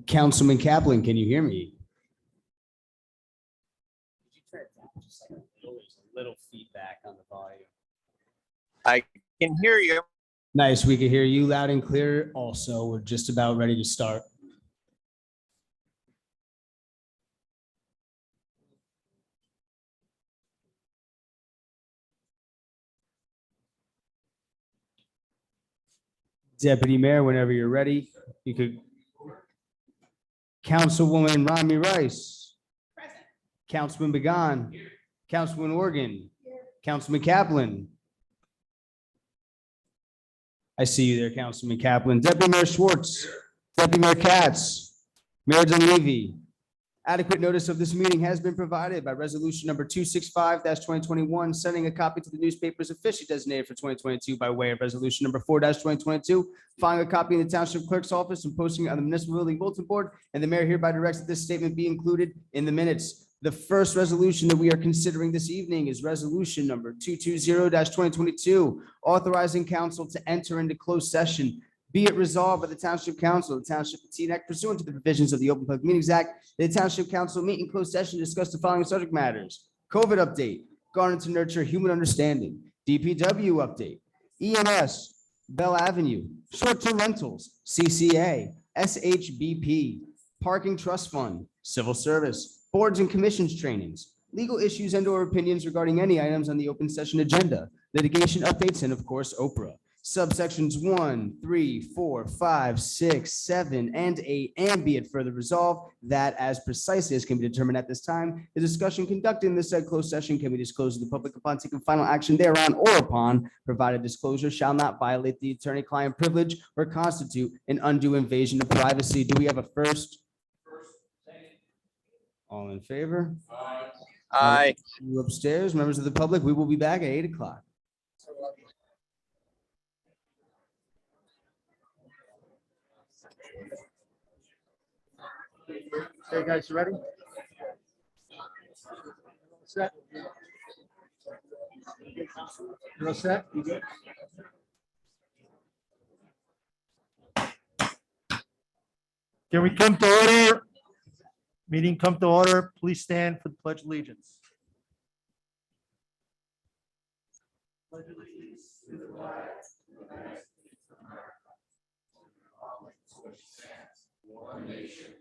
Councilman Kaplan, can you hear me? Just like a little feedback on the volume. I can hear you. Nice, we can hear you loud and clear. Also, we're just about ready to start. Deputy Mayor, whenever you're ready, you could. Councilwoman Rami Rice. Present. Councilman Began. Here. Councilman Organ. Here. Councilman Kaplan. I see you there, Councilman Kaplan. Deputy Mayor Schwartz. Here. Deputy Mayor Katz. Mayor Dunleavy. Adequate notice of this meeting has been provided by resolution number 265-2021, sending a copy to the newspapers officially designated for 2022 by way of resolution number 4-2022, filing a copy in the township clerk's office and posting it on the municipal building bulletin board. And the mayor hereby directs that this statement be included in the minutes. The first resolution that we are considering this evening is resolution number 220-2022, authorizing council to enter into closed session. Be it resolved by the Township Council of the Township of Teaneck pursuant to the provisions of the Open Public Meetings Act, the Township Council meet in closed session to discuss the following subject matters: COVID update, garden to nurture human understanding, DPW update, EMS, Bell Avenue, short-term rentals, CCA, SHBP, parking trust fund, civil service, boards and commissions trainings, legal issues and/or opinions regarding any items on the open session agenda, litigation updates, and of course, Oprah. Subsections 1, 3, 4, 5, 6, 7, and 8, and be it further resolved that as precisely as can be determined at this time, the discussion conducted in this said closed session can be disclosed to the public upon taking final action thereon or upon, provided disclosure shall not violate the attorney-client privilege or constitute an undue invasion of privacy. Do we have a first? All in favor? Aye. You upstairs, members of the public, we will be back at 8 o'clock. Okay, guys, you ready? Set. You're all set? You good? Can we come to order? Meeting come to order. Please stand for the Pledge of Allegiance. Pledge of Allegiance to the flag of the United States of America, which stands one nation,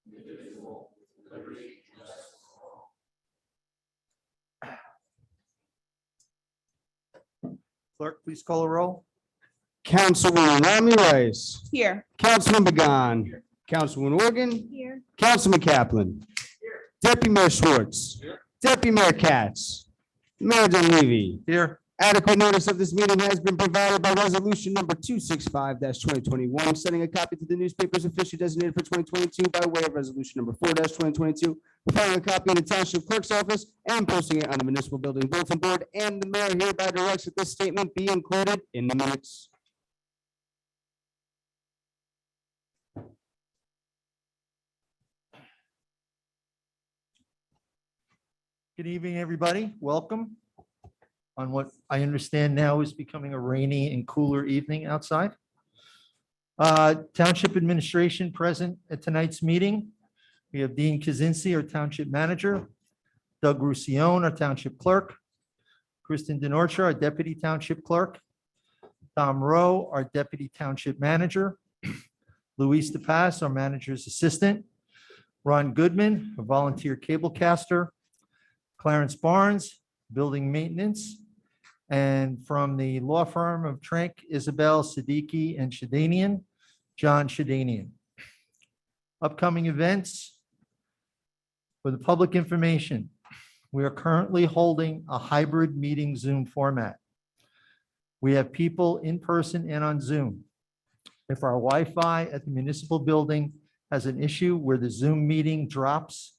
indivisible, with liberty and justice for all. Clerk, please call a roll. Councilwoman Rami Rice. Here. Councilman Began. Here. Councilman Organ. Here. Councilman Kaplan. Here. Deputy Mayor Schwartz. Here. Deputy Mayor Katz. Mayor Dunleavy. Here. Adequate notice of this meeting has been provided by resolution number 265-2021, sending a copy to the newspapers officially designated for 2022 by way of resolution number 4-2022, filing a copy in the township clerk's office and posting it on the municipal building bulletin board. And the mayor hereby directs that this statement be included in the minutes. Good evening, everybody. Welcome on what I understand now is becoming a rainy and cooler evening outside. Township administration present at tonight's meeting. We have Dean Kaczynski, our township manager, Doug Roussillon, our township clerk, Kristen DeNorcia, our deputy township clerk, Tom Rowe, our deputy township manager, Luis DePaz, our manager's assistant, Ron Goodman, a volunteer cablecaster, Clarence Barnes, building maintenance, and from the law firm of Trank, Isabel Siddiqui and Shadanian, John Shadanian. Upcoming events for the public information. We are currently holding a hybrid meeting Zoom format. We have people in person and on Zoom. If our Wi-Fi at the municipal building has an issue where the Zoom meeting drops,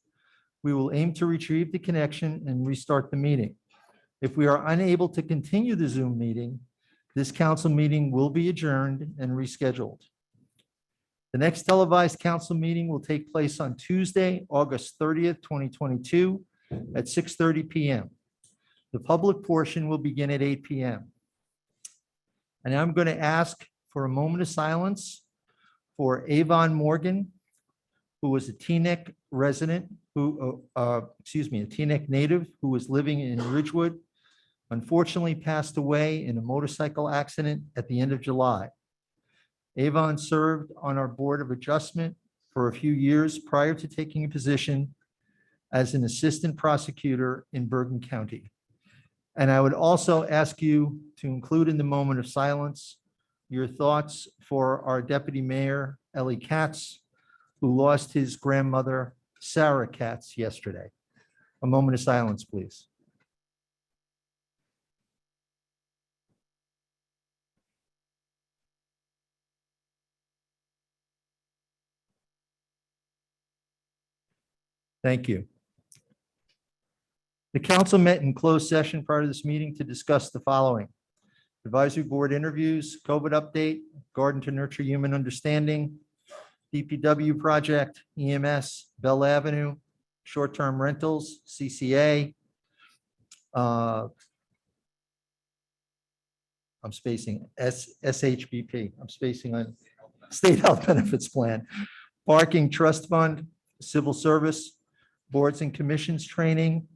we will aim to retrieve the connection and restart the meeting. If we are unable to continue the Zoom meeting, This council meeting will be adjourned and rescheduled. The next televised council meeting will take place on Tuesday, August 30th, 2022 at 6:30 PM. The public portion will begin at 8 PM. And I'm going to ask for a moment of silence for Avon Morgan, who was a Teaneck resident, a Teaneck native who was living in Ridgewood, unfortunately passed away in a motorcycle accident at the end of July. Avon served on our Board of Adjustment for a few years prior to taking a position as an assistant prosecutor in Bergen County. And I would also ask you to include in the moment of silence your thoughts for our Deputy Mayor, Ellie Katz, who lost his grandmother, Sarah Katz, yesterday. A moment of silence, please. Thank you. The council met in closed session prior to this meeting to discuss the following: advisory board interviews, COVID update, Garden to Nurture Human Understanding, DPW project, EMS, Bell Avenue, short-term rentals, CCA. I'm spacing SHBP. I'm spacing on State Health Benefits Plan, Parking Trust Fund, Civil Service, Boards and Commissions Training,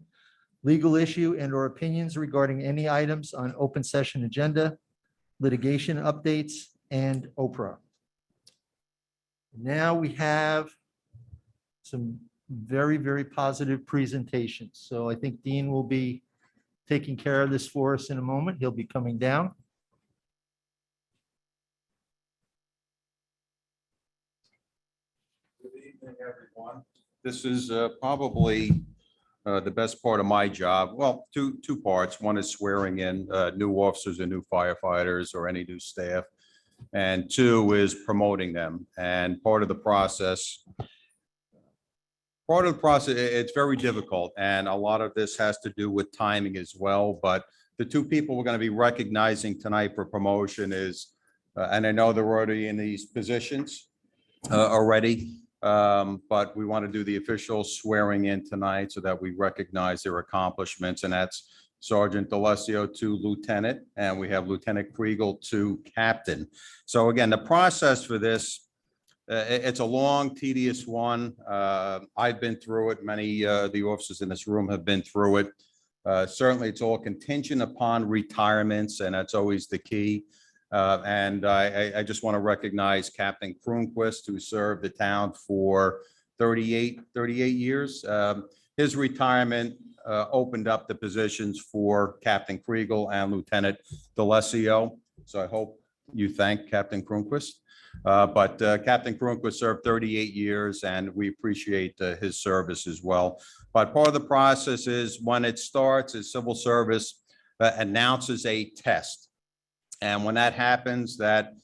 legal issue and or opinions regarding any items on open session agenda, litigation updates, and Oprah. Now we have some very, very positive presentations. So I think Dean will be taking care of this for us in a moment. He'll be coming down. Good evening, everyone. This is probably the best part of my job. Well, two parts. One is swearing in new officers and new firefighters or any new staff. And two is promoting them. And part of the process, it's very difficult. And a lot of this has to do with timing as well. But the two people we're going to be recognizing tonight for promotion is, and I know they're already in these positions already. But we want to do the official swearing in tonight so that we recognize their accomplishments, and that's Sergeant D'Alessio to Lieutenant, and we have Lieutenant Kriegel to Captain. So again, the process for this, it's a long, tedious one. I've been through it. Many of the officers in this room have been through it. Certainly, it's all contingent upon retirements, and that's always the key. And I just want to recognize Captain Kronquist, who served the town for 38 years. His retirement opened up the positions for Captain Kriegel and Lieutenant D'Alessio. So I hope you thank Captain Kronquist. But Captain Kronquist served 38 years, and we appreciate his service as well. But part of the process is when it starts, is civil service announces a test. And when that happens, that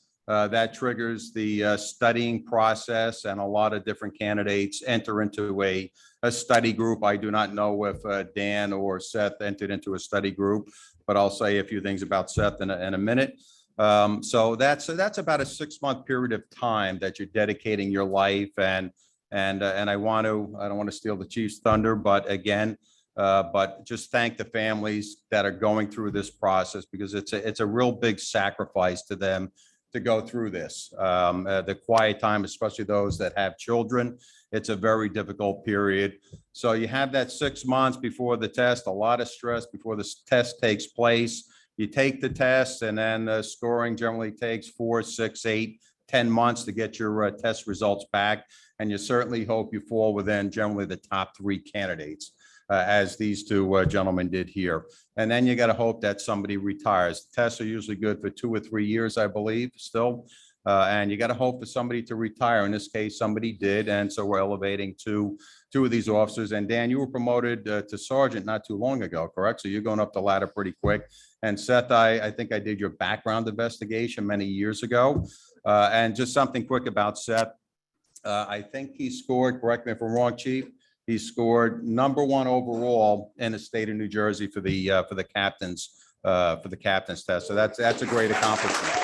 triggers the studying process, and a lot of different candidates enter into a study group. I do not know if Dan or Seth entered into a study group, but I'll say a few things about Seth in a minute. So that's about a 6-month period of time that you're dedicating your life, and I don't want to steal the chief's thunder, but again. But just thank the families that are going through this process, because it's a real big sacrifice to them to go through this. The quiet time, especially those that have children, it's a very difficult period. So you have that 6 months before the test, a lot of stress before the test takes place. You take the test, and then the scoring generally takes 4, 6, 8, 10 months to get your test results back. And you certainly hope you fall within generally the top 3 candidates. As these two gentlemen did here. And then you got to hope that somebody retires. Tests are usually good for 2 or 3 years, I believe, still. And you got to hope for somebody to retire. In this case, somebody did. And so we're elevating two of these officers. And Dan, you were promoted to sergeant not too long ago, correct? So you're going up the ladder pretty quick. And Seth, I think I did your background investigation many years ago. And just something quick about Seth. I think he scored, correct me if I'm wrong, Chief, he scored #1 overall in the state of New Jersey for the captains for the captain's test. So that's a great accomplishment.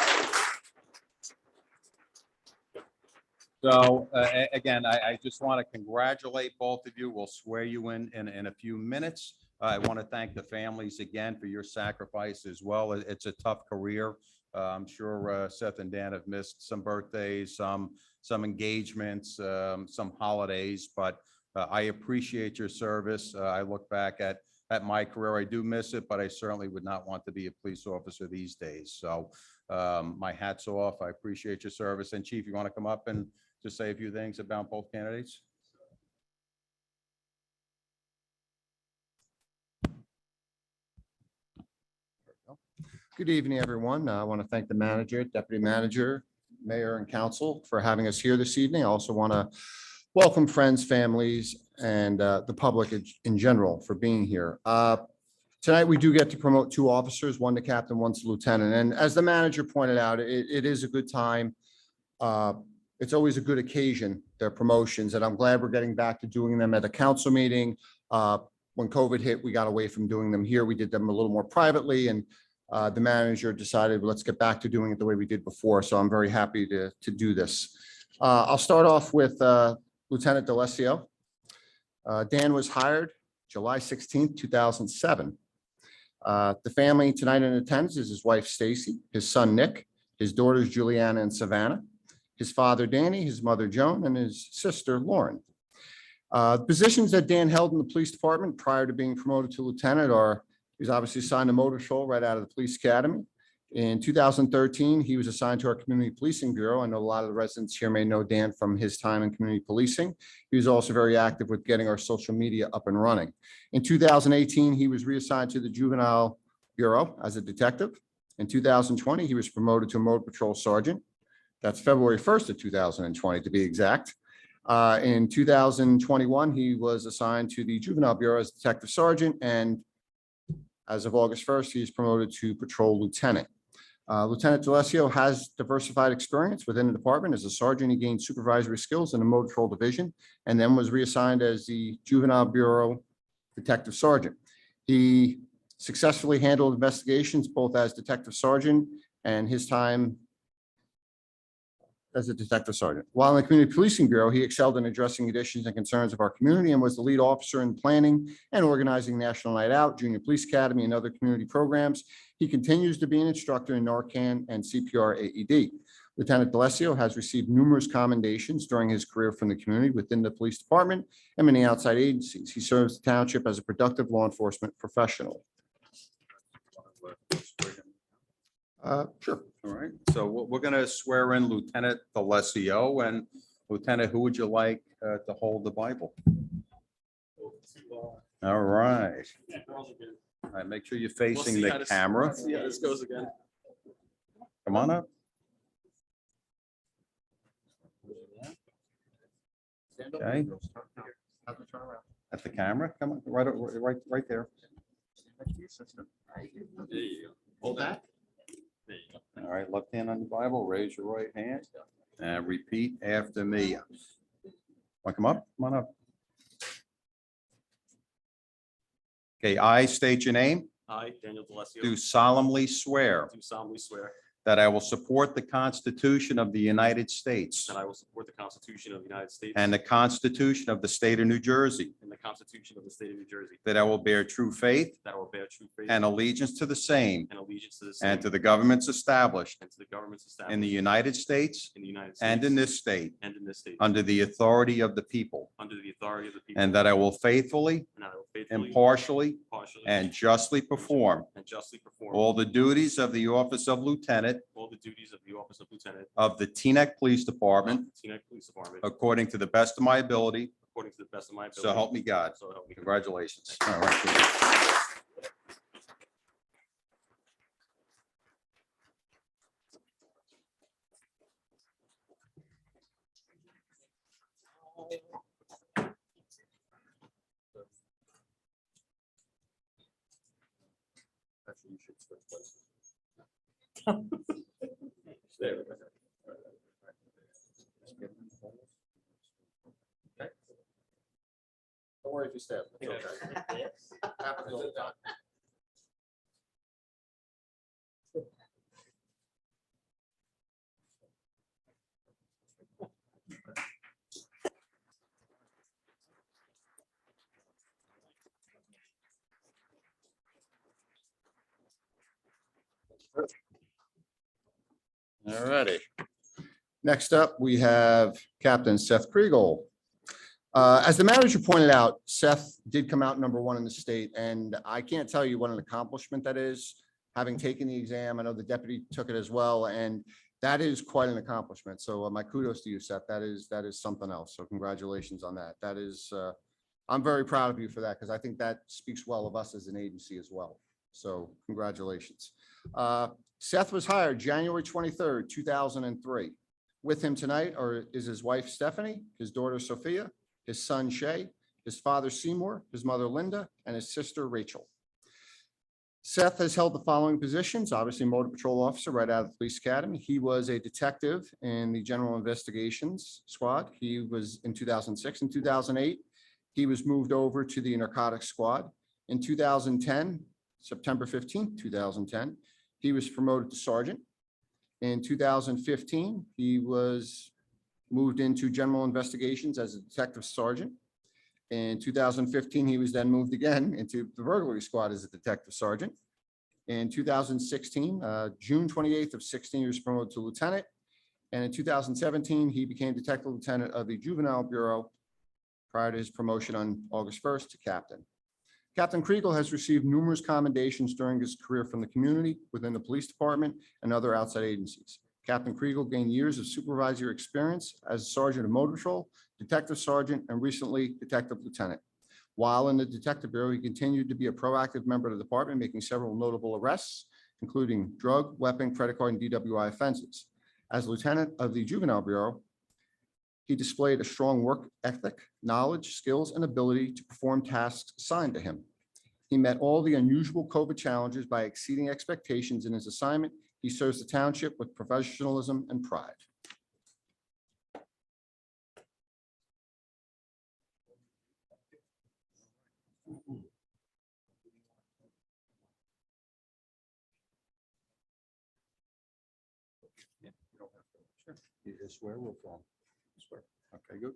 So again, I just want to congratulate both of you. We'll swear you in a few minutes. I want to thank the families again for your sacrifice as well. It's a tough career. I'm sure Seth and Dan have missed some birthdays, some engagements, some holidays, but I appreciate your service. I look back at my career. I do miss it, but I certainly would not want to be a police officer these days. So my hat's off. I appreciate your service. And Chief, you want to come up and just say a few things about both candidates? Good evening, everyone. I want to thank the manager, deputy manager, mayor, and council for having us here this evening. I also want to welcome friends, families, and the public in general for being here. Tonight, we do get to promote two officers, one to captain, one to lieutenant. And as the manager pointed out, it is a good time. It's always a good occasion, their promotions, and I'm glad we're getting back to doing them at a council meeting. When COVID hit, we got away from doing them here. We did them a little more privately, and the manager decided, let's get back to doing it the way we did before. So I'm very happy to do this. I'll start off with Lieutenant DeLessio. Dan was hired July 16th, 2007. The family tonight in attendance is his wife, Stacy, his son, Nick, his daughters, Juliana and Savannah, his father, Danny, his mother, Joan, and his sister, Lauren. Positions that Dan held in the police department prior to being promoted to lieutenant are, he was obviously assigned to motor patrol right out of the police academy. In 2013, he was assigned to our community policing bureau. I know a lot of the residents here may know Dan from his time in community policing. He was also very active with getting our social media up and running. In 2018, he was reassigned to the juvenile bureau as a detective. In 2020, he was promoted to a motor patrol sergeant. That's February 1st of 2020, to be exact. In 2021, he was assigned to the juvenile bureau as detective sergeant, and as of August 1st, he is promoted to patrol lieutenant. Lieutenant DeLessio has diversified experience within the department. As a sergeant, he gained supervisory skills in the motor patrol division and then was reassigned as the juvenile bureau detective sergeant. He successfully handled investigations both as detective sergeant and his time as a detective sergeant. While in the Community Policing Bureau, he excelled in addressing conditions and concerns of our community and was the lead officer in planning and organizing National Night Out, Junior Police Academy, and other community programs. He continues to be an instructor in Narcan and CPR AED. Lieutenant DeLessio has received numerous commendations during his career from the community within the police department and many outside agencies. He serves the township as a productive law enforcement professional. Sure. All right, so we're going to swear in Lieutenant DeLessio. And Lieutenant, who would you like to hold the Bible? All right. All right, make sure you're facing the camera. Yeah, this goes again. Come on up. Okay. At the camera, come on, right there. There you go. Hold that. There you go. All right, left hand on the Bible, raise your right hand and repeat after me. Want to come up? Come on up. Okay, I state your name, I, Daniel DeLessio, do solemnly swear do solemnly swear that I will support the Constitution of the United States that I will support the Constitution of the United States and the Constitution of the State of New Jersey, and the Constitution of the State of New Jersey, that I will bear true faith that I will bear true faith and allegiance to the same and allegiance to the same and to the governments established and to the governments established in the United States in the United States and in this state and in this state under the authority of the people, under the authority of the people, and that I will faithfully, and I will faithfully, impartially, impartially, and justly perform and justly perform all the duties of the office of lieutenant all the duties of the office of lieutenant of the Teaneck Police of Department the Teaneck Police Department according to the best of my ability. according to the best of my ability. So help me God. So help me God. Congratulations. All right. Actually, you should switch places. There we go. Don't worry if you step. It's okay. Happens all the time. All righty. Next up, we have Captain Seth Kriegel. As the manager pointed out, Seth did come out #1 in the state, and I can't tell you what an accomplishment that is. Having taken the exam, I know the deputy took it as well, and that is quite an accomplishment. So my kudos to you, Seth. That is something else. So congratulations on that. That is, I'm very proud of you for that because I think that speaks well of us as an agency as well. So congratulations. Seth was hired January 23rd, 2003. With him tonight is his wife Stephanie, his daughter Sophia, his son Shay, his father Seymour, his mother Linda, and his sister Rachel. Seth has held the following positions, obviously motor patrol officer right out of the police academy. He was a detective in the general investigations squad. He was in 2006 and 2008. He was moved over to the narcotics squad. In 2010, September 15th, 2010, he was promoted to sergeant. In 2015, he was moved into general investigations as a detective sergeant. In 2015, he was then moved again into the burglary squad as a detective sergeant. In 2016, June 28th of 16, he was promoted to lieutenant. And in 2017, he became detective lieutenant of the Juvenile Bureau prior to his promotion on August 1st to captain. Captain Kriegel has received numerous commendations during his career from the community, within the police department, and other outside agencies. Captain Kriegel gained years of supervisory experience as a sergeant of motor patrol, detective sergeant, and recently detective lieutenant. While in the detective bureau, he continued to be a proactive member of the department, making several notable arrests, including drug, weapon, credit card, and DWI offenses. As lieutenant of the juvenile bureau, he displayed a strong work ethic, knowledge, skills, and ability to perform tasks assigned to him. He met all the unusual COVID challenges by exceeding expectations in his assignment. He serves the township with professionalism and pride. You just swear or affirm? Swear. Okay, good.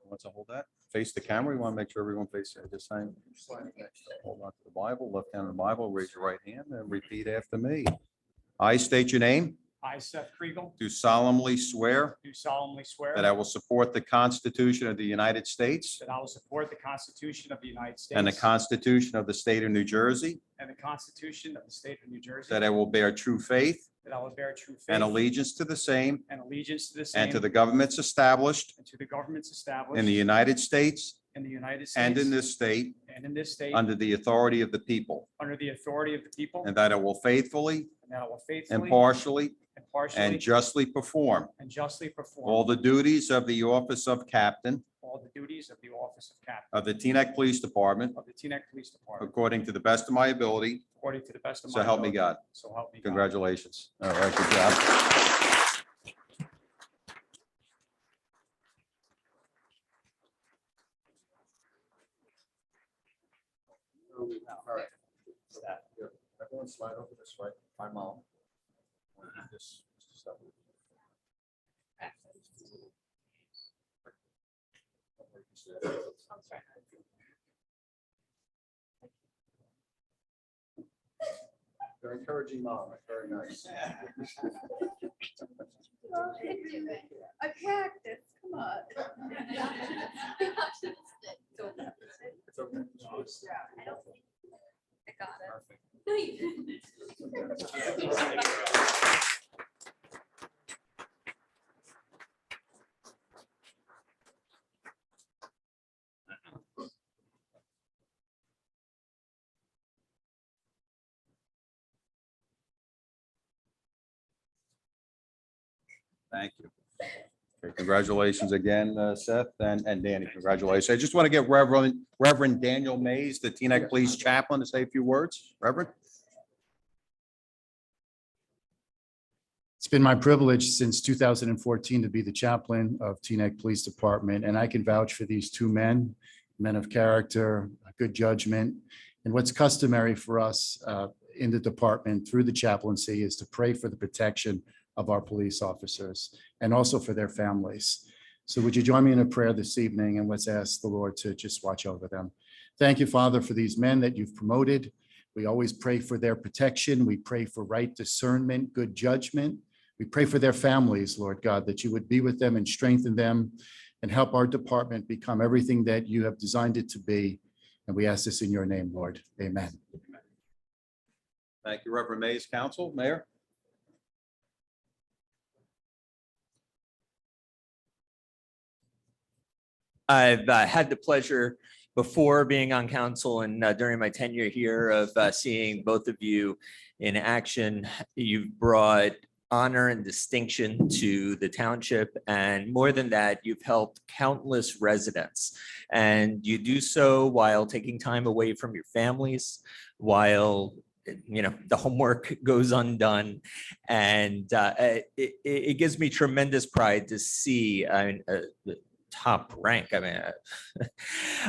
Let's hold that. Face the camera. You want to make sure everyone faces it. Just sign. Hold on to the Bible, left hand on the Bible, raise your right hand and repeat after me. I state your name. I, Seth Kriegel, Do solemnly swear do solemnly swear that I will support the Constitution of the United States that I will support the Constitution of the United States and the Constitution of the State of New Jersey, and the Constitution of the State of New Jersey, that I will bear true faith that I will bear true faith and allegiance to the same and allegiance to the same and to the governments established and to the governments established in the United States in the United States and in this state and in this state under the authority of the people, under the authority of the people, and that I will faithfully, and that I will faithfully, impartially, impartially, and justly perform and justly perform all the duties of the office of captain all the duties of the office of captain of the Teaneck Police Department of the Teaneck Police Department according to the best of my ability. according to the best of my So help me ability. God. So help me God. Congratulations. All right, good job. All right. Everyone slide over this way. My mom. This stuff. They're encouraging mom. Very nice. A cactus, come on. It's okay. I got it. Thank you. Okay, congratulations again, Seth and Danny. Congratulations. I just want to get Reverend Daniel Mays, the Teaneck Police Chaplain, to say a few words. Reverend? It's been my privilege since 2014 to be the chaplain of Teaneck Police Department, and I can vouch for these two men of character, good judgment. And what's customary for us in the department through the chaplaincy is to pray for the protection of our police officers and also for their families. So would you join me in a prayer this evening, and let's ask the Lord to just watch over them. Thank you, Father, for these men that you've promoted. We always pray for their protection. We pray for right discernment, good judgment. We pray for their families, Lord God, that you would be with them and strengthen them and help our department become everything that you have designed it to be. And we ask this in your name, Lord. Amen. Thank you, Reverend Mays. Council, Mayor? I've had the pleasure before being on council and during my tenure here of seeing both of you in action. You've brought honor and distinction to the township, and more than that, you've helped countless residents. And you do so while taking time away from your families, while the homework goes undone. And it gives me tremendous pride to see top rank. I mean,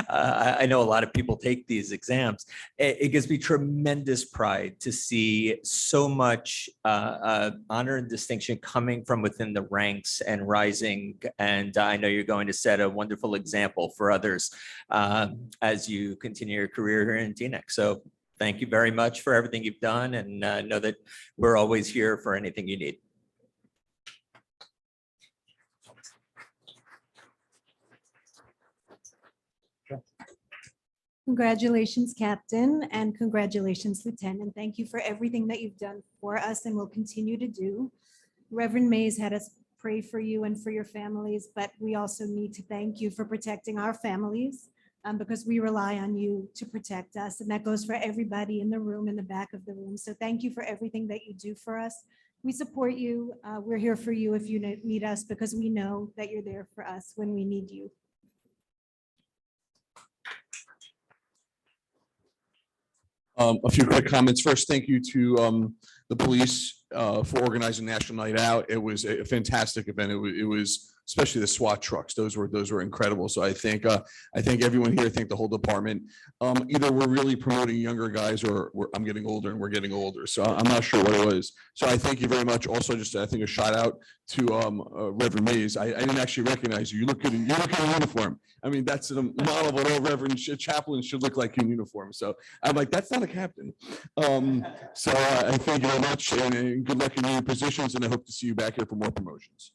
I know a lot of people take these exams. It gives me tremendous pride to see so much honor and distinction coming from within the ranks and rising. And I know you're going to set a wonderful example for others as you continue your career here in Teaneck. So thank you very much for everything you've done, and know that we're always here for anything you need. Congratulations, Captain, and congratulations, Lieutenant. Thank you for everything that you've done for us and will continue to do. Reverend Mays had us pray for you and for your families, but we also need to thank you for protecting our families because we rely on you to protect us. And that goes for everybody in the room, in the back of the room. So thank you for everything that you do for us. We support you. We're here for you if you need us, because we know that you're there for us when we need you. A few quick comments. First, thank you to the police for organizing National Night Out. It was a fantastic event. It was especially the SWAT trucks. Those were incredible. So I think everyone here, I think the whole department, either we're really promoting younger guys or I'm getting older and we're getting older. So I'm not sure what it was. So I thank you very much. Also, just I think a shout out to Reverend Mays. I didn't actually recognize you. You look good in uniform. I mean, that's the model of what all Reverend chaplains should look like in uniform. So I'm like, that's not a captain. So I thank you very much, and good luck in your new positions, and I hope to see you back here for more promotions.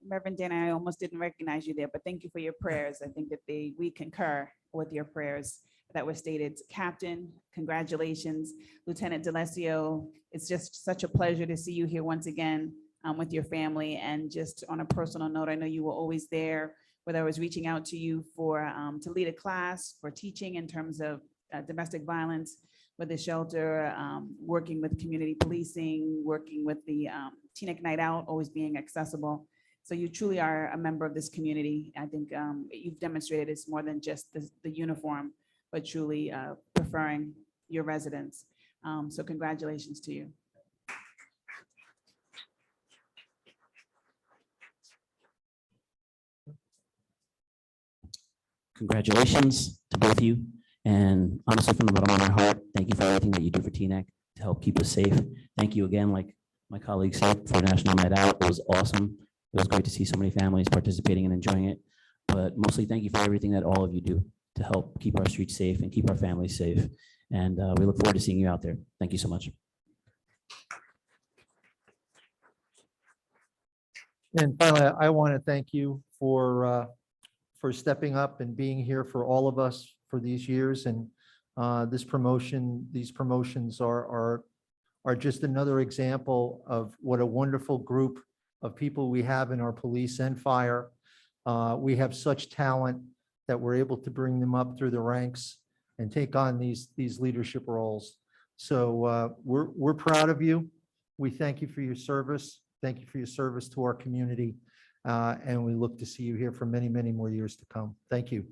Reverend Dana, I almost didn't recognize you there, but thank you for your prayers. I think that we concur with your prayers that were stated. Captain, congratulations. Lieutenant D'Alessio, it's just such a pleasure to see you here once again with your family. And just on a personal note, I know you were always there, whether I was reaching out to you for to lead a class for teaching in terms of domestic violence with the shelter, working with community policing, working with the Teaneck Night Out, always being accessible. So you truly are a member of this community. I think you've demonstrated it's more than just the uniform, but truly preferring your residents. So congratulations to you. Congratulations to both of you. And honestly, from the bottom of my heart, thank you for everything that you do for Teaneck to help keep us safe. Thank you again, like my colleague said, for National Night Out. It was awesome. It was great to see so many families participating and enjoying it. But mostly, thank you for everything that all of you do to help keep our streets safe and keep our families safe. And we look forward to seeing you out there. Thank you so much. And finally, I want to thank you for stepping up and being here for all of us for these years. And these promotions are just another example of what a wonderful group of people we have in our police and fire. We have such talent that we're able to bring them up through the ranks and take on these leadership roles. So we're proud of you. We thank you for your service. Thank you for your service to our community. And we look to see you here for many, many more years to come. Thank you.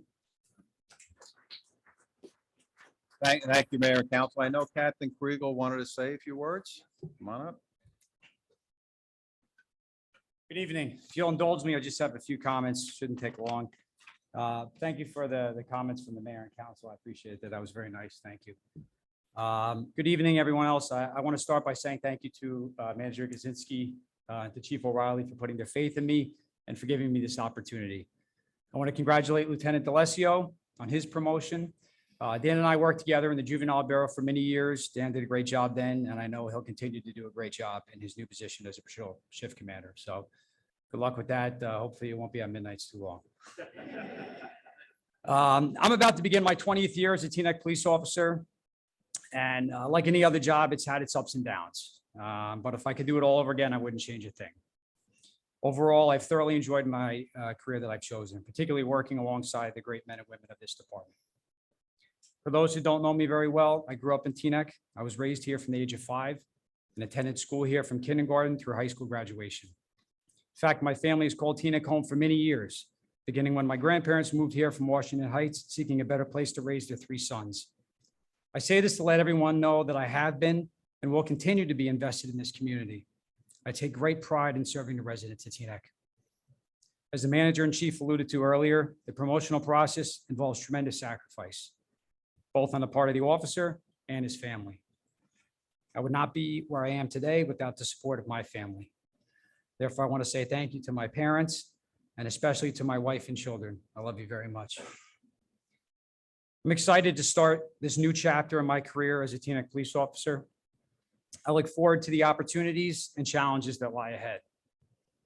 Thank you, Mayor and Council. I know Captain Kriegel wanted to say a few words. Come on up. Good evening. If you'll indulge me, I'll just have a few comments. Shouldn't take long. Thank you for the comments from the mayor and council. I appreciate that. That was very nice. Thank you. Good evening, everyone else. I want to start by saying thank you to Manager Kaczynski, to Chief O'Reilly for putting their faith in me and for giving me this opportunity. I want to congratulate Lieutenant D'Alessio on his promotion. Dan and I worked together in the juvenile bureau for many years. Dan did a great job then, and I know he'll continue to do a great job in his new position as a patrol shift commander. So good luck with that. Hopefully it won't be on midnights too long. I'm about to begin my 20th year as a Teaneck police officer. And like any other job, it's had its ups and downs. But if I could do it all over again, I wouldn't change a thing. Overall, I've thoroughly enjoyed my career that I've chosen, particularly working alongside the great men and women of this department. For those who don't know me very well, I grew up in Teaneck. I was raised here from the age of 5 and attended school here from kindergarten through high school graduation. In fact, my family has called Teaneck home for many years, beginning when my grandparents moved here from Washington Heights, seeking a better place to raise their 3 sons. I say this to let everyone know that I have been and will continue to be invested in this community. I take great pride in serving the residents of Teaneck. As the manager-in-chief alluded to earlier, the promotional process involves tremendous sacrifice, both on the part of the officer and his family. I would not be where I am today without the support of my family. Therefore, I want to say thank you to my parents and especially to my wife and children. I love you very much. I'm excited to start this new chapter in my career as a Teaneck police officer. I look forward to the opportunities and challenges that lie ahead.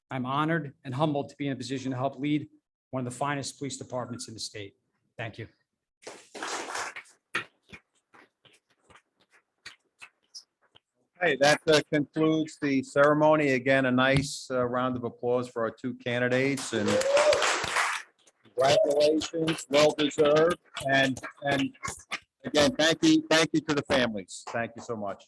I'm honored and humbled to be in a position to help lead one of the finest police departments in the state. Thank you. Hey, that concludes the ceremony. Again, a nice round of applause for our 2 candidates, and congratulations, well deserved. And again, thank you to the families. Thank you so much.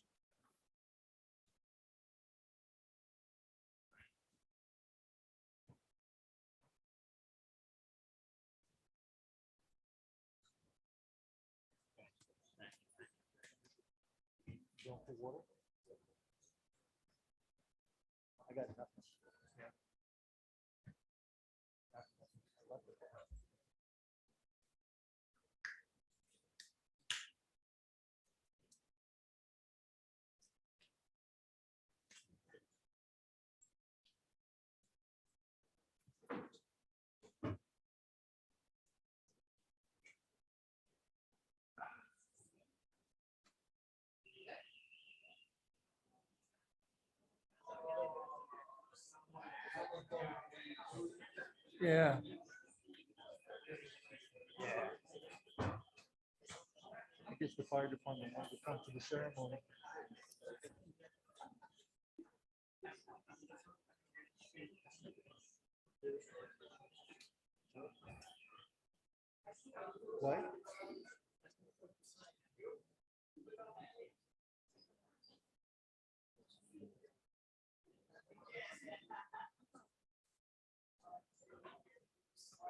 Yeah. I guess the fire department wants to come to the ceremony. What?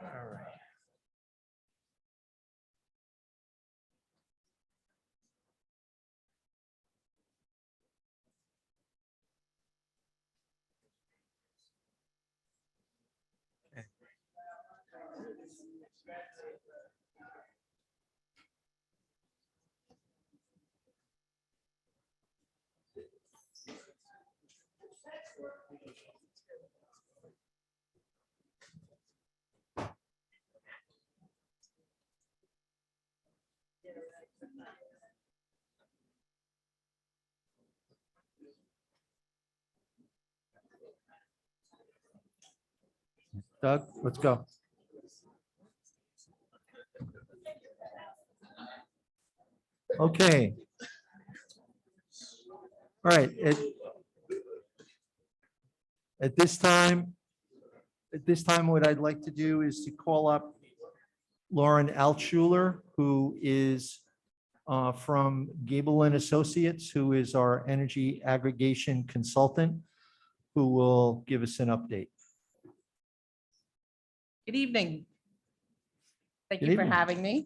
All right. Doug, let's go. Okay. All right. At this time, what I'd like to do is to call up Lauren Altschuler, who is from Gable and Associates, who is our energy aggregation consultant, who will give us an update. Good evening. Thank Good you for evening. having me.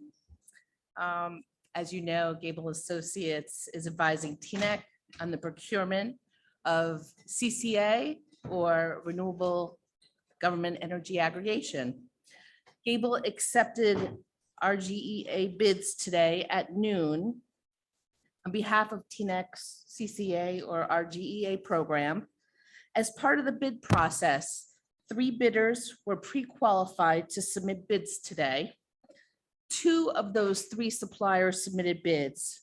As you know, Gable Associates is advising Teaneck on the procurement of CCA, or Renewable Government Energy Aggregation. Gable accepted RGEA bids today at noon on behalf of Teaneck's CCA or RGEA program. As part of the bid process, 3 bidders were pre-qualified to submit bids today. 2 of those 3 suppliers submitted bids.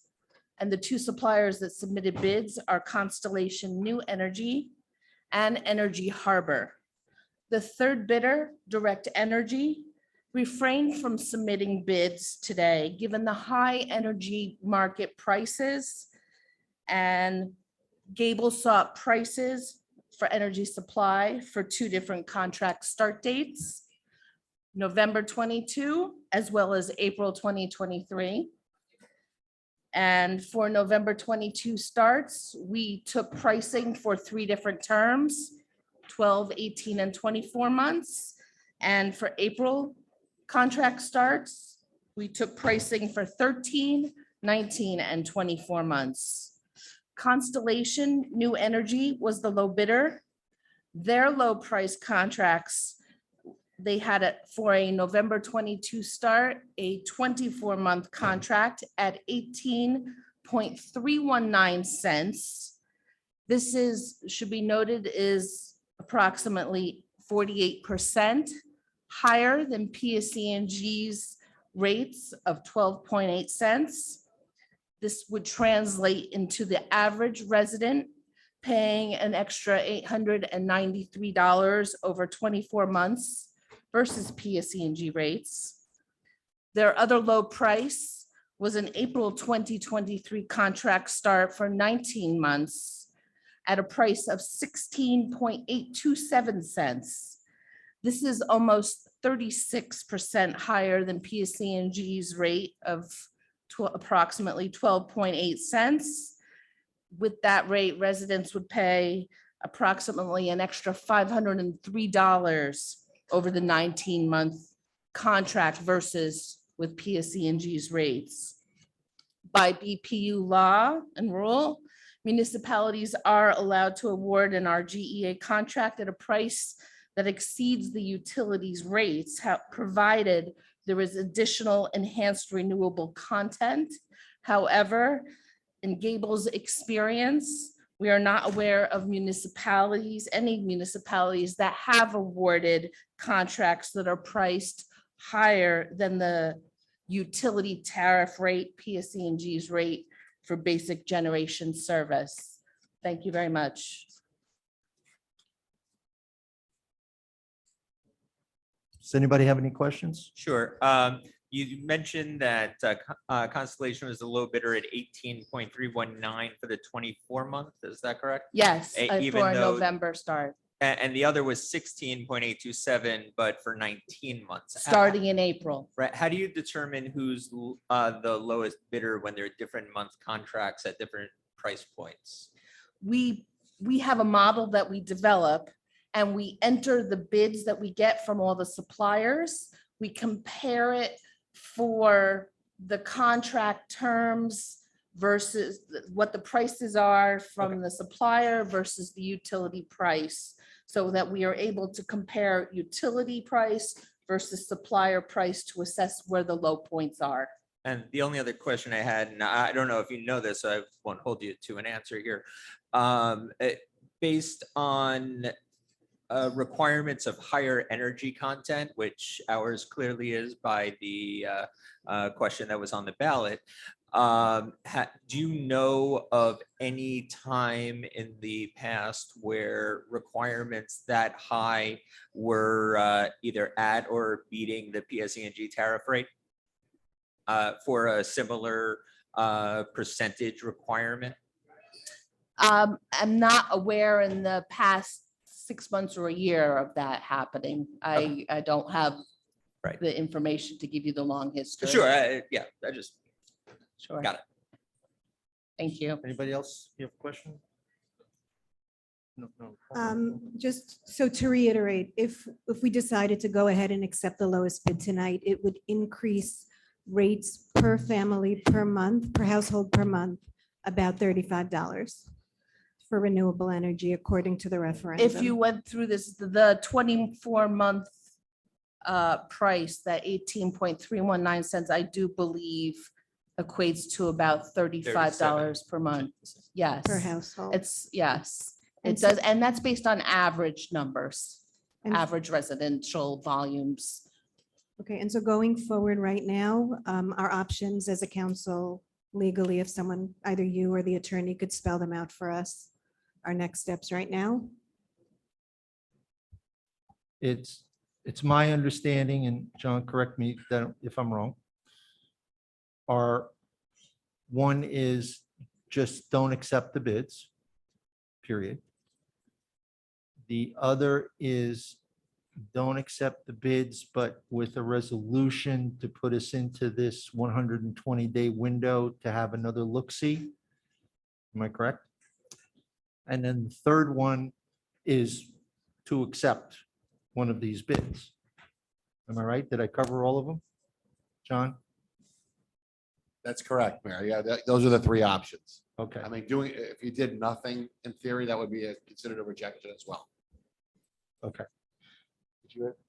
And the 2 suppliers that submitted bids are Constellation New Energy and Energy Harbor. The 3rd bidder, Direct Energy, refrained from submitting bids today, given the high energy market prices. And Gable sought prices for energy supply for 2 different contract start dates, November 22, as well as April 2023. And for November 22 starts, we took pricing for 3 different terms, 12, 18, and 24 months. And for April contract starts, we took pricing for 13, 19, and 24 months. Constellation New Energy was the low bidder. Their low price contracts, they had it for a November 22 start, a 24-month contract at 18.319 cents. This should be noted, is approximately 48% higher than PSE&G's rates of 12.8 cents. This would translate into the average resident paying an extra $893 over 24 months versus PSE&G rates. Their other low price was an April 2023 contract start for 19 months at a price of 16.827 cents. This is almost 36% higher than PSE&G's rate of approximately 12.8 cents. With that rate, residents would pay approximately an extra $503 over the 19-month contract versus with PSE&G's rates. By BPU law and rule, municipalities are allowed to award an RGEA contract at a price that exceeds the utilities rates, provided there is additional enhanced renewable content. However, in Gable's experience, we are not aware of any municipalities that have awarded contracts that are priced higher than the utility tariff rate, PSE&G's rate for basic generation service. Thank you very much. Does anybody have any questions? Sure. You mentioned that Constellation was the low bidder at 18.319 for the 24-month. Is that correct? Yes, Even for a though- November start, And the other was 16.827, but for 19 months. starting in April. Right. How do you determine who's the lowest bidder when there are different month contracts at different price points? We have a model that we develop, and we enter the bids that we get from all the suppliers. We compare it for the contract terms versus what the prices are from the supplier versus the utility price, so that we are able to compare utility price versus supplier price to assess where the low points are. And the only other question I had, and I don't know if you know this, so I won't hold you to an answer here. Based on requirements of higher energy content, which ours clearly is by the question that was on the ballot, do you know of any time in the past where requirements that high were either at or beating the PSE&G tariff rate for a similar percentage requirement? I'm not aware in the past 6 months or a year of that happening. I don't have the information to give you the long history. Sure, yeah, I just Sure. got it. Thank you. Anybody else? You have a question? No. Just so to reiterate, if we decided to go ahead and accept the lowest bid tonight, it would increase rates per family per month, per household per month, about $35 for renewable energy, according to the referendum. If you went through this, the 24-month price, that 18.319 cents, I do believe equates to about $35 per month. Yes. Per household. Yes, And it so- does. And that's based on average numbers, And- average residential volumes. Okay, and so going forward right now, our options as a council legally, if someone, either you or the attorney could spell them out for us, our next steps right now? It's my understanding, and John, correct me if I'm wrong. One is just don't accept the bids, period. The other is don't accept the bids, but with a resolution to put us into this 120-day window to have another look-see. Am I correct? And then the third one is to accept one of these bids. Am I right? Did I cover all of them? John? That's correct, Mayor. Yeah, those are the three options. Okay. I mean, if you did nothing, in theory, that would be considered a rejection as well. Okay.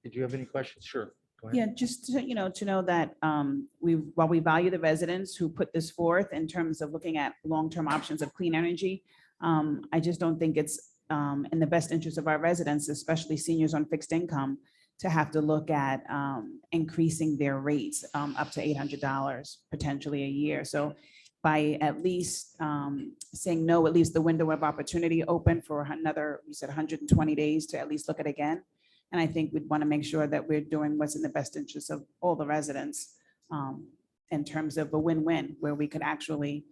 Did you have any questions? Sure. Go ahead. Yeah, just to know that while we value the residents who put this forth in terms of looking at long-term options of clean energy, I just don't think it's in the best interest of our residents, especially seniors on fixed income, to have to look at increasing their rates up to $800 potentially a year. So by at least saying no, it leaves the window of opportunity open for another, you said 120 days to at least look at again. And I think we'd want to make sure that we're doing what's in the best interest of all the residents in terms of a win-win where we could actually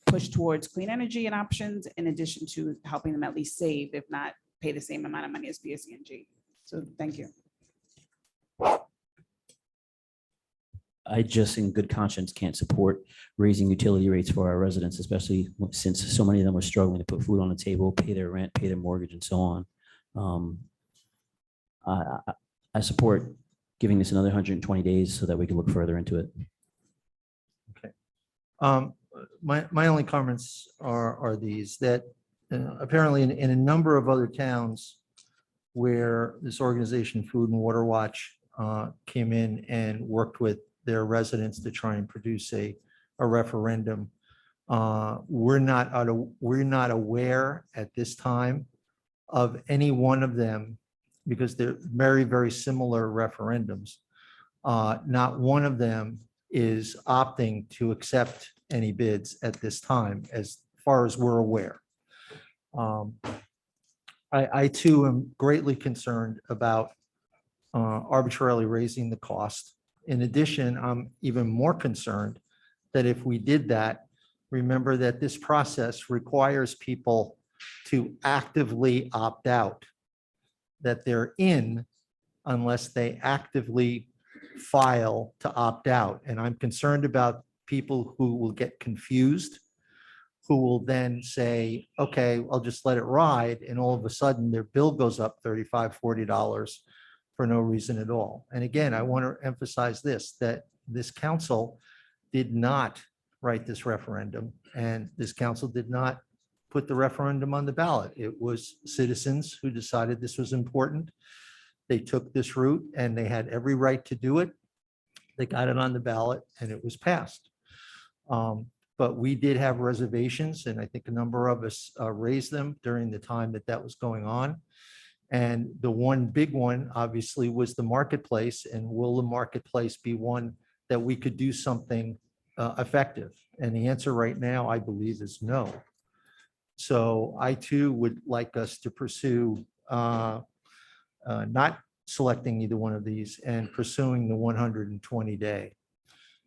push towards clean energy and options in addition to helping them at least save, if not pay the same amount of money as BSC&G. So thank you. I just in good conscience can't support raising utility rates for our residents, especially since so many of them are struggling to put food on the table, pay their rent, pay their mortgage and so on. I support giving this another 120 days so that we can look further into it. Okay. My only comments are these, that apparently in a number of other towns where this organization, Food and Water Watch, came in and worked with their residents to try and produce a referendum. We're not aware at this time of any one of them, because they're very, very similar referendums. Not one of them is opting to accept any bids at this time, as far as we're aware. I too am greatly concerned about arbitrarily raising the cost. In addition, I'm even more concerned that if we did that, remember that this process requires people to actively opt out, that they're in unless they actively file to opt out. And I'm concerned about people who will get confused, who will then say, okay, I'll just let it ride. And all of a sudden their bill goes up $35, $40 for no reason at all. And again, I want to emphasize this, that this council did not write this referendum, and this council did not put the referendum on the ballot. It was citizens who decided this was important. They took this route and they had every right to do it. They got it on the ballot and it was passed. But we did have reservations, and I think a number of us raised them during the time that that was going on. And the one big one, obviously, was the marketplace. And will the marketplace be one that we could do something effective? And the answer right now, I believe, is no. So I too would like us to pursue not selecting either one of these and pursuing the 120-day.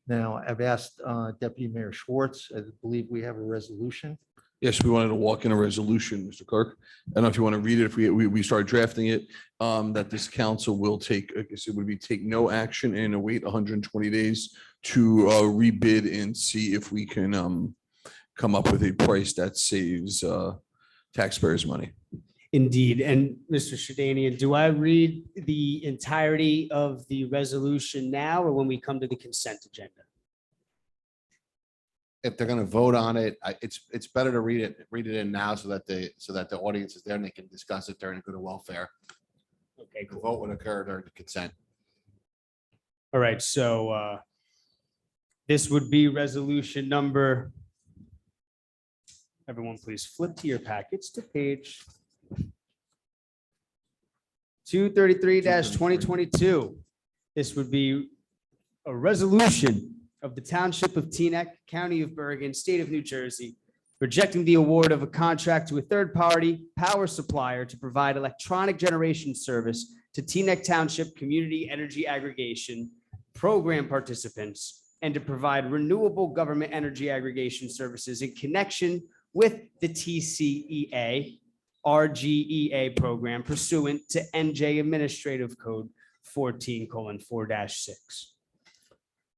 Now, I've asked Deputy Mayor Schwartz, I believe we have a resolution. Yes, we wanted to walk in a resolution, Mr. Clerk. I don't know if you want to read it, if we start drafting it, that this council will take, I guess it would be take no action and await 120 days to rebid and see if we can come up with a price that saves taxpayers money. Indeed. And Mr. Shadanian, do I read the entirety of the resolution now or when we come to the consent agenda? If they're going to vote on it, it's better to read it in now so that the audience is there and they can discuss it during good and welfare. Okay, The vote would occur during the consent. All right, so this would be resolution number. Everyone, please flip to your packets to page 233-2022. This would be a resolution of the Township of Teaneck, County of Bergen, State of New Jersey, rejecting the award of a contract to a third-party power supplier to provide electronic generation service to Teaneck Township Community Energy Aggregation Program participants and to provide renewable government energy aggregation services in connection with the TCEA RGEA program pursuant to NJ Administrative Code 14:4-6.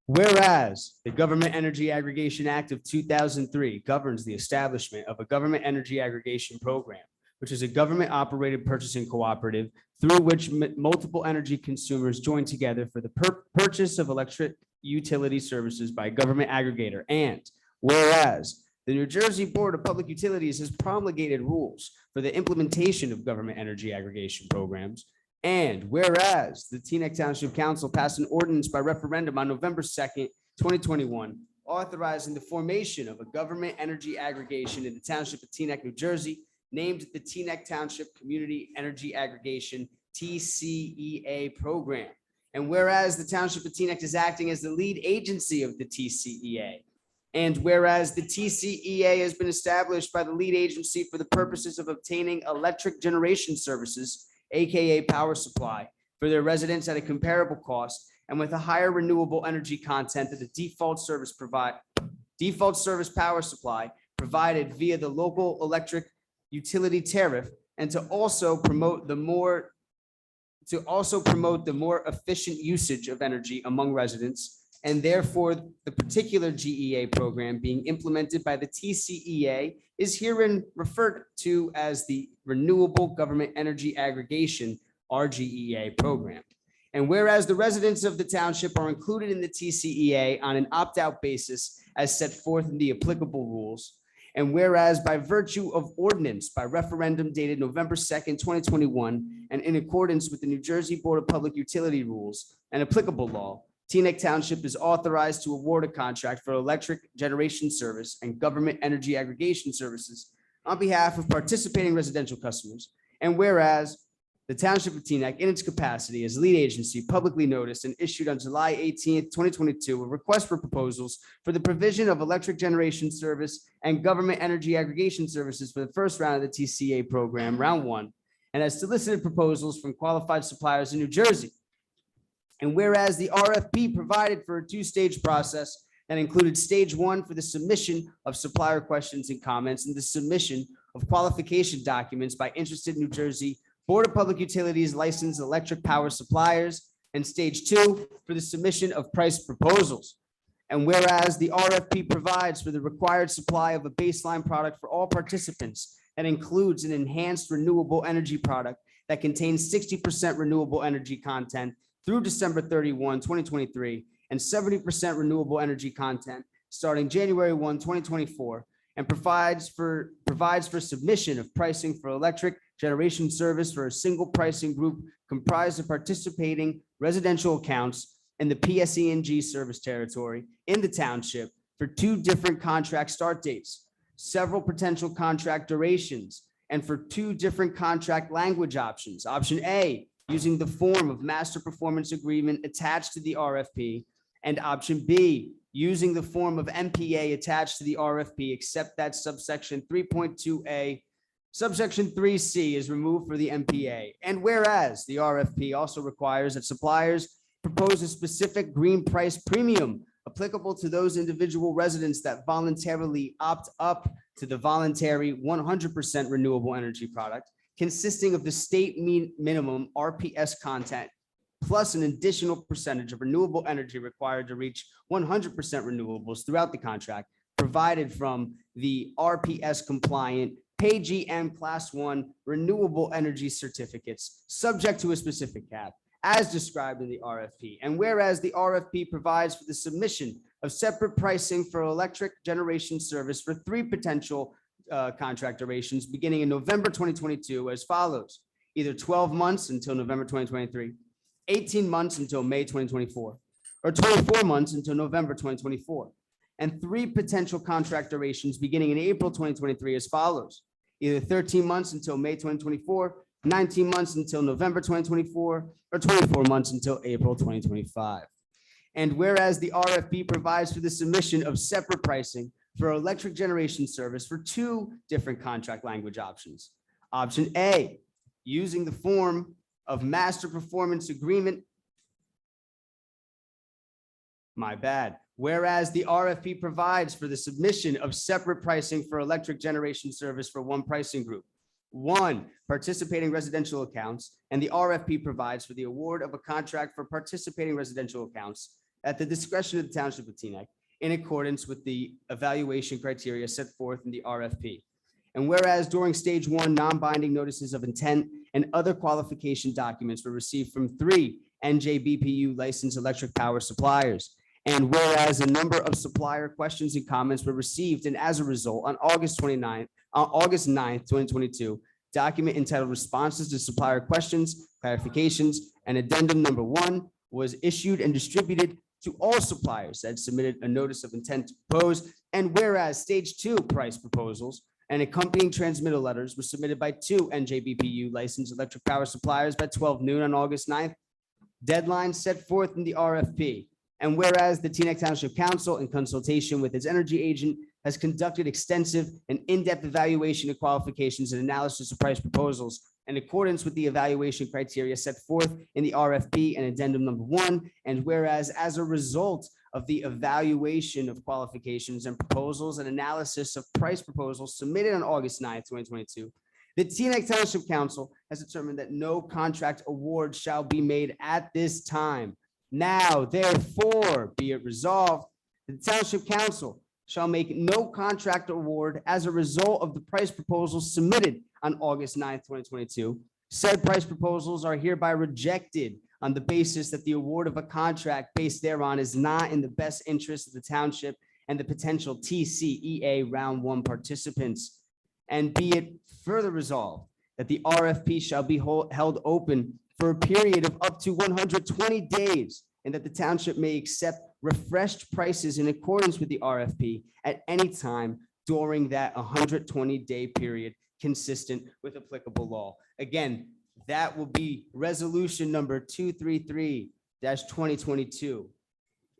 Whereas the Government Energy Aggregation Act of 2003 governs the establishment of a government energy aggregation program, which is a government-operated purchasing cooperative through which multiple energy consumers join together for the purchase of electric utility services by a government aggregator. And whereas the New Jersey Board of Public Utilities has promulgated rules for the implementation of government energy aggregation programs. And whereas the Teaneck Township Council passed an ordinance by referendum on November 2nd, 2021, authorizing the formation of a government energy aggregation in the Township of Teaneck, New Jersey, named the Teaneck Township Community Energy Aggregation TCEA program. And whereas the Township of Teaneck is acting as the lead agency of the TCEA. And whereas the TCEA has been established by the lead agency for the purposes of obtaining electric generation services, AKA power supply, for their residents at a comparable cost and with a higher renewable energy content than the default service power supply provided via the local electric utility tariff, and to also promote the more efficient usage of energy among residents. And therefore, the particular GEA program being implemented by the TCEA is herein referred to as the Renewable Government Energy Aggregation, RGEA program. And whereas the residents of the township are included in the TCEA on an opt-out basis as set forth in the applicable rules, and whereas by virtue of ordinance by referendum dated November 2nd, 2021, and in accordance with the New Jersey Board of Public Utility rules and applicable law, Teaneck Township is authorized to award a contract for electric generation service and government energy aggregation services on behalf of participating residential customers. And whereas the Township of Teaneck, in its capacity as lead agency, publicly noticed and issued on July 18th, 2022, a request for proposals for the provision of electric generation service and government energy aggregation services for the first round of the TCA program, round one, and has solicited proposals from qualified suppliers in New Jersey. And whereas the RFP provided for a two-stage process that included stage one for the submission of supplier questions and comments and the submission of qualification documents by interested New Jersey Board of Public Utilities licensed electric power suppliers, and stage two for the submission of price proposals. And whereas the RFP provides for the required supply of a baseline product for all participants that includes an enhanced renewable energy product that contains 60% renewable energy content through December 31, 2023, and 70% renewable energy content starting January 1, 2024, and provides for submission of pricing for electric generation service for a single pricing group comprised of participating residential accounts in the PSE&G service territory in the township for two different contract start dates, several potential contract durations, and for two different contract language options. Option A, using the form of master performance agreement attached to the RFP, and option B, using the form of MPA attached to the RFP, except that subsection 3.2A, subsection 3C is removed for the MPA. And whereas the RFP also requires that suppliers propose a specific green price premium applicable to those individual residents that voluntarily opt up to the voluntary 100% renewable energy product, consisting of the state minimum RPS content, plus an additional percentage of renewable energy required to reach 100% renewables throughout the contract, provided from the RPS compliant PGM Class 1 renewable energy certificates, subject to a specific cap, as described in the RFP. And whereas the RFP provides for the submission of separate pricing for electric generation service for three potential contract durations beginning in November 2022 as follows: either 12 months until November 2023, 18 months until May 2024, or 24 months until November 2024, and three potential contract durations beginning in April 2023 as follows: either 13 months until May 2024, 19 months until November 2024, or 24 months until April 2025. And whereas the RFP provides for the submission of separate pricing for electric generation service for two different contract language options. Option A, using the form of master performance agreement. My bad. Whereas the RFP provides for the submission of separate pricing for electric generation service for one pricing group, one participating residential accounts, and the RFP provides for the award of a contract for participating residential accounts at the discretion of the Township of Teaneck in accordance with the evaluation criteria set forth in the RFP. And whereas during stage one, non-binding notices of intent and other qualification documents were received from 3 NJBPU licensed electric power suppliers. And whereas a number of supplier questions and comments were received, and as a result, on August 9th, 2022, document entitled Responses to Supplier Questions, Clarifications, and Addendum Number 1 was issued and distributed to all suppliers that had submitted a notice of intent to propose. And whereas stage 2 price proposals and accompanying transmittal letters were submitted by 2 NJBPU licensed electric power suppliers by 12 noon on August 9th, deadline set forth in the RFP. And whereas the Teaneck Township Council, in consultation with its energy agent, has conducted extensive and in-depth evaluation of qualifications and analysis of price proposals in accordance with the evaluation criteria set forth in the RFP and addendum number 1. And whereas as a result of the evaluation of qualifications and proposals and analysis of price proposals submitted on August 9th, 2022, the Teaneck Township Council has determined that no contract award shall be made at this time. Now, therefore, be it resolved, the Township Council shall make no contract award as a result of the price proposals submitted on August 9th, 2022. Said price proposals are hereby rejected on the basis that the award of a contract based thereon is not in the best interest of the township and the potential TCEA Round 1 participants. And be it further resolved that the RFP shall be held open for a period of up to 120 days, and that the township may accept refreshed prices in accordance with the RFP at any time during that 120-day period, consistent with applicable law. Again, that will be resolution number 233-2022.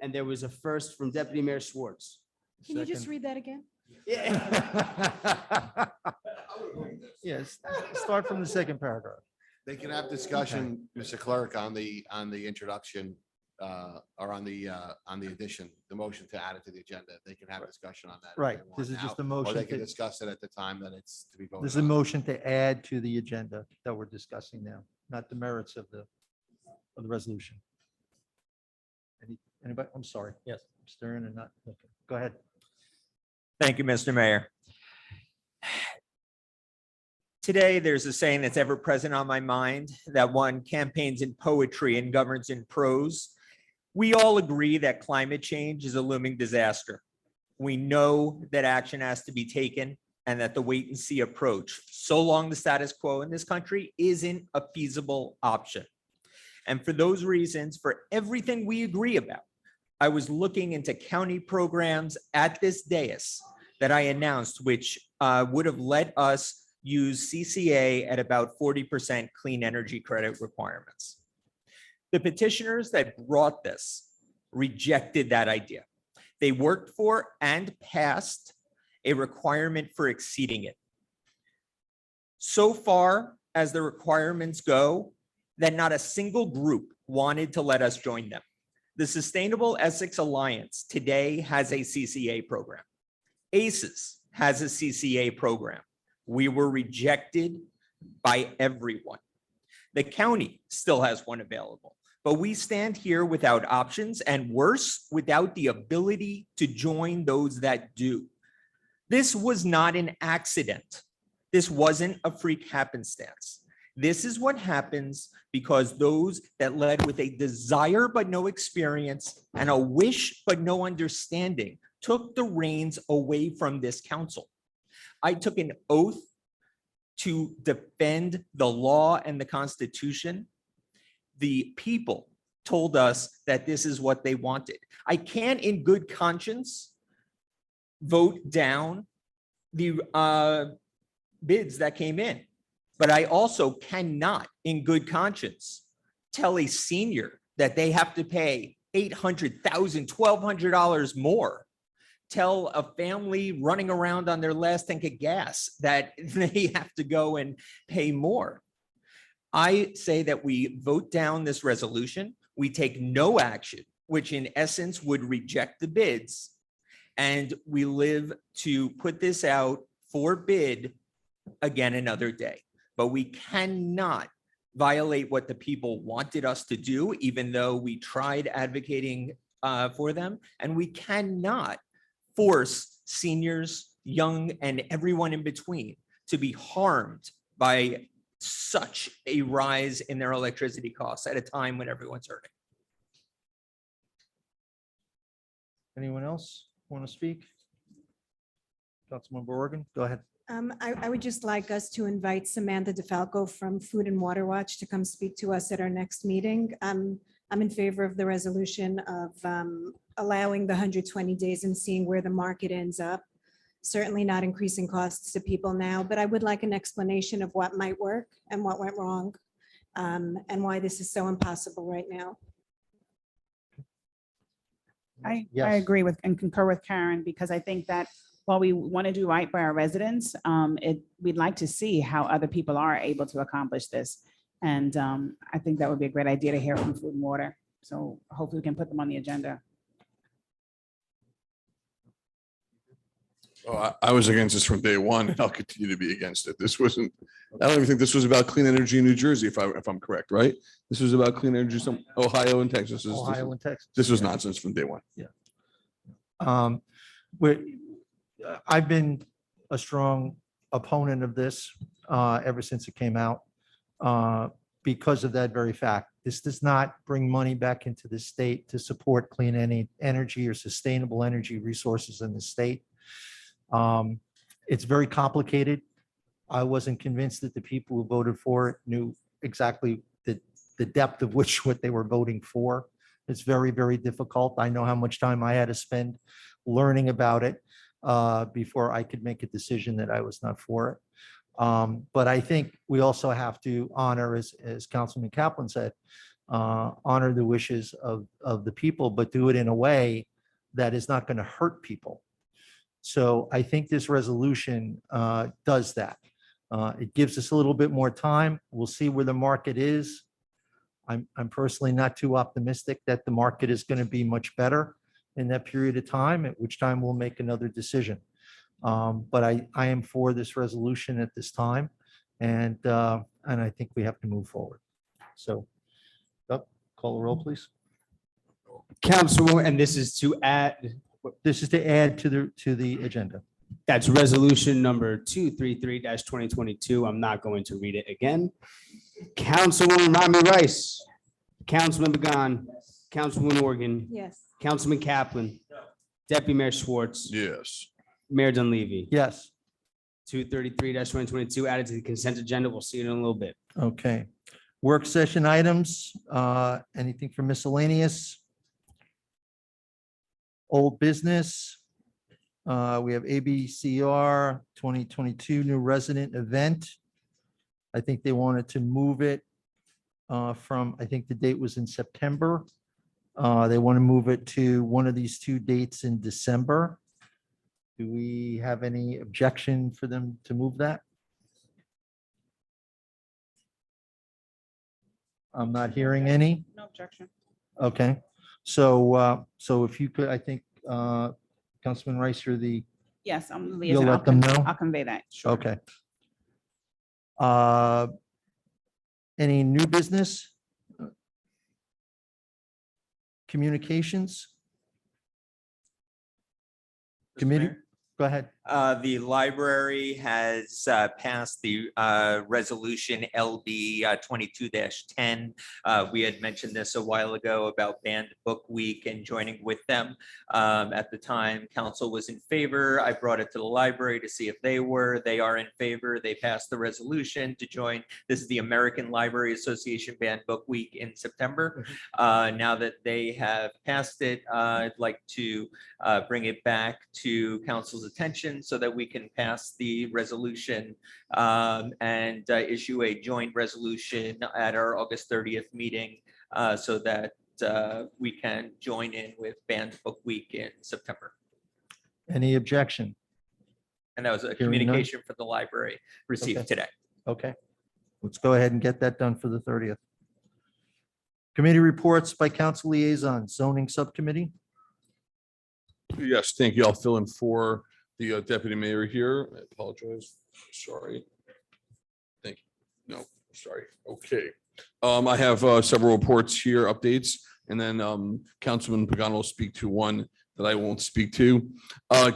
And there was a first from Deputy Mayor Schwartz. Can you just read that again? Yes, start from the second paragraph. They can have discussion, Mr. Clerk, on the introduction, or on the addition, the motion to add it to the agenda. They can have discussion on that. if Right, they want this is now, just a Or motion they can to- discuss it at the time that it's to be voted on. This is a motion to add to the agenda that we're discussing now, not the merits of the resolution. Anybody? I'm sorry. Yes, I'm stirring and not, okay, go ahead. Thank you, Mr. Mayor. Today, there's a saying that's ever present on my mind, that one campaigns in poetry and governs in prose. We all agree that climate change is a looming disaster. We know that action has to be taken and that the wait and see approach, so long the status quo in this country, isn't a feasible option. And for those reasons, for everything we agree about, I was looking into county programs at this dais that I announced, which would have let us use CCA at about 40% clean energy credit requirements. The petitioners that brought this rejected that idea. They worked for and passed a requirement for exceeding it. So far as the requirements go, that not a single group wanted to let us join them. The Sustainable Essex Alliance today has a CCA program. ACES has a CCA program. We were rejected by everyone. The county still has one available, but we stand here without options and worse, without the ability to join those that do. This was not an accident. This wasn't a freak happenstance. This is what happens because those that led with a desire but no experience and a wish but no understanding took the reins away from this council. I took an oath to defend the law and the Constitution. The people told us that this is what they wanted. I can't in good conscience vote down the bids that came in. But I also cannot, in good conscience, tell a senior that they have to pay $800,000, $1,200 more. Tell a family running around on their last tank of gas that they have to go and pay more. I say that we vote down this resolution. We take no action, which in essence would reject the bids. And we live to put this out for bid again another day. But we cannot violate what the people wanted us to do, even though we tried advocating for them. And we cannot force seniors, young, and everyone in between to be harmed by such a rise in their electricity costs at a time when everyone's hurting. Anyone else want to speak? Councilmember Morgan, go ahead. I would just like us to invite Samantha DeFalco from Food and Water Watch to come speak to us at our next meeting. I'm in favor of the resolution of allowing the 120 days and seeing where the market ends up. Certainly not increasing costs to people now, but I would like an explanation of what might work and what went wrong, and why this is so impossible right now. I Yes. agree with and concur with Karen, because I think that while we want to do right by our residents, we'd like to see how other people are able to accomplish this. And I think that would be a great idea to hear from Food and Water. So hopefully we can put them on the agenda. Oh, I was against this from day one, and I'll continue to be against it. This wasn't, I don't even think this was about clean energy in New Jersey, if I'm correct, right? This was about clean energy, some Ohio and Texas. Ohio and Texas. This was nonsense from day one. I've been a strong opponent of this ever since it came out because of that very fact. This does not bring money back into the state to support clean energy or sustainable energy resources in the state. It's very complicated. I wasn't convinced that the people who voted for it knew exactly the depth of what they were voting for. It's very, very difficult. I know how much time I had to spend learning about it before I could make a decision that I was not for it. But I think we also have to honor, as Councilman Kaplan said, honor the wishes of the people, but do it in a way that is not going to hurt people. So I think this resolution does that. It gives us a little bit more time. We'll see where the market is. I'm personally not too optimistic that the market is going to be much better in that period of time, at which time we'll make another decision. But I am for this resolution at this time, and I think we have to move forward. So, call the roll, please. Councilwoman, and this is to add, This is to add to the agenda. that's resolution number 233-2022. I'm not going to read it again. Councilwoman Rami Rice, Councilman Began, Councilwoman Morgan, Yes. Councilman Kaplan, Deputy Mayor Schwartz, Yes. Mayor Dunleavy. Yes. 233-2022 added to the consent agenda. We'll see you in a little bit. Okay. Work session items, anything for miscellaneous? Old business. We have ABCR 2022 new resident event. I think they wanted to move it from, I think the date was in September. They want to move it to one of these two dates in December. Do we have any objection for them to move that? I'm not hearing any. No objection. Okay, so if you could, I think, Councilman Rice, you're the, Yes, I'm the You'll liaison. let them know? I'll convey that. Sure. okay. Any new business? Communications? Committee, go ahead. The library has passed the resolution LB 22-10. We had mentioned this a while ago about Banned Book Week and joining with them. At the time, council was in favor. I brought it to the library to see if they were. They are in favor. They passed the resolution to join. This is the American Library Association Banned Book Week in September. Now that they have passed it, I'd like to bring it back to council's attention action so that we can pass the resolution and issue a joint resolution at our August 30th meeting so that we can join in with Banned Book Week in September. Any objection? And that was a Hearing none. communication from the library received Okay. today. Okay, let's go ahead and get that done for the 30th. Committee reports by council liaison, zoning subcommittee. Yes, thank you. I'll fill in for the deputy mayor here. I apologize. Sorry. Thank you. No, sorry. Okay. I have several reports here, updates, and then Councilman Pagano will speak to one that I won't speak to.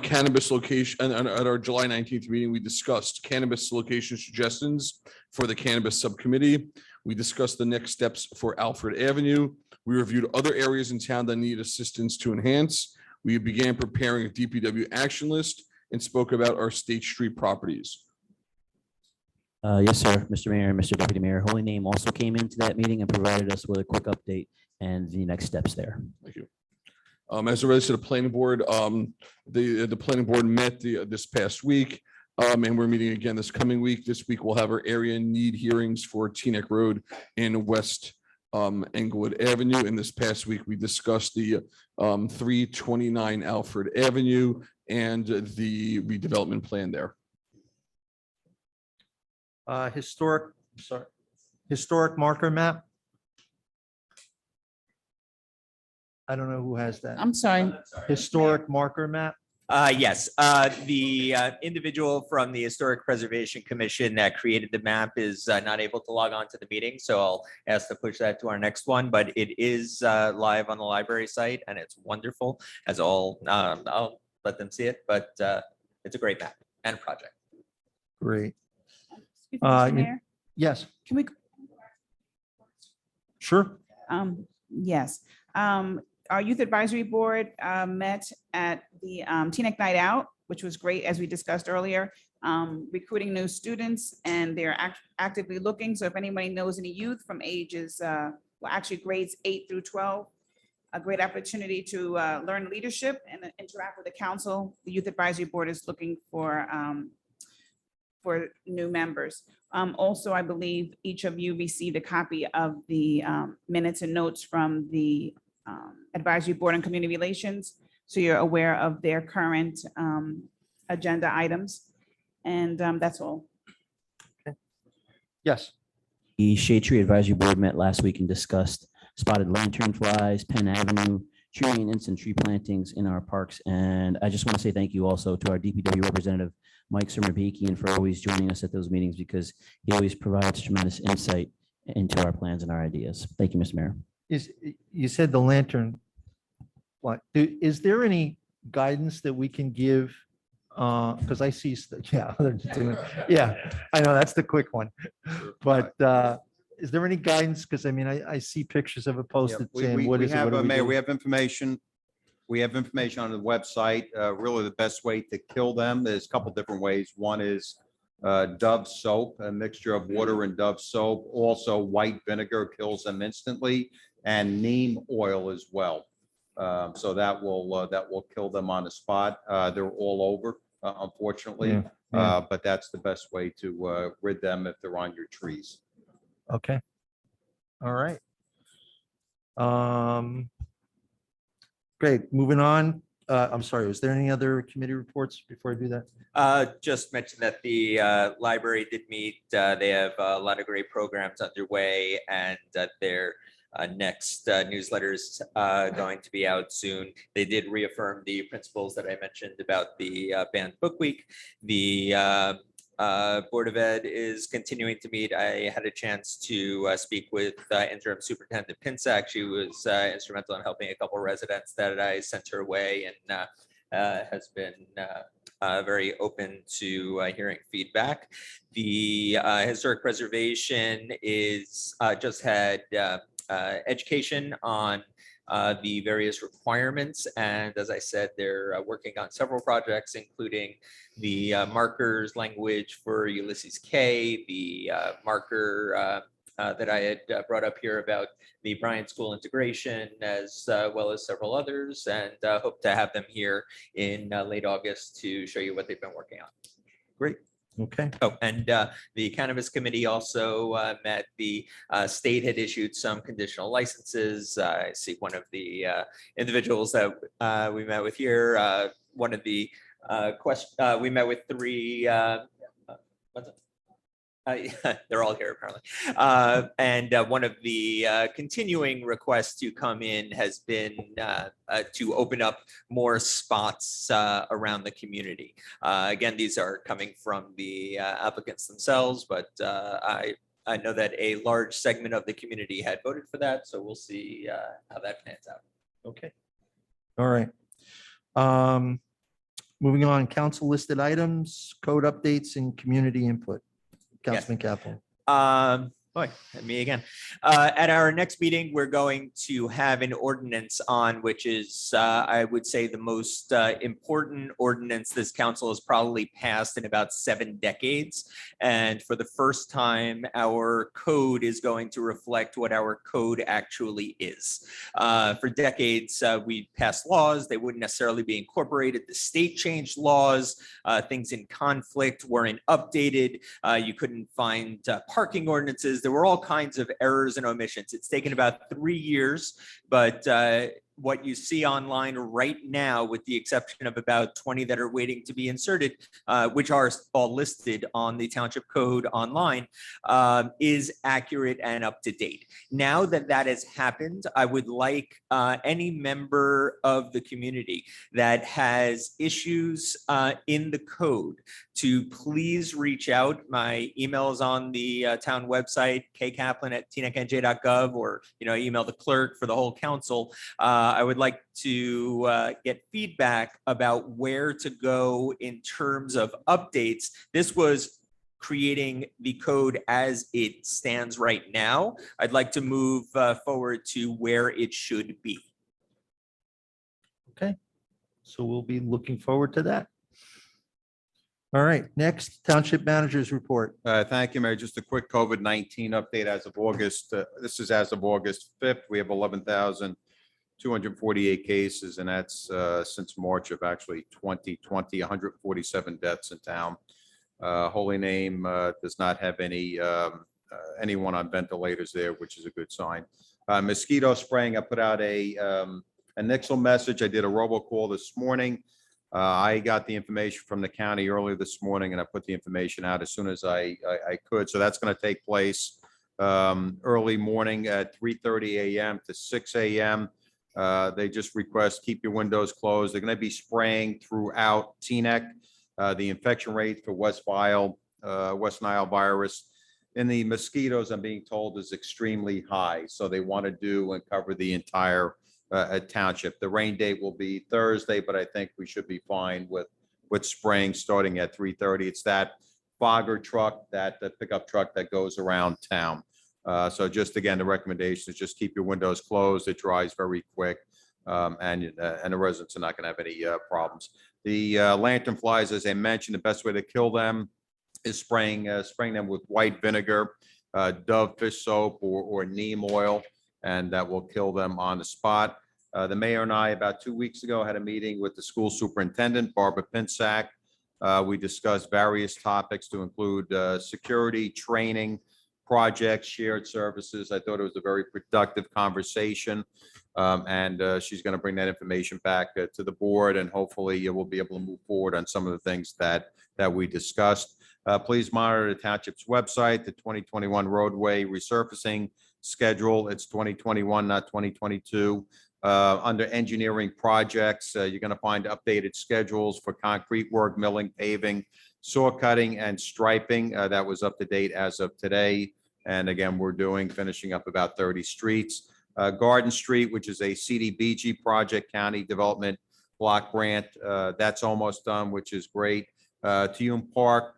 Cannabis location, and at our July 19th meeting, we discussed cannabis location suggestions for the cannabis subcommittee. We discussed the next steps for Alfred Avenue. We reviewed other areas in town that need assistance to enhance. We began preparing a DPW action list and spoke about our State Street properties. Yes, sir, Mr. Mayor and Mr. Deputy Mayor. Holy Name also came into that meeting and provided us with a quick update and the next steps there. Thank you. As it relates to the planning board, the planning board met this past week, and we're meeting again this coming week. This week, we'll have our area need hearings for Teaneck Road in West Englewood Avenue. And this past week, we discussed the 329 Alfred Avenue and the redevelopment plan there. Historic marker map. I don't know who has that. I'm sorry. Historic marker map. Yes, the individual from the Historic Preservation Commission that created the map is not able to log on to the meeting, so I'll ask to push that to our next one, but it is live on the library site and it's wonderful as all, I'll let them see it, but it's a great map and project. Great. Excuse me, Mr. Mayor, Yes, can we, sure. yes. Our youth advisory board met at the Teaneck Night Out, which was great, as we discussed earlier, recruiting new students, and they're actively looking. So if anybody knows any youth from ages, well, actually grades 8 through 12, a great opportunity to learn leadership and interact with the council. The youth advisory board is looking for new members. Also, I believe each of you received a copy of the minutes and notes from the advisory board on community relations. So you're aware of their current agenda items. And that's all. Yes. The Shade Tree Advisory Board met last week and discussed spotted lanternflies, Penn Avenue, tree maintenance and tree plantings in our parks. And I just want to say thank you also to our DPW representative, Mike Surmabikian, for always joining us at those meetings because he always provides tremendous insight into our plans and our ideas. Thank you, Mr. Mayor. You said the lantern. What, is there any guidance that we can give? Because I see, yeah, they're doing, yeah, I know, that's the quick one. But is there any guidance? Because I mean, I see pictures of a post that saying, what is it? What do we Mayor, do? we have information. We have information on the website. Really, the best way to kill them is a couple different ways. One is Dove soap, a mixture of water and Dove soap. Also, white vinegar kills them instantly, and neem oil as well. So that will kill them on the spot. They're all over, unfortunately, but that's the best way to rid them if they're on your trees. Okay. All right. Great. Moving on. I'm sorry, was there any other committee reports before I do that? Just mention that the library did meet. They have a lot of great programs underway, and that their next newsletter is going to be out soon. They did reaffirm the principles that I mentioned about the Banned Book Week. The Board of Ed is continuing to meet. I had a chance to speak with Interim Superintendent Pinsack. She was instrumental in helping a couple residents that I sent her way, and has been very open to hearing feedback. The Historic Preservation is just had education on the various requirements. And as I said, they're working on several projects, including the markers language for Ulysses K, the marker that I had brought up here about the Bryant School integration as well as several others, and hope to have them here in late August to show you what they've been working on. Great. Okay. Oh, and the Cannabis Committee also met. The state had issued some conditional licenses. I see one of the individuals that we met with here. One of the we met with three. What's it? They're all here apparently. And one of the continuing requests to come in has been to open up more spots around the community. Again, these are coming from the applicants themselves, but I know that a large segment of the community had voted for that. So we'll see how that pans out. Okay. All right. Moving on, council listed items, code updates and community input. Councilman Kaplan. Boy, me again. At our next meeting, we're going to have an ordinance on, which is, I would say, the most important ordinance this council has probably passed in about 7 decades. And for the first time, our code is going to reflect what our code actually is. For decades, we passed laws. They wouldn't necessarily be incorporated. The state changed laws. Things in conflict weren't updated. You couldn't find parking ordinances. There were all kinds of errors and omissions. It's taken about 3 years, but what you see online right now, with the exception of about 20 that are waiting to be inserted, which are all listed on the Township Code online, is accurate and up to date. Now that that has happened, I would like any member of the community that has issues in the code to please reach out. My email is on the town website, kkaplan@teanecknj.gov, or email the clerk for the whole council. I would like to get feedback about where to go in terms of updates. This was creating the code as it stands right now. I'd like to move forward to where it should be. Okay, so we'll be looking forward to that. All right, next, Township Manager's report. Thank you, Mayor. Just a quick COVID-19 update as of August. This is as of August 5th. We have 11,248 cases, and that's since March of actually 2020, 147 deaths in town. Holy Name does not have anyone on ventilators there, which is a good sign. Mosquito spraying, I put out a nixle message. I did a robocall this morning. I got the information from the county earlier this morning, and I put the information out as soon as I could. So that's going to take place early morning at 3:30 a.m. to 6 a.m. They just request keep your windows closed. They're going to be spraying throughout Teaneck. The infection rate for West Nile virus in the mosquitoes, I'm being told, is extremely high. So they want to do and cover the entire township. The rain date will be Thursday, but I think we should be fine with spraying starting at 3:30. It's that fogger truck, that pickup truck that goes around town. So just again, the recommendation is just keep your windows closed. It dries very quick, and the residents are not going to have any problems. The lantern flies, as I mentioned, the best way to kill them is spraying them with white vinegar, Dove fish soap, or neem oil, and that will kill them on the spot. The mayor and I, about 2 weeks ago, had a meeting with the school superintendent, Barbara Pinsack. We discussed various topics to include security, training, projects, shared services. I thought it was a very productive conversation. And she's going to bring that information back to the board, and hopefully we'll be able to move forward on some of the things that we discussed. Please monitor the township's website, the 2021 roadway resurfacing schedule. It's 2021, not 2022. Under engineering projects, you're going to find updated schedules for concrete work, milling, paving, saw cutting, and striping. That was up to date as of today. And again, we're finishing up about 30 streets. Garden Street, which is a CDBG project, county development block grant, that's almost done, which is great. Teaneck Park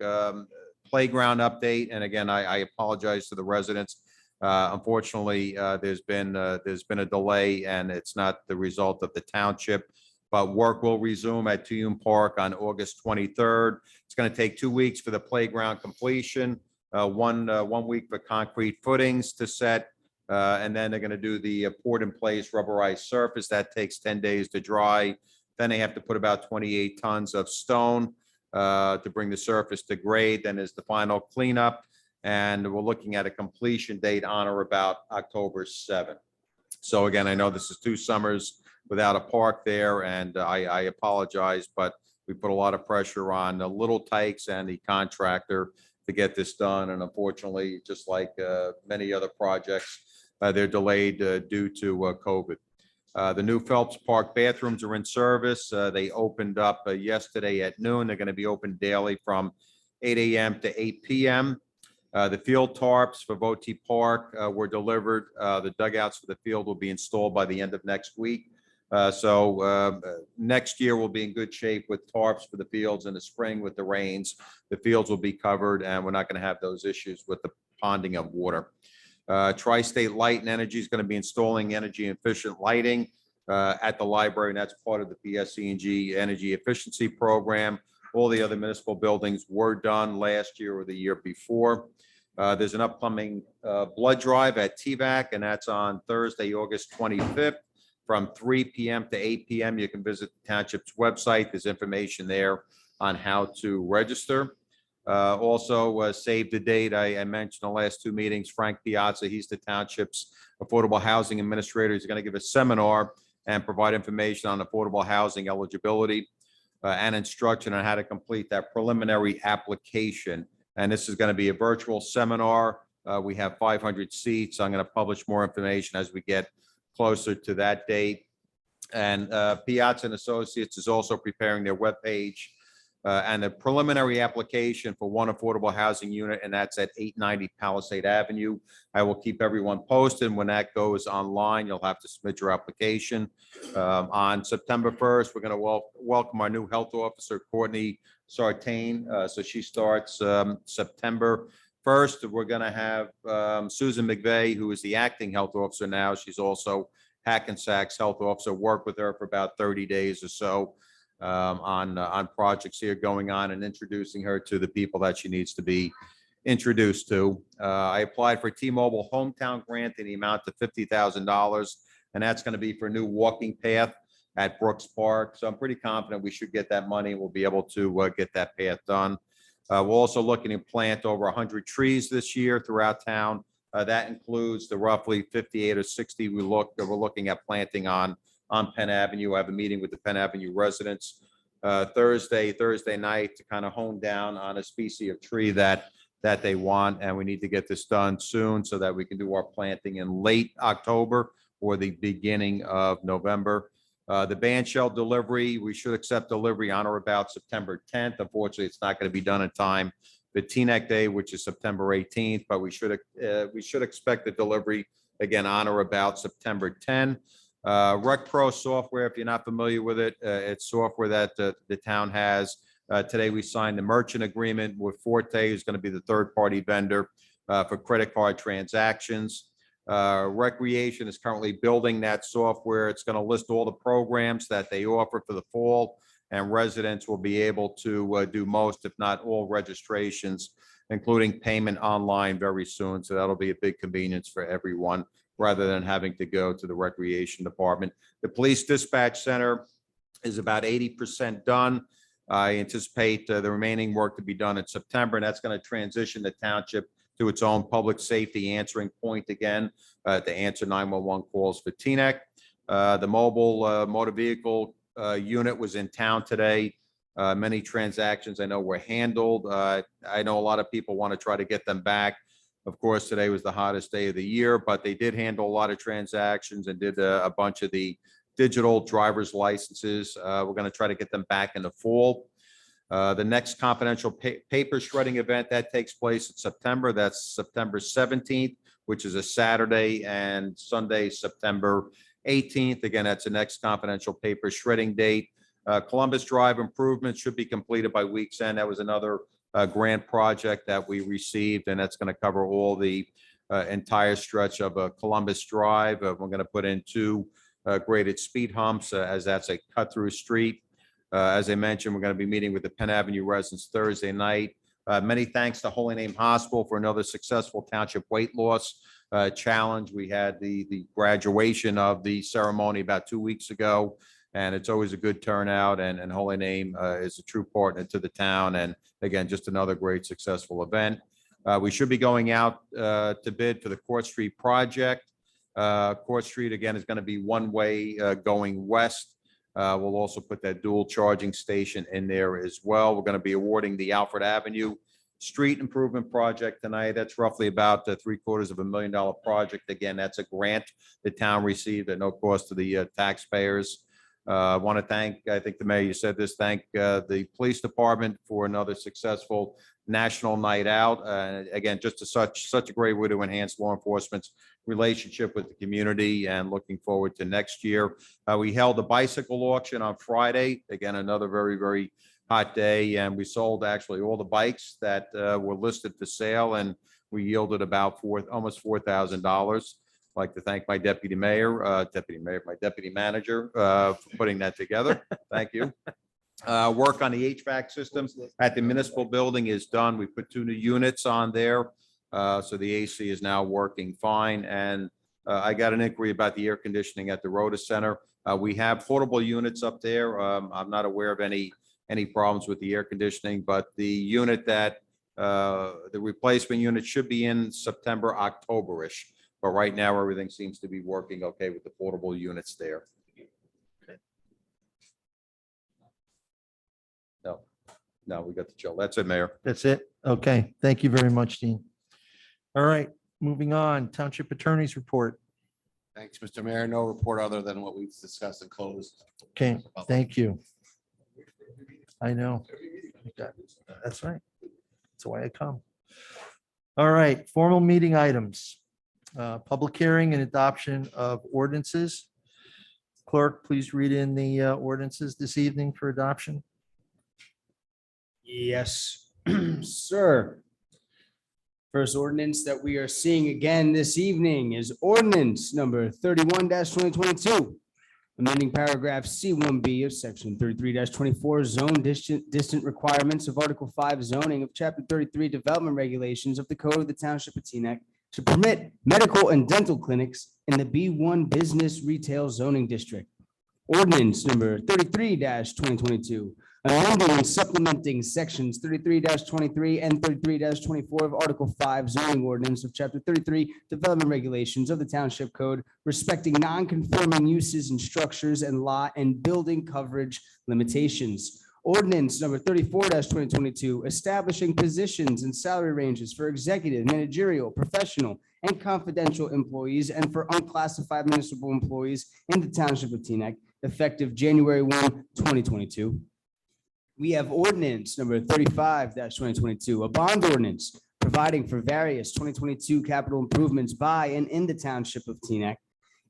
playground update. And again, I apologize to the residents. Unfortunately, there's been a delay, and it's not the result of the township, but work will resume at Teaneck Park on August 23rd. It's going to take 2 weeks for the playground completion. 1 week for concrete footings to set. And then they're going to do the poured in place rubberized surface. That takes 10 days to dry. Then they have to put about 28 tons of stone to bring the surface to grade. Then there's the final cleanup. And we're looking at a completion date on or about October 7th. So again, I know this is 2 summers without a park there, and I apologize, but we put a lot of pressure on the Little Tykes and the contractor to get this done. And unfortunately, just like many other projects, they're delayed due to COVID. The new Phelps Park bathrooms are in service. They opened up yesterday at noon. They're going to be open daily from 8 a.m. to 8 p.m. The field tarps for Voti Park were delivered. The dugouts for the field will be installed by the end of next week. So next year we'll be in good shape with tarps for the fields in the spring with the rains. The fields will be covered and we're not going to have those issues with the ponding of water. Tri-State Light and Energy is going to be installing energy efficient lighting at the library, and that's part of the PSC&G Energy Efficiency Program. All the other municipal buildings were done last year or the year before. There's an upcoming blood drive at TVAC, and that's on Thursday, August 25th from 3 p.m. to 8 p.m. You can visit the township's website. There's information there on how to register. Also, save the date. I mentioned the last 2 meetings, Frank Piazza, he's the township's affordable housing administrator. He's going to give a seminar and provide information on affordable housing eligibility and instruction on how to complete that preliminary application. And this is going to be a virtual seminar. We have 500 seats. I'm going to publish more information as we get closer to that date. And Piazza and Associates is also preparing their webpage and a preliminary application for one affordable housing unit, and that's at 890 Palisade Avenue. I will keep everyone posted. When that goes online, you'll have to submit your application. On September 1st, we're going to welcome our new health officer, Courtney Sartain. So she starts September 1st. We're going to have Susan McVeigh, who is the acting health officer now. She's also Hackensack's health officer. Work with her for about 30 days or so on projects here going on and introducing her to the people that she needs to be introduced to. I applied for T-Mobile hometown grant in the amount of $50,000, and that's going to be for a new walking path at Brooks Park. So I'm pretty confident we should get that money. We'll be able to get that path done. We're also looking to plant over 100 trees this year throughout town. That includes the roughly 58 or 60 we're looking at planting on Penn Avenue. I have a meeting with the Penn Avenue residents Thursday night to kind of hone down on a species of tree that they want. And we need to get this done soon so that we can do our planting in late October or the beginning of November. The band shell delivery, we should accept delivery on or about September 10th. Unfortunately, it's not going to be done in time for Teaneck Day, which is September 18th, but we should expect the delivery again on or about September 10th. RecPro software, if you're not familiar with it, it's software that the town has. Today, we signed the merchant agreement with Forte, who's going to be the third-party vendor for credit card transactions. Recreation is currently building that software. It's going to list all the programs that they offer for the fall, and residents will be able to do most, if not all, registrations, including payment online very soon. So that'll be a big convenience for everyone, rather than having to go to the recreation department. The police dispatch center is about 80% done. I anticipate the remaining work to be done in September, and that's going to transition the township to its own public safety answering point again to answer 911 calls for Teaneck. The mobile motor vehicle unit was in town today. Many transactions I know were handled. I know a lot of people want to try to get them back. Of course, today was the hottest day of the year, but they did handle a lot of transactions and did a bunch of the digital driver's licenses. We're going to try to get them back in the fall. The next confidential paper shredding event that takes place in September, that's September 17th, which is a Saturday, and Sunday, September 18th. Again, that's the next confidential paper shredding date. Columbus Drive improvements should be completed by week's end. That was another grant project that we received, and that's going to cover all the entire stretch of Columbus Drive. We're going to put in 2 graded speed humps as that's a cut-through street. As I mentioned, we're going to be meeting with the Penn Avenue residents Thursday night. Many thanks to Holy Name Hospital for another successful township weight loss challenge. We had the graduation of the ceremony about 2 weeks ago, and it's always a good turnout, and Holy Name is a true partner to the town. And again, just another great successful event. We should be going out to bid for the Court Street project. Court Street, again, is going to be one way going west. We'll also put that dual charging station in there as well. We're going to be awarding the Alfred Avenue Street Improvement Project tonight. That's roughly about $750,000 project. Again, that's a grant the town received at no cost to the taxpayers. I want to thank, I think the mayor, you said this, thank the police department for another successful national night out. Again, just such a great way to enhance law enforcement's relationship with the community, and looking forward to next year. We held a bicycle auction on Friday. Again, another very hot day, and we sold actually all the bikes that were listed for sale, and we yielded about almost $4,000. I'd like to thank my deputy manager for putting that together. Thank you. Work on the HVAC system at the municipal building is done. We put 2 new units on there. So the AC is now working fine. And I got an inquiry about the air conditioning at the Rhoda Center. We have portable units up there. I'm not aware of any problems with the air conditioning, but the unit that the replacement unit should be in September, October-ish. But right now, everything seems to be working okay with the portable units there. No, we got the chill. That's it, Mayor. That's it? Okay, thank you very much, Dean. All right, moving on, Township Attorney's report. Thanks, Mr. Mayor. No report other than what we've discussed and closed. Okay, thank you. I know. That's right. That's why I come. All right, formal meeting items. Public hearing and adoption of ordinances. Clerk, please read in the ordinances this evening for adoption. Yes, sir. First ordinance that we are seeing again this evening is ordinance number 31-2022. Amending paragraph C1B of section 33-24 zone distant requirements of Article 5 zoning of chapter 33 development regulations of the code of the township of Teaneck to permit medical and dental clinics in the B1 business retail zoning district. Ordinance number 33-2022. Amending and supplementing sections 33-23 and 33-24 of Article 5 zoning ordinance of chapter 33 development regulations of the township code respecting non-conforming uses and structures and lot and building coverage limitations. Ordinance number 34-2022, establishing positions and salary ranges for executive, managerial, professional, and confidential employees and for unclassified municipal employees in the township of Teaneck, effective January 1, 2022. We have ordinance number 35-2022, a bond ordinance providing for various 2022 capital improvements by and in the township of Teaneck,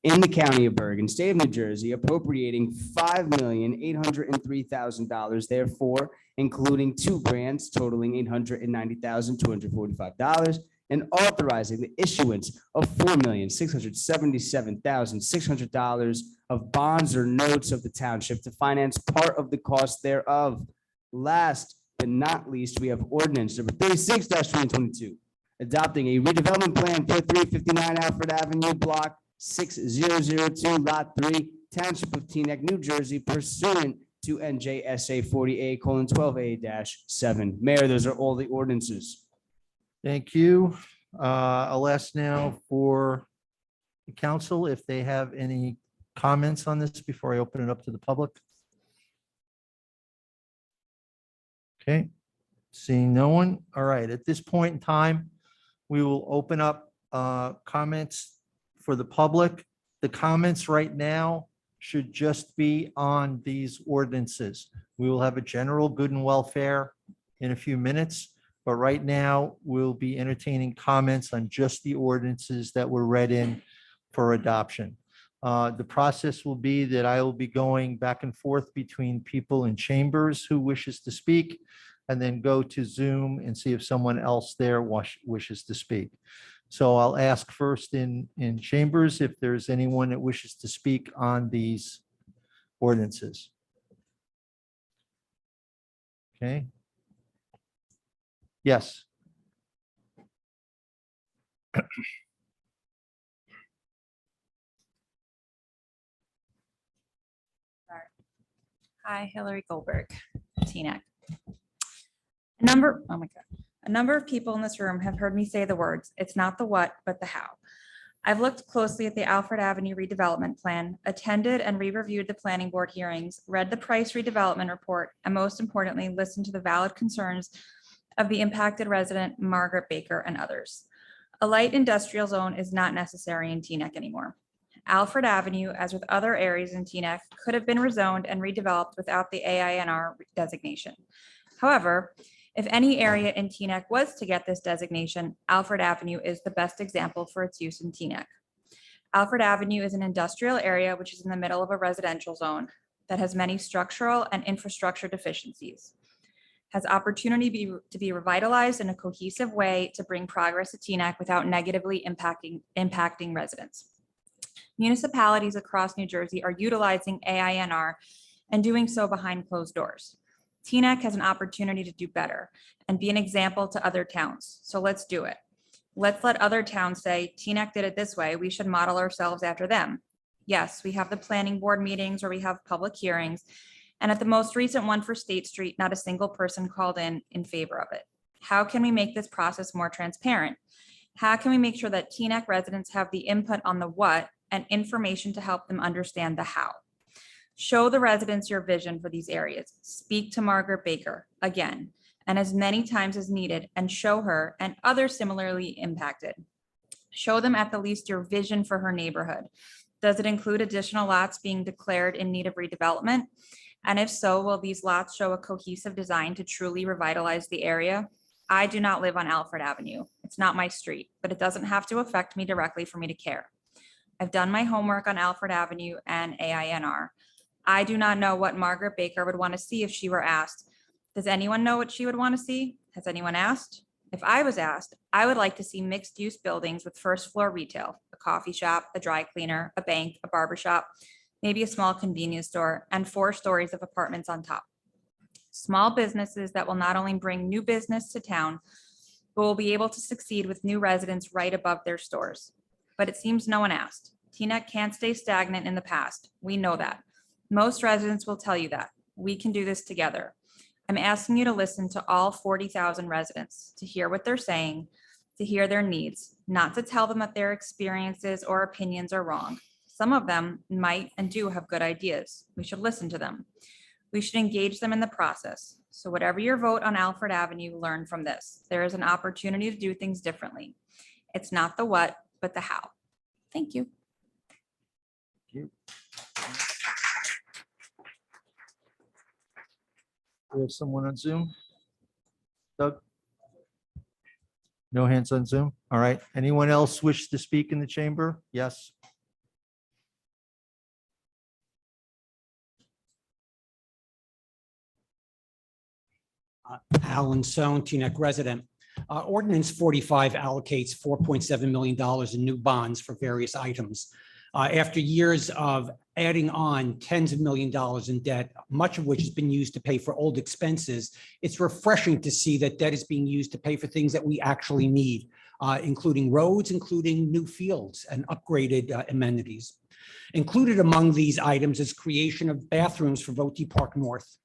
in the county of Bergen, state of New Jersey, appropriating $5,803,000, therefore, including 2 grants totaling $890,245, and authorizing the issuance of $4,677,600 of bonds or notes of the township to finance part of the cost thereof. Last but not least, we have ordinance number 36-2022, adopting a redevelopment plan for 359 Alfred Avenue, block 6002, lot 3, township of Teaneck, New Jersey, pursuant to NJSA 40A:12A-7. Mayor, those are all the ordinances. Thank you. I'll ask now for the council if they have any comments on this before I open it up to the public. Okay, seeing no one. All right, at this point in time, we will open up comments for the public. The comments right now should just be on these ordinances. We will have a general good and welfare in a few minutes, but right now we'll be entertaining comments on just the ordinances that were read in for adoption. The process will be that I will be going back and forth between people in chambers who wishes to speak, and then go to Zoom and see if someone else there wishes to speak. So I'll ask first in chambers if there's anyone that wishes to speak on these ordinances. Okay. Yes. Hi, Hillary Goldberg, Teaneck. A number of people in this room have heard me say the words, it's not the what, but the how. I've looked closely at the Alfred Avenue redevelopment plan, attended and re-reviewed the planning board hearings, read the Price redevelopment report, and most importantly, listened to the valid concerns of the impacted resident, Margaret Baker, and others. A light industrial zone is not necessary in Teaneck anymore. Alfred Avenue, as with other areas in Teaneck, could have been rezoned and redeveloped without the AINR designation. However, if any area in Teaneck was to get this designation, Alfred Avenue is the best example for its use in Teaneck. Alfred Avenue is an industrial area which is in the middle of a residential zone that has many structural and infrastructure deficiencies, has opportunity to be revitalized in a cohesive way to bring progress to Teaneck without negatively impacting residents. Municipalities across New Jersey are utilizing AINR and doing so behind closed doors. Teaneck has an opportunity to do better and be an example to other towns. So let's do it. Let's let other towns say, Teaneck did it this way. We should model ourselves after them. Yes, we have the planning board meetings or we have public hearings. And at the most recent one for State Street, not a single person called in favor of it. How can we make this process more transparent? How can we make sure that Teaneck residents have the input on the what and information to help them understand the how? Show the residents your vision for these areas. Speak to Margaret Baker again, and as many times as needed, and show her and others similarly impacted. Show them at the least your vision for her neighborhood. Does it include additional lots being declared in need of redevelopment? And if so, will these lots show a cohesive design to truly revitalize the area? I do not live on Alfred Avenue. It's not my street, but it doesn't have to affect me directly for me to care. I've done my homework on Alfred Avenue and AINR. I do not know what Margaret Baker would want to see if she were asked. Does anyone know what she would want to see? Has anyone asked? If I was asked, I would like to see mixed use buildings with first floor retail, a coffee shop, a dry cleaner, a bank, a barber shop, maybe a small convenience store, and 4 stories of apartments on top. Small businesses that will not only bring new business to town, but will be able to succeed with new residents right above their stores. But it seems no one asked. Teaneck can't stay stagnant in the past. We know that. Most residents will tell you that. We can do this together. I'm asking you to listen to all 40,000 residents, to hear what they're saying, to hear their needs, not to tell them that their experiences or opinions are wrong. Some of them might and do have good ideas. We should listen to them. We should engage them in the process. So whatever your vote on Alfred Avenue, learn from this. There is an opportunity to do things differently. It's not the what, but the how. Thank you. We have someone on Zoom? Doug? No hands on Zoom? All right. Anyone else wish to speak in the chamber? Yes. Alan Sohn, Teaneck resident. Ordinance 45 allocates $4.7 million in new bonds for various items. After years of adding on tens of millions of dollars in debt, much of which has been used to pay for old expenses, it's refreshing to see that debt is being used to pay for things that we actually need, including roads, including new fields and upgraded amenities. Included among these items is creation of bathrooms for Voti Park North.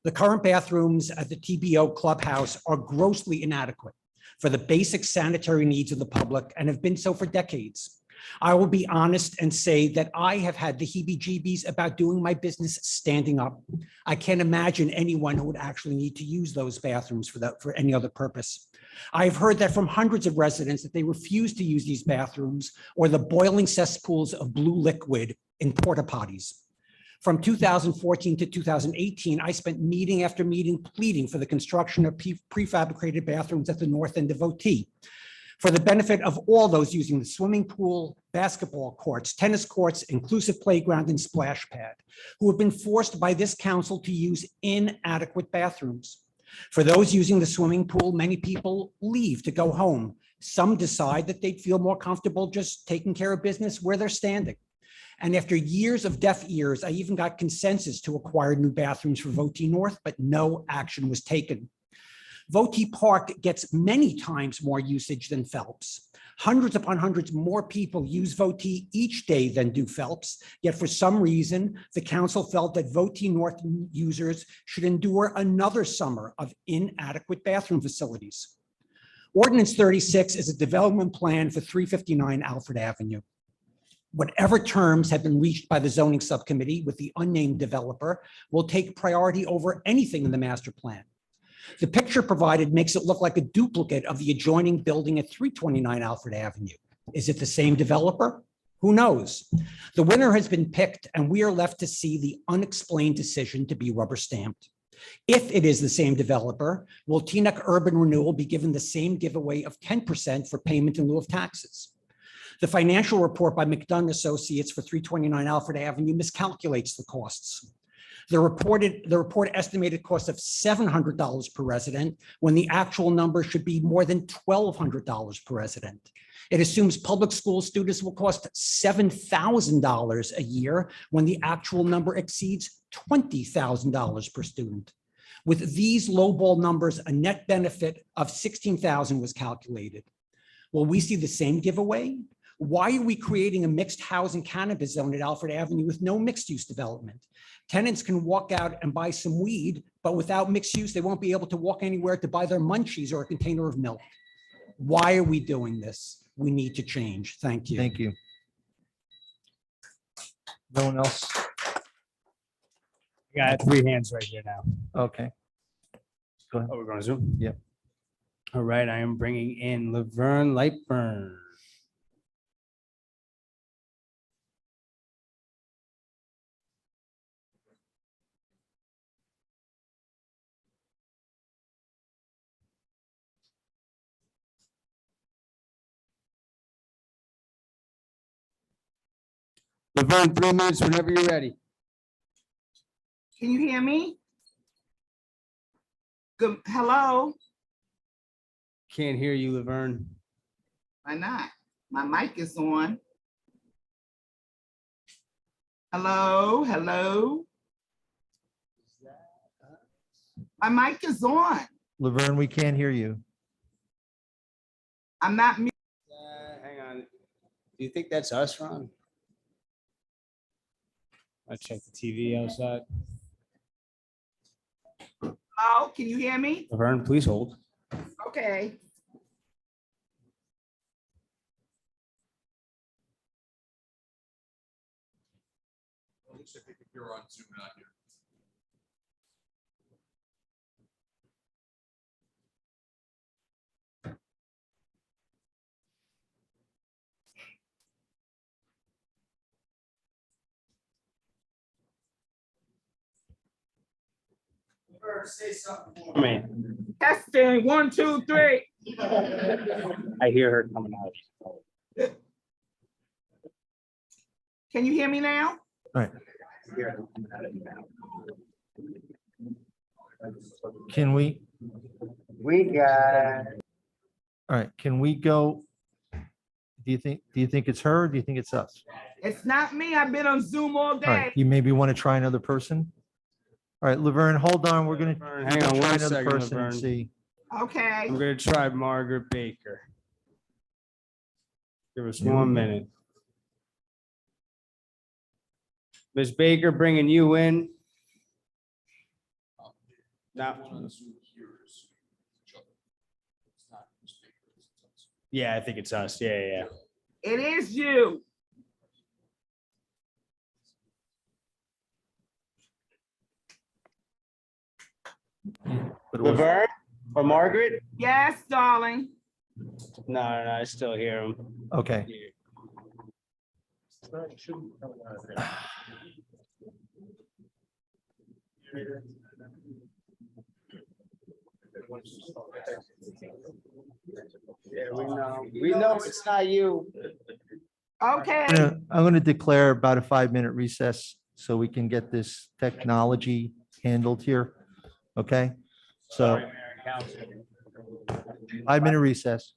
The current bathrooms at the TBO clubhouse are grossly inadequate for the basic sanitary needs of the public and have been so for decades. I will be honest and say that I have had the heebie-jeebies about doing my business standing up. I can't imagine anyone who would actually need to use those bathrooms for any other purpose. I've heard that from hundreds of residents that they refuse to use these bathrooms or the boiling cesspools of blue liquid in porta potties. From 2014 to 2018, I spent meeting after meeting pleading for the construction of prefabricated bathrooms at the north end of OT for the benefit of all those using the swimming pool, basketball courts, tennis courts, inclusive playground, and splash pad, who have been forced by this council to use inadequate bathrooms. For those using the swimming pool, many people leave to go home. Some decide that they'd feel more comfortable just taking care of business where they're standing. And after years of deaf ears, I even got consensus to acquire new bathrooms for Voti North, but no action was taken. Voti Park gets many times more usage than Phelps. Hundreds upon hundreds more people use Voti each day than do Phelps, yet for some reason, the council felt that Voti North users should endure another summer of inadequate bathroom facilities. Ordinance 36 is a development plan for 359 Alfred Avenue. Whatever terms have been reached by the zoning subcommittee with the unnamed developer will take priority over anything in the master plan. The picture provided makes it look like a duplicate of the adjoining building at 329 Alfred Avenue. Is it the same developer? Who knows? The winner has been picked, and we are left to see the unexplained decision to be rubber stamped. If it is the same developer, will Teaneck Urban Renewal be given the same giveaway of 10% for payment in lieu of taxes? The financial report by McDonough Associates for 329 Alfred Avenue miscalculates the costs. The report estimated cost of $700 per resident when the actual number should be more than $1,200 per resident. It assumes public school students will cost $7,000 a year when the actual number exceeds $20,000 per student. With these lowball numbers, a net benefit of $16,000 was calculated. Will we see the same giveaway? Why are we creating a mixed housing cannabis zone at Alfred Avenue with no mixed use development? Tenants can walk out and buy some weed, but without mixed use, they won't be able to walk anywhere to buy their munchies or a container of milk. Why are we doing this? We need to change. Thank you. Thank you. No one else? I got 3 hands right here now. Okay. Go ahead. Oh, we're going to Zoom? Yep. All right, I am bringing in Laverne Lightburn. Laverne, 3 minutes whenever you're ready. Can you hear me? Good, hello? Can't hear you, Laverne. Why not? My mic is on. Hello, hello? My mic is on. Laverne, we can't hear you. I'm not. Hang on. Do you think that's us, Ron? I'll check the TV outside. Hello, can you hear me? Laverne, please hold. Okay. You're on Zoom, not here. Say something for me. Testing, 1, 2, 3. I hear her coming out. Can you hear me now? All right. Can we? We got. All right, can we go? Do you think it's her? Or do you think it's us? It's not me. I've been on Zoom all All right, day. you maybe want to try another person? All right, Laverne, hold on. We're gonna Hang on try 1 another second, person and Laverne. see. Okay. I'm gonna try Margaret Baker. Give us Here we 1 go. minute. Ms. Baker, bringing you in. Now, yeah, I think it's us. Yeah. It is you. Laverne or Margaret? Yes, darling. No, I still hear him. Okay. Yeah, we know it's not you. Okay. I'm gonna declare about a 5-minute recess so we can get this technology handled here. Okay? So 5-minute recess.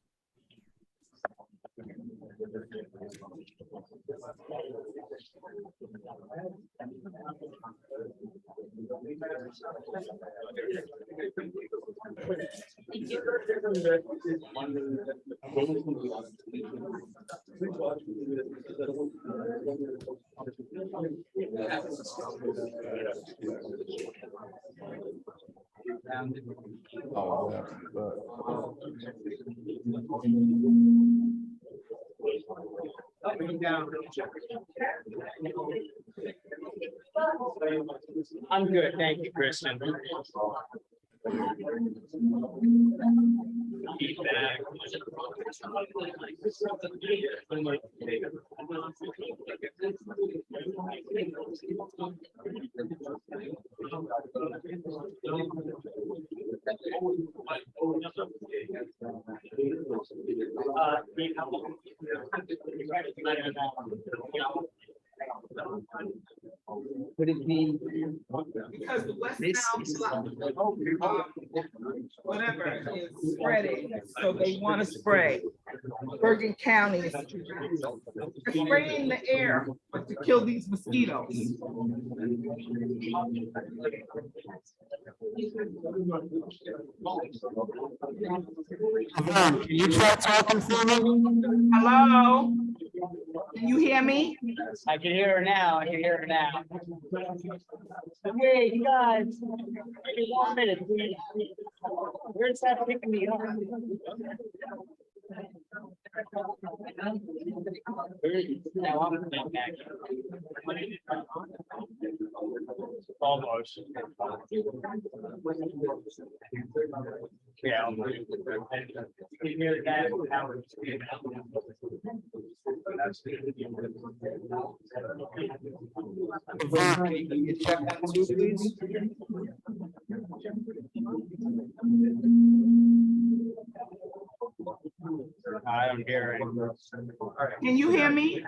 I'm good, thank you, Kristen. Would it be? Because the West Nile flood, whatever is spreading, so they want to spray. Bergen County is spraying the air to kill these mosquitoes. Can you try talking for me? Hello? Can you hear me? I can hear her now, I can hear her now. Okay, you guys, give me 1 minute, please. Where's that picking me up? Now I'm back. Almost. Yeah. You hear that? Can you check that too, please? I don't hear it. Can you hear me?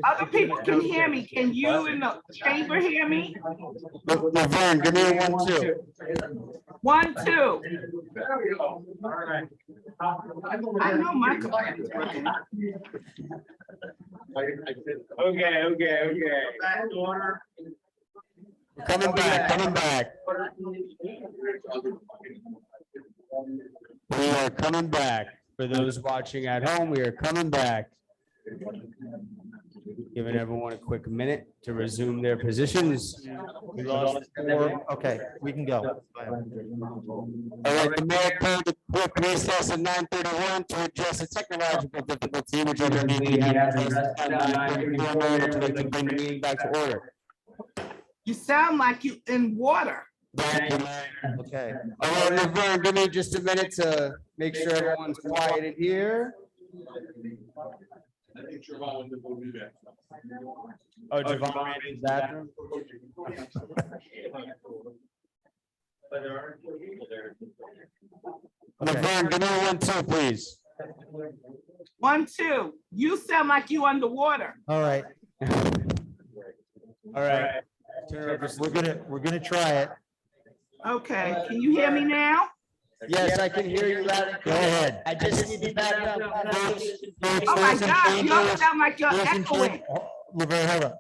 Other people can hear me. Can you in the chamber hear me? Laverne, give me a 1, 2. 1, 2. There we go. All right. I know my computer's working. Okay. Back to order. Coming back. We are coming back. For those watching at home, we are coming back. Giving everyone a quick minute to resume their positions. We lost 4. Okay, we can go. All right, the mayor called a quick recess at 9:31 to address a technological difficulty which we had addressed at 9:34 so they can bring the meeting back to order. You sound like you in water. Okay. All right, Laverne, give me just a minute to make sure everyone's quiet in here. Oh, Javon ran to his bathroom? Laverne, give me a 1, 2, please. 1, 2. You sound like you underwater. All right, All right. we're gonna try it. Okay, can you hear me now? Yes, I can hear you loud and Go clear. ahead. I just need to back up. Oh my God, you all sound like you're echoing. Laverne, hold on.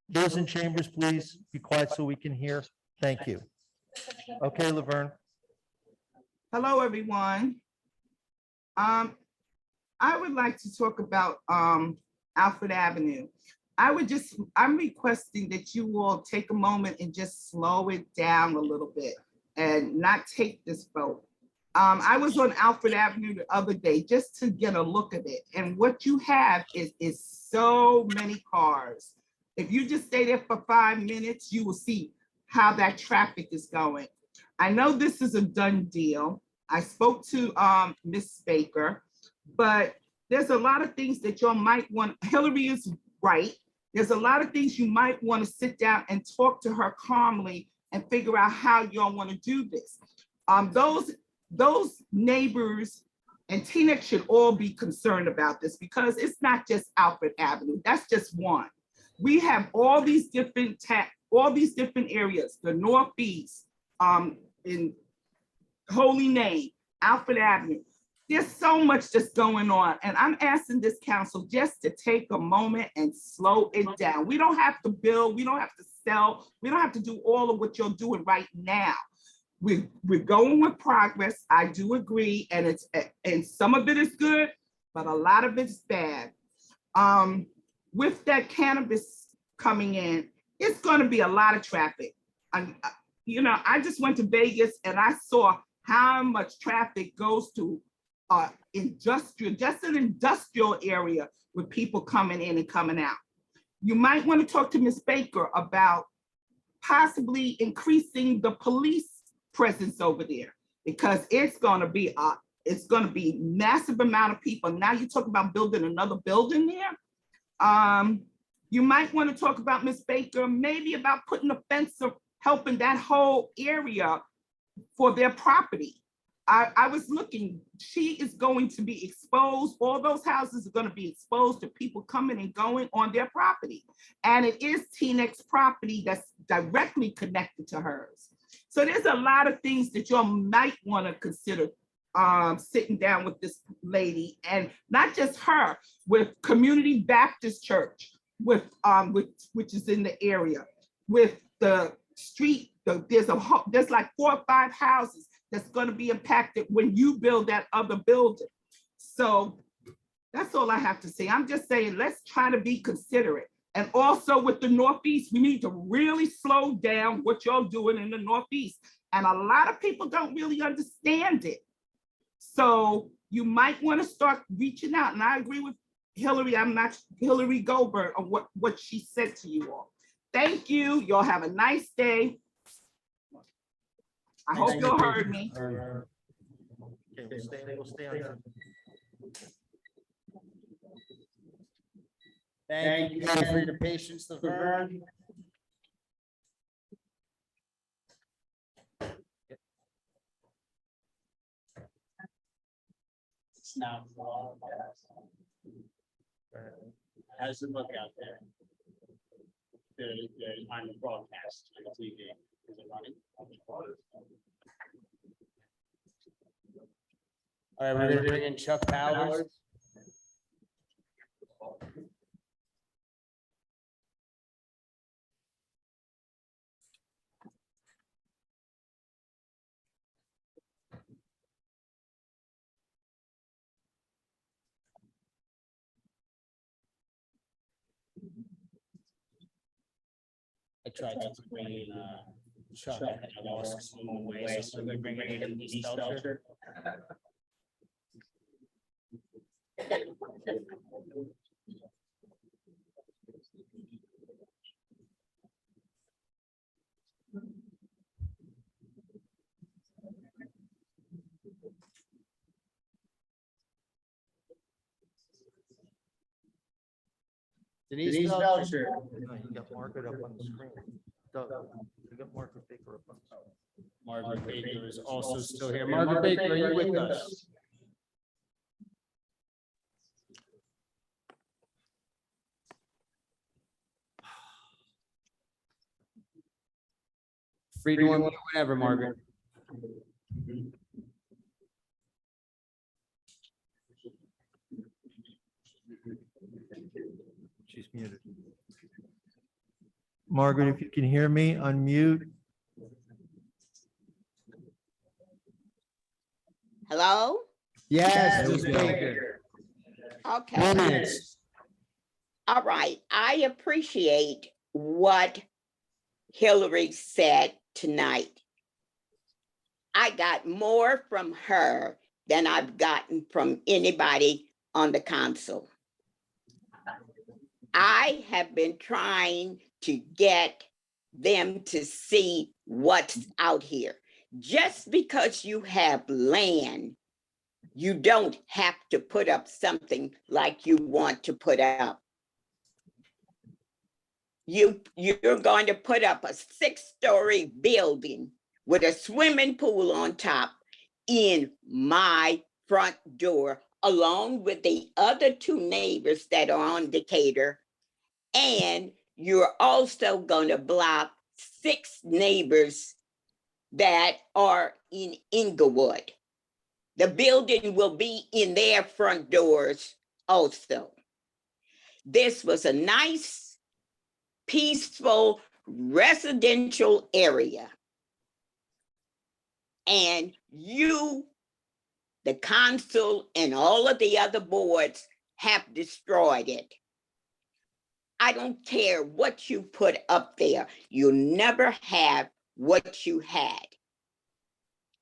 Those in chambers, please be quiet so we can hear. Thank you. Okay, Laverne. Hello, everyone. I would like to talk about Alfred Avenue. I'm requesting that you all take a moment and just slow it down a little bit and not take this vote. I was on Alfred Avenue the other day just to get a look at it. And what you have is so many cars. If you just stay there for 5 minutes, you will see how that traffic is going. I know this is a done deal. I spoke to Ms. Baker, but there's a lot of things that y'all might want. Hillary is right. There's a lot of things you might want to sit down and talk to her calmly and figure out how y'all want to do this. Those neighbors and Teaneck should all be concerned about this because it's not just Alfred Avenue. That's just one. We have all these different areas, the Northeast, in Holy Name, Alfred Avenue. there's so much that's going on, and I'm asking this council just to take a moment and slow it down. We don't have to build, we don't have to sell, we don't have to do all of what you're doing right now. We're going with progress. I do agree, and some of it is good, but a lot of it's bad. With that cannabis coming in, it's going to be a lot of traffic. I just went to Vegas and I saw how much traffic goes to just an industrial area with people coming in and coming out. You might want to talk to Ms. Baker about possibly increasing the police presence over there, because it's going to be massive amount of people. Now you talk about building another building there. You might want to talk about, Ms. Baker, maybe about putting a fence or helping that whole area for their property. I was looking, she is going to be exposed. All those houses are going to be exposed to people coming and going on their property. And it is Teaneck's property that's directly connected to hers. So there's a lot of things that you might want to consider sitting down with this lady, and not just her, with Community Baptist Church, which is in the area, with the street. There's like 4 or 5 houses that's going to be impacted when you build that other building. So that's all I have to say. I'm just saying, let's try to be considerate. And also with the Northeast, we need to really slow down what y'all doing in the Northeast. And a lot of people don't really understand it. So you might want to start reaching out. And I agree with Hillary. I'm not Hillary Goldberg on what she said to you all. Thank you. Y'all have a nice day. I hope y'all heard me. Okay, we'll stay on. Thank you for your patience, Laverne. It's now. How's it look out there? On the broadcast on TV, is it running? All right, we're gonna bring in Chuck Powers. I tried to bring in Chuck, I lost him away, so we're bringing in East Belcher. Denise Belcher. No, you got Margaret up on the screen. Doug, you got Margaret Baker up on the screen. Margaret Baker is also still here. Margaret Baker, are you with us? Free to unmute whenever, Margaret. She's muted. Margaret, if you can hear me, unmute. Hello? Yes, Ms. Ms. Baker. Okay. 4 minutes. All right. I appreciate what Hillary said tonight. I got more from her than I've gotten from anybody on the council. I have been trying to get them to see what's out here. Just because you have land, you don't have to put up something like you want to put up. You're going to put up a 6-story building with a swimming pool on top in my front door, along with the other 2 neighbors that are on Decatur. And you're also going to block 6 neighbors that are in Inglewood. The building will be in their front doors also. This was a nice, peaceful residential area. And you, the council, and all of the other boards have destroyed it. I don't care what you put up there. You'll never have what you had.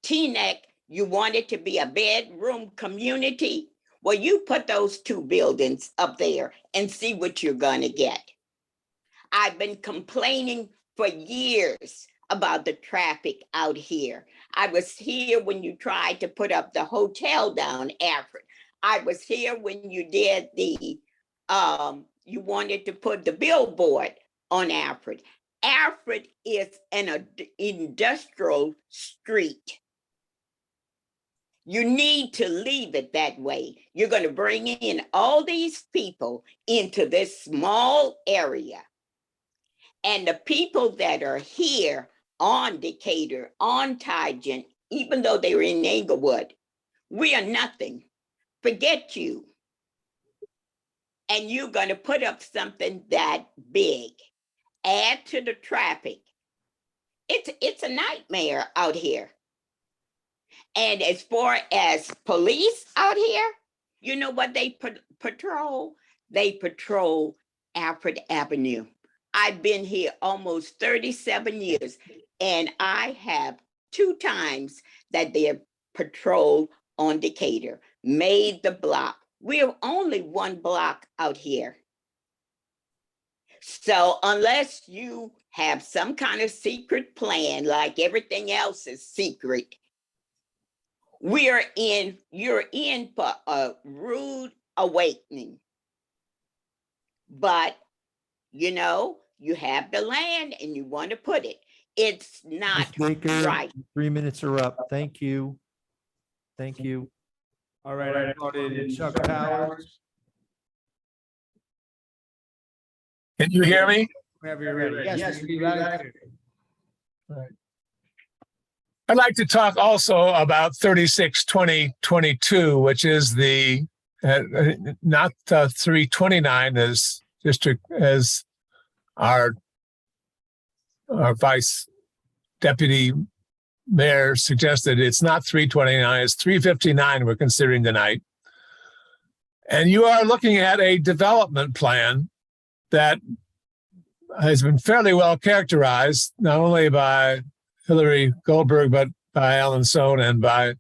Teaneck, you wanted to be a bedroom community. Well, you put those two buildings up there and see what you're going to get. I've been complaining for years about the traffic out here. I was here when you tried to put up the hotel down Alfred. I was here when you did the, you wanted to put the billboard on Alfred. Alfred is an industrial street. You need to leave it that way. You're going to bring in all these people into this small area. And the people that are here on Decatur, on Tygent, even though they're in Englewood, we are nothing. Forget you. And you're going to put up something that big. Add to the traffic. It's a nightmare out here. And as far as police out here, you know what they patrol? They patrol Alfred Avenue. I've been here almost 37 years, and I have 2 times that they have patrolled on Decatur, made the block. We're only 1 block out here. So unless you have some kind of secret plan, like everything else is secret, you're in for a rude awakening. But, you know, you have the land and you want to put it. It's not Ms. Baker, right. 3 minutes are up. Thank you. Thank you. All right, I voted Chuck Powers. Can you hear me? Whenever you're ready. Yes, we got it. I'd like to talk also about 36-2022, which is the not 329 as district as our vice deputy mayor suggested. It's not 329, it's 359 we're considering tonight. And you are looking at a development plan that has been fairly well characterized, not only by Hillary Goldberg, but by Alan Sohn and by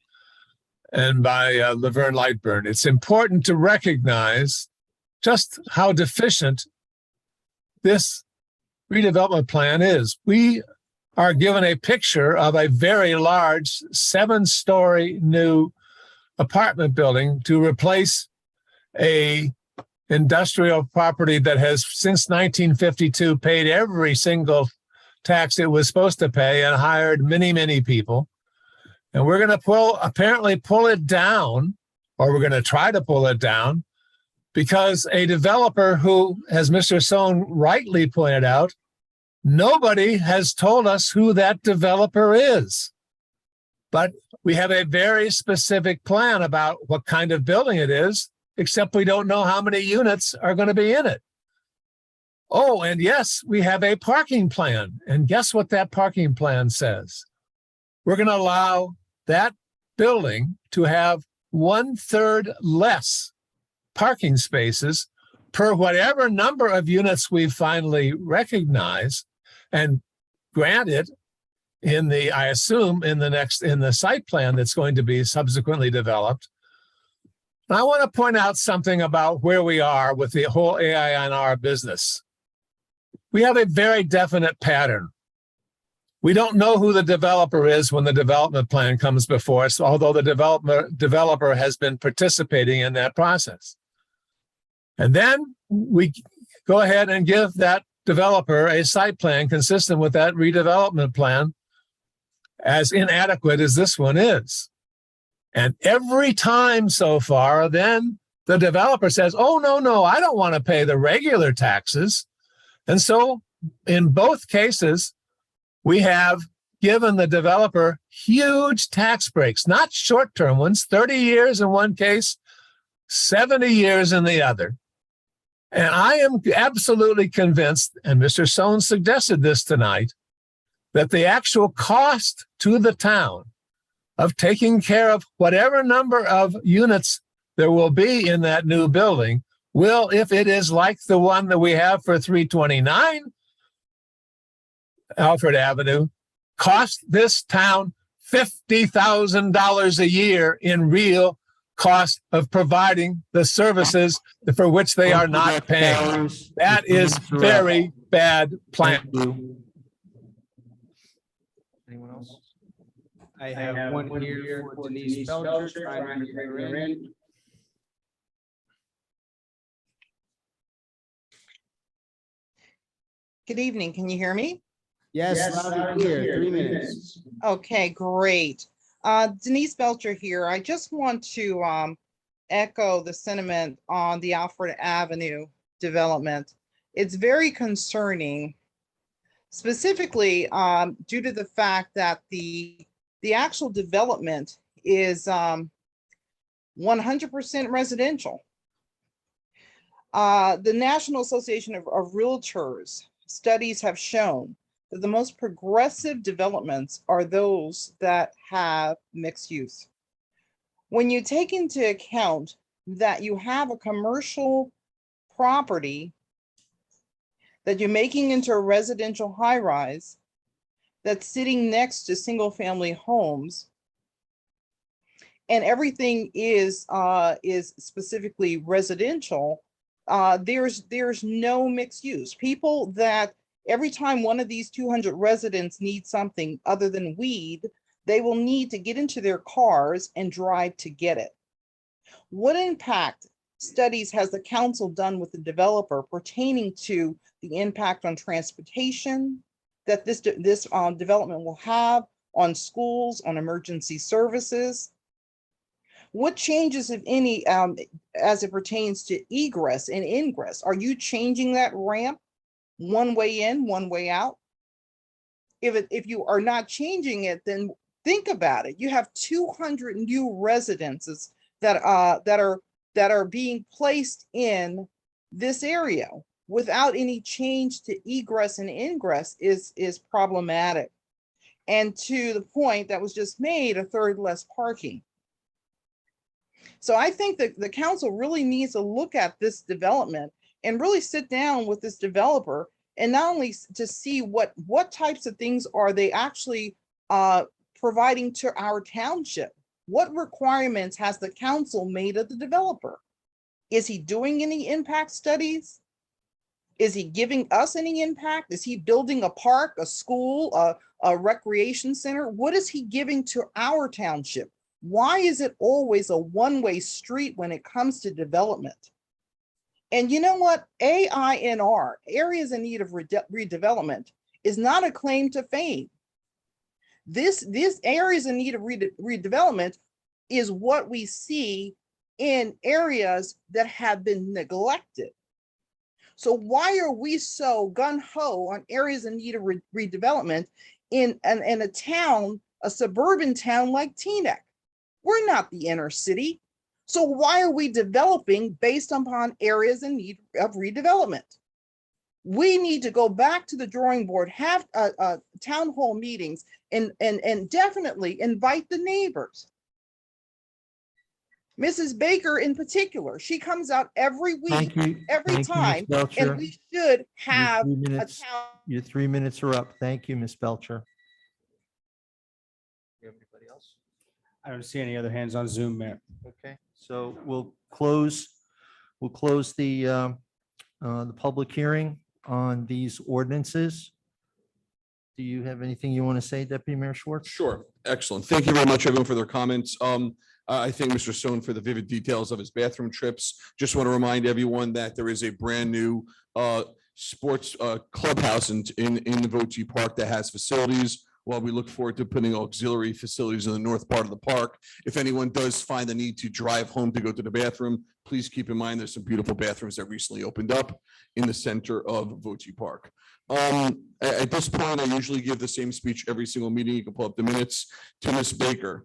Laverne Lightburn. It's important to recognize just how deficient this redevelopment plan is. We are given a picture of a very large 7-story new apartment building to replace a industrial property that has since 1952 paid every single tax it was supposed to pay and hired many, many people. And we're going to apparently pull it down, or we're going to try to pull it down, because a developer who, as Mr. Sohn rightly pointed out, nobody has told us who that developer is. But we have a very specific plan about what kind of building it is, except we don't know how many units are going to be in it. Oh, and yes, we have a parking plan. And guess what that parking plan says? We're going to allow that building to have 1/3 less parking spaces per whatever number of units we finally recognize and granted in the, I assume, in the site plan that's going to be subsequently developed. And I want to point out something about where we are with the whole AINR business. We have a very definite pattern. We don't know who the developer is when the development plan comes before us, although the developer has been participating in that process. And then we go ahead and give that developer a site plan consistent with that redevelopment plan, as inadequate as this one is. And every time so far, then the developer says, oh, no, I don't want to pay the regular taxes. And so in both cases, we have given the developer huge tax breaks, not short-term ones, 30 years in one case, 70 years in the other. And I am absolutely convinced, and Mr. Sohn suggested this tonight, that the actual cost to the town of taking care of whatever number of units there will be in that new building will, if it is like the one that we have for 329 Alfred Avenue, cost this town $50,000 a year in real cost of providing the services for which they are not paying. That is very bad plan. Anyone else? I have one here for Denise Belcher, trying to get her in. Good evening. Can you hear me? Yes, loud and clear, 3 minutes. Okay, great. Denise Belcher here. I just want to echo the sentiment on the Alfred Avenue development. It's very concerning, specifically due to the fact that the actual development is 100% residential. The National Association of Realtors studies have shown that the most progressive developments are those that have mixed use. When you take into account that you have a commercial property that you're making into a residential high-rise that's sitting next to single-family homes, and everything is specifically residential, there's no mixed use. People that every time one of these 200 residents need something other than weed, they will need to get into their cars and drive to get it. What impact studies has the council done with the developer pertaining to the impact on transportation that this development will have on schools, on emergency services? What changes, if any, as it pertains to egress and ingress? Are you changing that ramp? One way in, one way out? If you are not changing it, then think about it. You have 200 new residences that are being placed in this area without any change to egress and ingress is problematic. And to the point that was just made, a third less parking. So I think that the council really needs to look at this development and really sit down with this developer, and not only to see what types of things are they actually providing to our township. What requirements has the council made of the developer? Is he doing any impact studies? Is he giving us any impact? Is he building a park, a school, a recreation center? What is he giving to our township? Why is it always a one-way street when it comes to development? And you know what? AINR, areas in need of redevelopment, is not a claim to fame. This areas in need of redevelopment is what we see in areas that have been neglected. So why are we so gung-ho on areas in need of redevelopment in a town, a suburban town like Teaneck? We're not the inner city. So why are we developing based upon areas in need of redevelopment? We need to go back to the drawing board, have town hall meetings, and definitely invite the neighbors. Mrs. Baker in particular, she comes out every week, every time, and we should have a town. Your 3 minutes are up. Thank you, Ms. Belcher. Everybody else? I don't see any other hands on Zoom, Mayor. Okay, so we'll close the public hearing on these ordinances. Do you have anything you want to say, Deputy Mayor Schwartz? Sure. Excellent. Thank you very much, everyone, for their comments. I thank Mr. Stone for the vivid details of his bathroom trips. Just want to remind everyone that there is a brand new sports clubhouse in the Vochi Park that has facilities. While we look forward to putting auxiliary facilities in the north part of the park, if anyone does find the need to drive home to go to the bathroom, please keep in mind, there's some beautiful bathrooms that recently opened up in the center of Vochi Park. At this point, I usually give the same speech every single meeting. You can pull up the minutes. To Ms. Baker,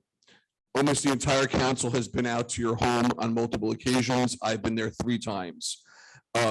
almost the entire council has been out to your home on multiple occasions. I've been there 3 times.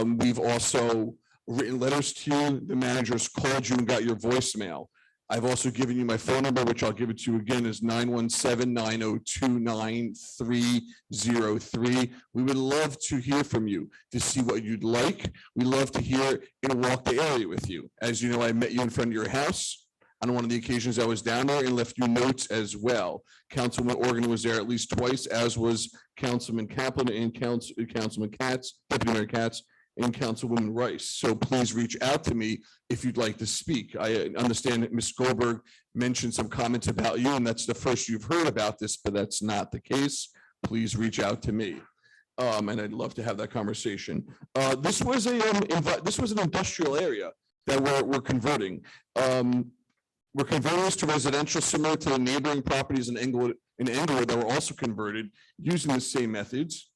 We've also written letters to you. The managers called you and got your voicemail. I've also given you my phone number, which I'll give it to you again, is 917-902-9303. We would love to hear from you to see what you'd like. We love to hear and walk the area with you. As you know, I met you in front of your house on one of the occasions I was down there and left you notes as well. Councilman Organ was there at least twice, as was Councilman Kaplan and Councilman Katz, Deputy Mayor Katz, and Councilwoman Rice. So please reach out to me if you'd like to speak. I understand that Ms. Goldberg mentioned some comments about you, and that's the first you've heard about this, but that's not the case. Please reach out to me. And I'd love to have that conversation. This was an industrial area that we're converting. We're converting this to residential, similar to the neighboring properties in Englewood that were also converted using the same methods.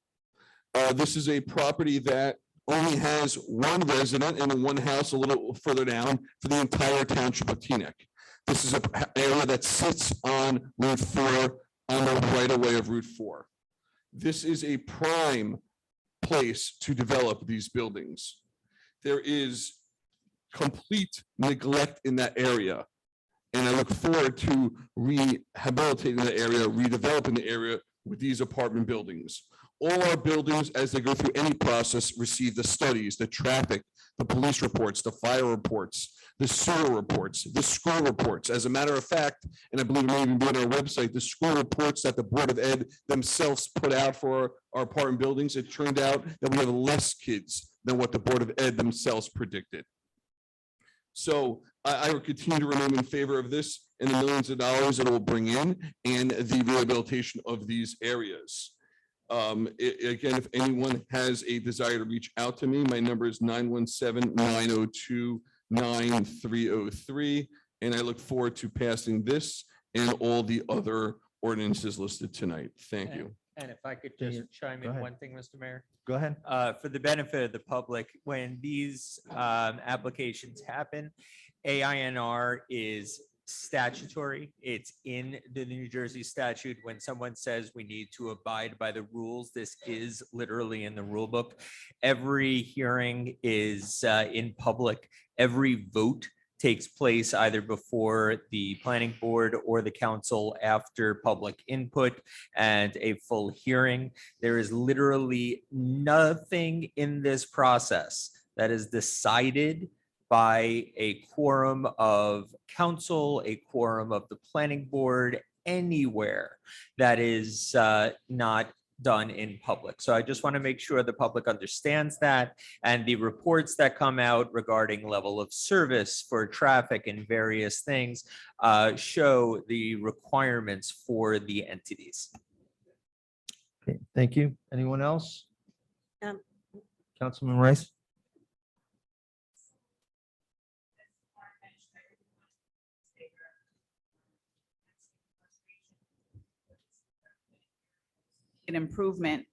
This is a property that only has 1 resident and 1 house a little further down for the entire township of Teaneck. This is an area that sits on Route 4, on the right of way of Route 4. This is a prime place to develop these buildings. There is complete neglect in that area. And I look forward to rehabilitating the area, redeveloping the area with these apartment buildings. All our buildings, as they go through any process, receive the studies, the traffic, the police reports, the fire reports, the sewer reports, the school reports. As a matter of fact, and I believe it may even be on our website, the school reports that the Board of Ed themselves put out for our apartment buildings, it turned out that we have less kids than what the Board of Ed themselves predicted. So I will continue to remain in favor of this and the millions of dollars that it will bring in and the rehabilitation of these areas. Again, if anyone has a desire to reach out to me, my number is 917-902-9303. And I look forward to passing this and all the other ordinances listed tonight. Thank you. And if I could Yes, just chime go in ahead. one thing, Mr. Mayor. Go ahead. For the benefit of the public, when these applications happen, AINR is statutory. It's in the New Jersey statute. When someone says we need to abide by the rules, this is literally in the rule book. Every hearing is in public. Every vote takes place either before the planning board or the council after public input and a full hearing. There is literally nothing in this process that is decided by a quorum of council, a quorum of the planning board, anywhere that is not done in public. So I just want to make sure the public understands that, and the reports that come out regarding level of service for traffic and various things show the requirements for the entities. Okay, thank you. Anyone else? Um, Councilman Rice? An improvement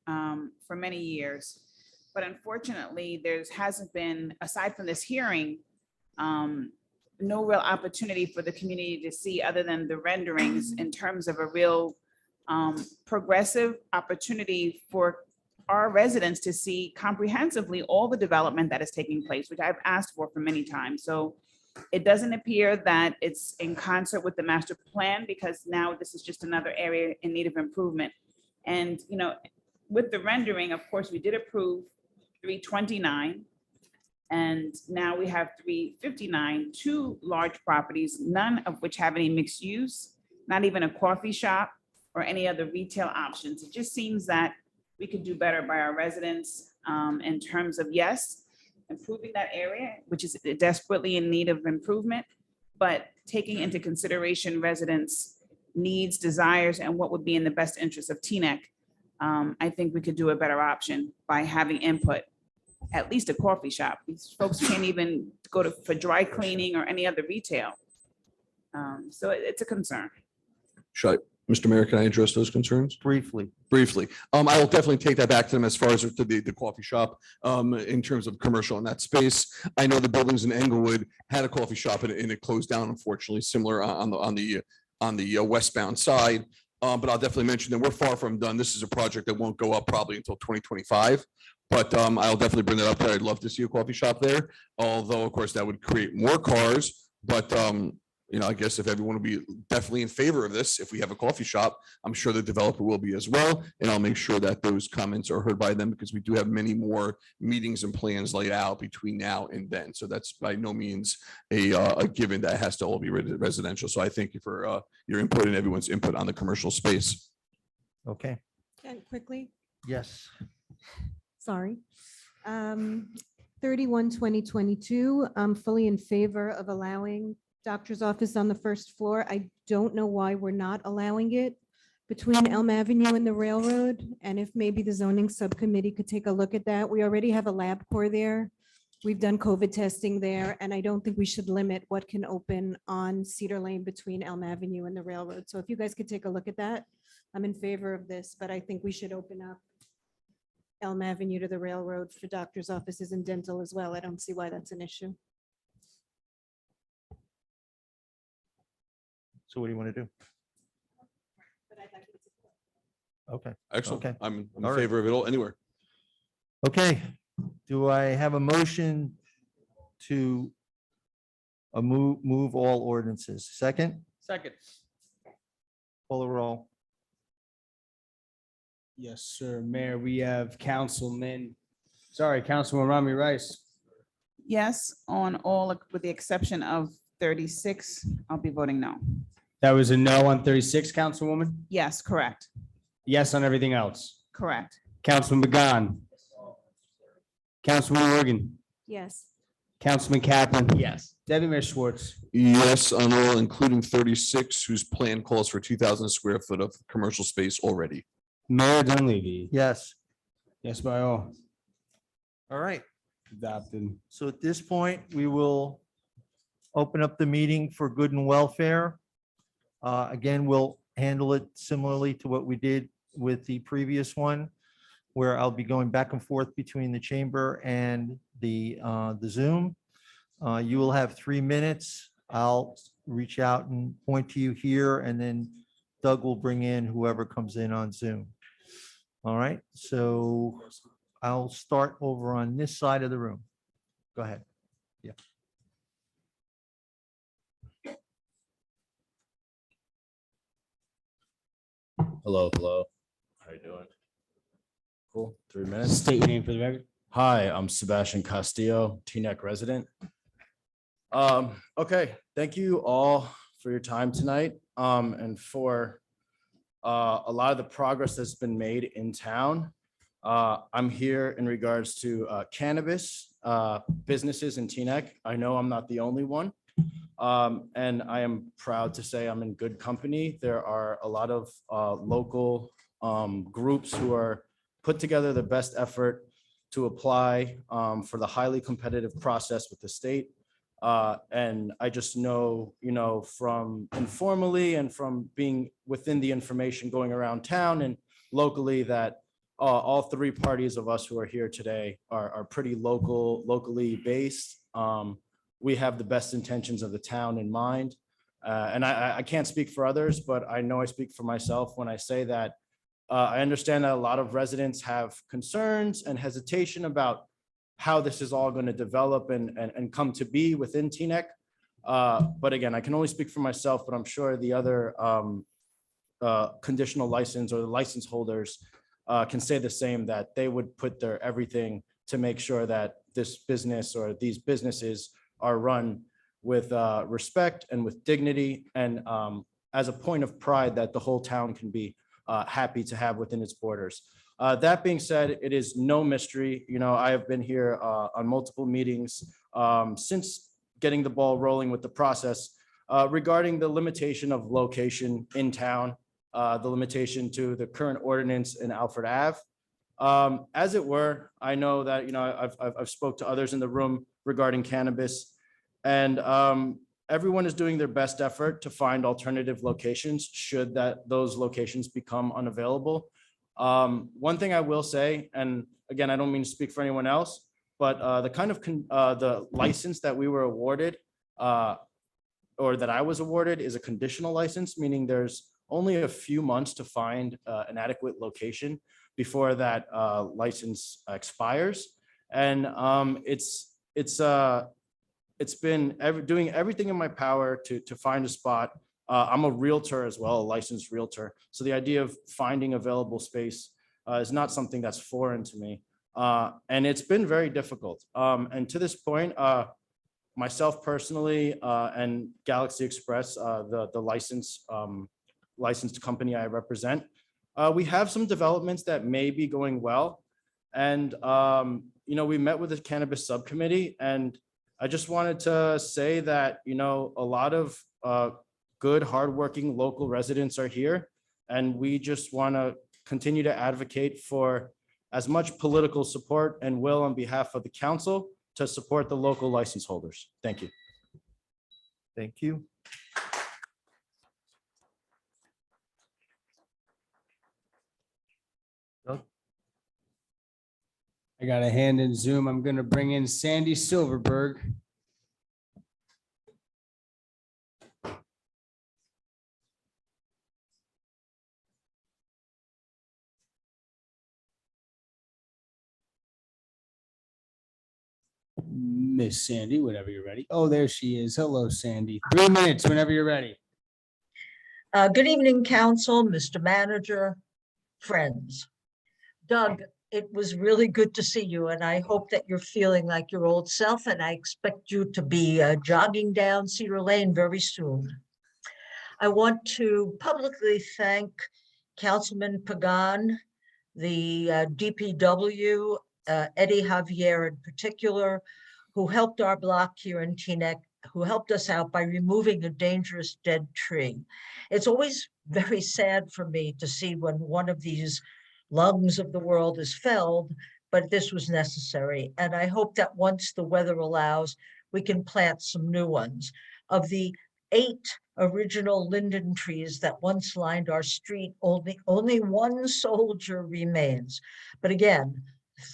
for many years. But unfortunately, hasn't been, aside from this hearing, no real opportunity for the community to see other than the renderings in terms of a real progressive opportunity for our residents to see comprehensively all the development that is taking place, which I've asked for many times. So it doesn't appear that it's in concert with the master plan, because now this is just another area in need of improvement. And, you know, with the rendering, of course, we did approve 329. And now we have 359, 2 large properties, none of which have any mixed use, not even a coffee shop or any other retail options. It just seems that we could do better by our residents in terms of, yes, improving that area, which is desperately in need of improvement, but taking into consideration residents' needs, desires, and what would be in the best interest of Teaneck. I think we could do a better option by having input, at least a coffee shop. These folks can't even go for dry cleaning or any other retail. So it's a concern. Mr. Mayor, can I address those concerns? Briefly. Briefly. I will definitely take that back to them as far as to the coffee shop, in terms of commercial in that space. I know the buildings in Englewood had a coffee shop and it closed down, unfortunately, similar on the westbound side. But I'll definitely mention that we're far from done. This is a project that won't go up probably until 2025. But I'll definitely bring that up. I'd love to see a coffee shop there, although of course that would create more cars. But I guess if everyone will be definitely in favor of this, if we have a coffee shop, I'm sure the developer will be as well. And I'll make sure that those comments are heard by them because we do have many more meetings and plans laid out between now and then. So that's by no means a given that has to all be residential. So I thank you for your input and everyone's input on the commercial space. Okay, And quickly, yes. sorry. 31/2022, I'm fully in favor of allowing doctor's office on the first floor. I don't know why we're not allowing it between Elm Avenue and the railroad. And if maybe the zoning subcommittee could take a look at that. We already have a LabCorp there. We've done COVID testing there, and I don't think we should limit what can open on Cedar Lane between Elm Avenue and the railroad. So if you guys could take a look at that, I'm in favor of this, but I think we should open up Elm Avenue to the railroad for doctor's offices and dental as well. I don't see why that's an issue. So what do you want to do? Okay. Excellent. Okay. I'm in All right. favor of it all anywhere. Okay, do I have a motion to move all ordinances? Second, Second. call the roll. Yes, sir. Mayor, we have Councilwoman Rami Rice. Yes, on all with the exception of 36, I'll be voting no. That was a no on 36, Councilwoman? Yes, correct, Yes on everything else. correct. Councilman Began. Councilman Morgan. Yes. Councilman Kaplan. Yes. Deputy Mayor Schwartz. Yes, on all, including 36, whose plan calls for 2,000 square foot of commercial space already. Mayor Dunleavy. Yes. Yes by all. All right. Adopted. So at this point, we will open up the meeting for good and welfare. Again, we'll handle it similarly to what we did with the previous one, where I'll be going back and forth between the chamber and the Zoom. You will have 3 minutes. I'll reach out and point to you here, and then Doug will bring in whoever comes in on Zoom. All right, so I'll start over on this side of the room. Go ahead. Yeah. Hello. How you doing? Cool. 3 minutes. State your name for the record. Hi, I'm Sebastian Castillo, Teaneck resident. Okay, thank you all for your time tonight, and for a lot of the progress that's been made in town. I'm here in regards to cannabis businesses in Teaneck. I know I'm not the only one. And I am proud to say I'm in good company. There are a lot of local groups who are put together the best effort to apply for the highly competitive process with the state. And I just know, from informally and from being within the information going around town and locally, that all three parties of us who are here today are pretty locally based. We have the best intentions of the town in mind. And I can't speak for others, but I know I speak for myself when I say that I understand that a lot of residents have concerns and hesitation about how this is all going to develop and come to be within Teaneck. But again, I can only speak for myself, but I'm sure the other conditional license or the license holders can say the same, that they would put their everything to make sure that this business or these businesses are run with respect and with dignity, and as a point of pride that the whole town can be happy to have within its borders. That being said, it is no mystery. I have been here on multiple meetings since getting the ball rolling with the process regarding the limitation of location in town, the limitation to the current ordinance in Alfred Ave. As it were, I know that, I've spoke to others in the room regarding cannabis, and everyone is doing their best effort to find alternative locations should those locations become unavailable. One thing I will say, and again, I don't mean to speak for anyone else, but the license that we were awarded or that I was awarded is a conditional license, meaning there's only a few months to find an adequate location before that license expires. And it's been doing everything in my power to find a spot. I'm a realtor as well, a licensed realtor. So the idea of finding available space is not something that's foreign to me. And it's been very difficult. And to this point, myself personally and Galaxy Express, the licensed company I represent, we have some developments that may be going well. And, we met with the cannabis subcommittee, and I just wanted to say that, a lot of good, hardworking local residents are here. And we just want to continue to advocate for as much political support and will on behalf of the council to support the local license holders. Thank you. Thank you. Doug? I got a hand in Zoom. I'm going to bring in Sandy Silverberg. Miss Sandy, whenever you're ready. Oh, there she is. Hello, Sandy. 3 minutes whenever you're ready. Good evening, council, Mr. Manager, friends. Doug, it was really good to see you, and I hope that you're feeling like your old self, and I expect you to be jogging down Cedar Lane very soon. I want to publicly thank Councilman Pagan, the DPW, Eddie Javier in particular, who helped our block here in Teaneck, who helped us out by removing a dangerous dead tree. It's always very sad for me to see when one of these lungs of the world is felled, but this was necessary. And I hope that once the weather allows, we can plant some new ones. Of the 8 original linden trees that once lined our street, only one soldier remains. But again,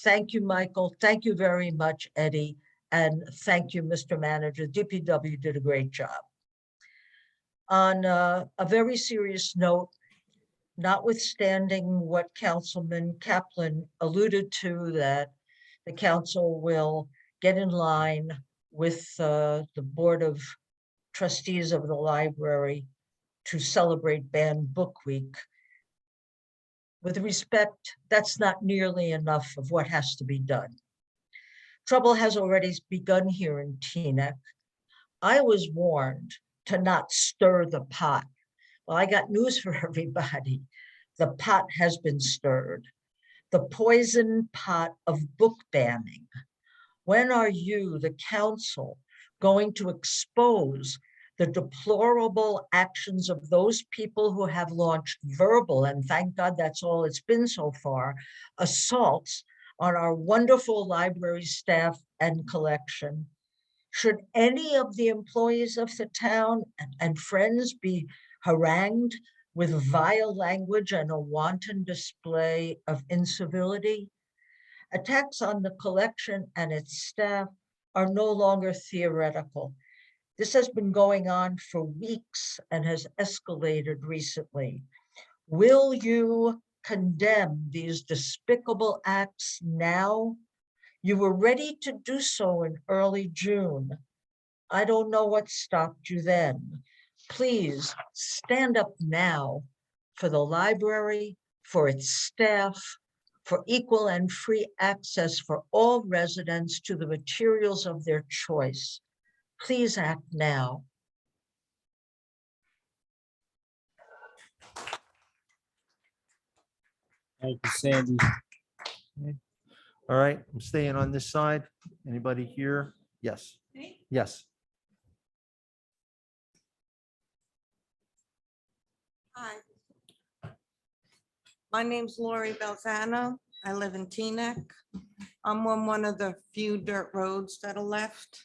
thank you, Michael. Thank you very much, Eddie. And thank you, Mr. Manager. DPW did a great job. On a very serious note, notwithstanding what Councilman Kaplan alluded to, that the council will get in line with the Board of Trustees of the library to celebrate Banned Book Week. With respect, that's not nearly enough of what has to be done. Trouble has already begun here in Teaneck. I was warned to not stir the pot. Well, I got news for everybody. The pot has been stirred. The poison pot of book banning. When are you, the council, going to expose the deplorable actions of those people who have launched verbal, and thank God that's all it's been so far, assaults on our wonderful library staff and collection? Should any of the employees of the town and friends be harangued with vile language and a wanton display of incivility? Attacks on the collection and its staff are no longer theoretical. This has been going on for weeks and has escalated recently. Will you condemn these despicable acts now? You were ready to do so in early June. I don't know what stopped you then. Please stand up now for the library, for its staff, for equal and free access for all residents to the materials of their choice. Please act now. Thank you, Sandy. Okay. All right, I'm staying on this side. Anybody here? Yes. Yes. Hi. My name's Lori Belzano. I live in Teaneck. I'm on one of the few dirt roads that are left.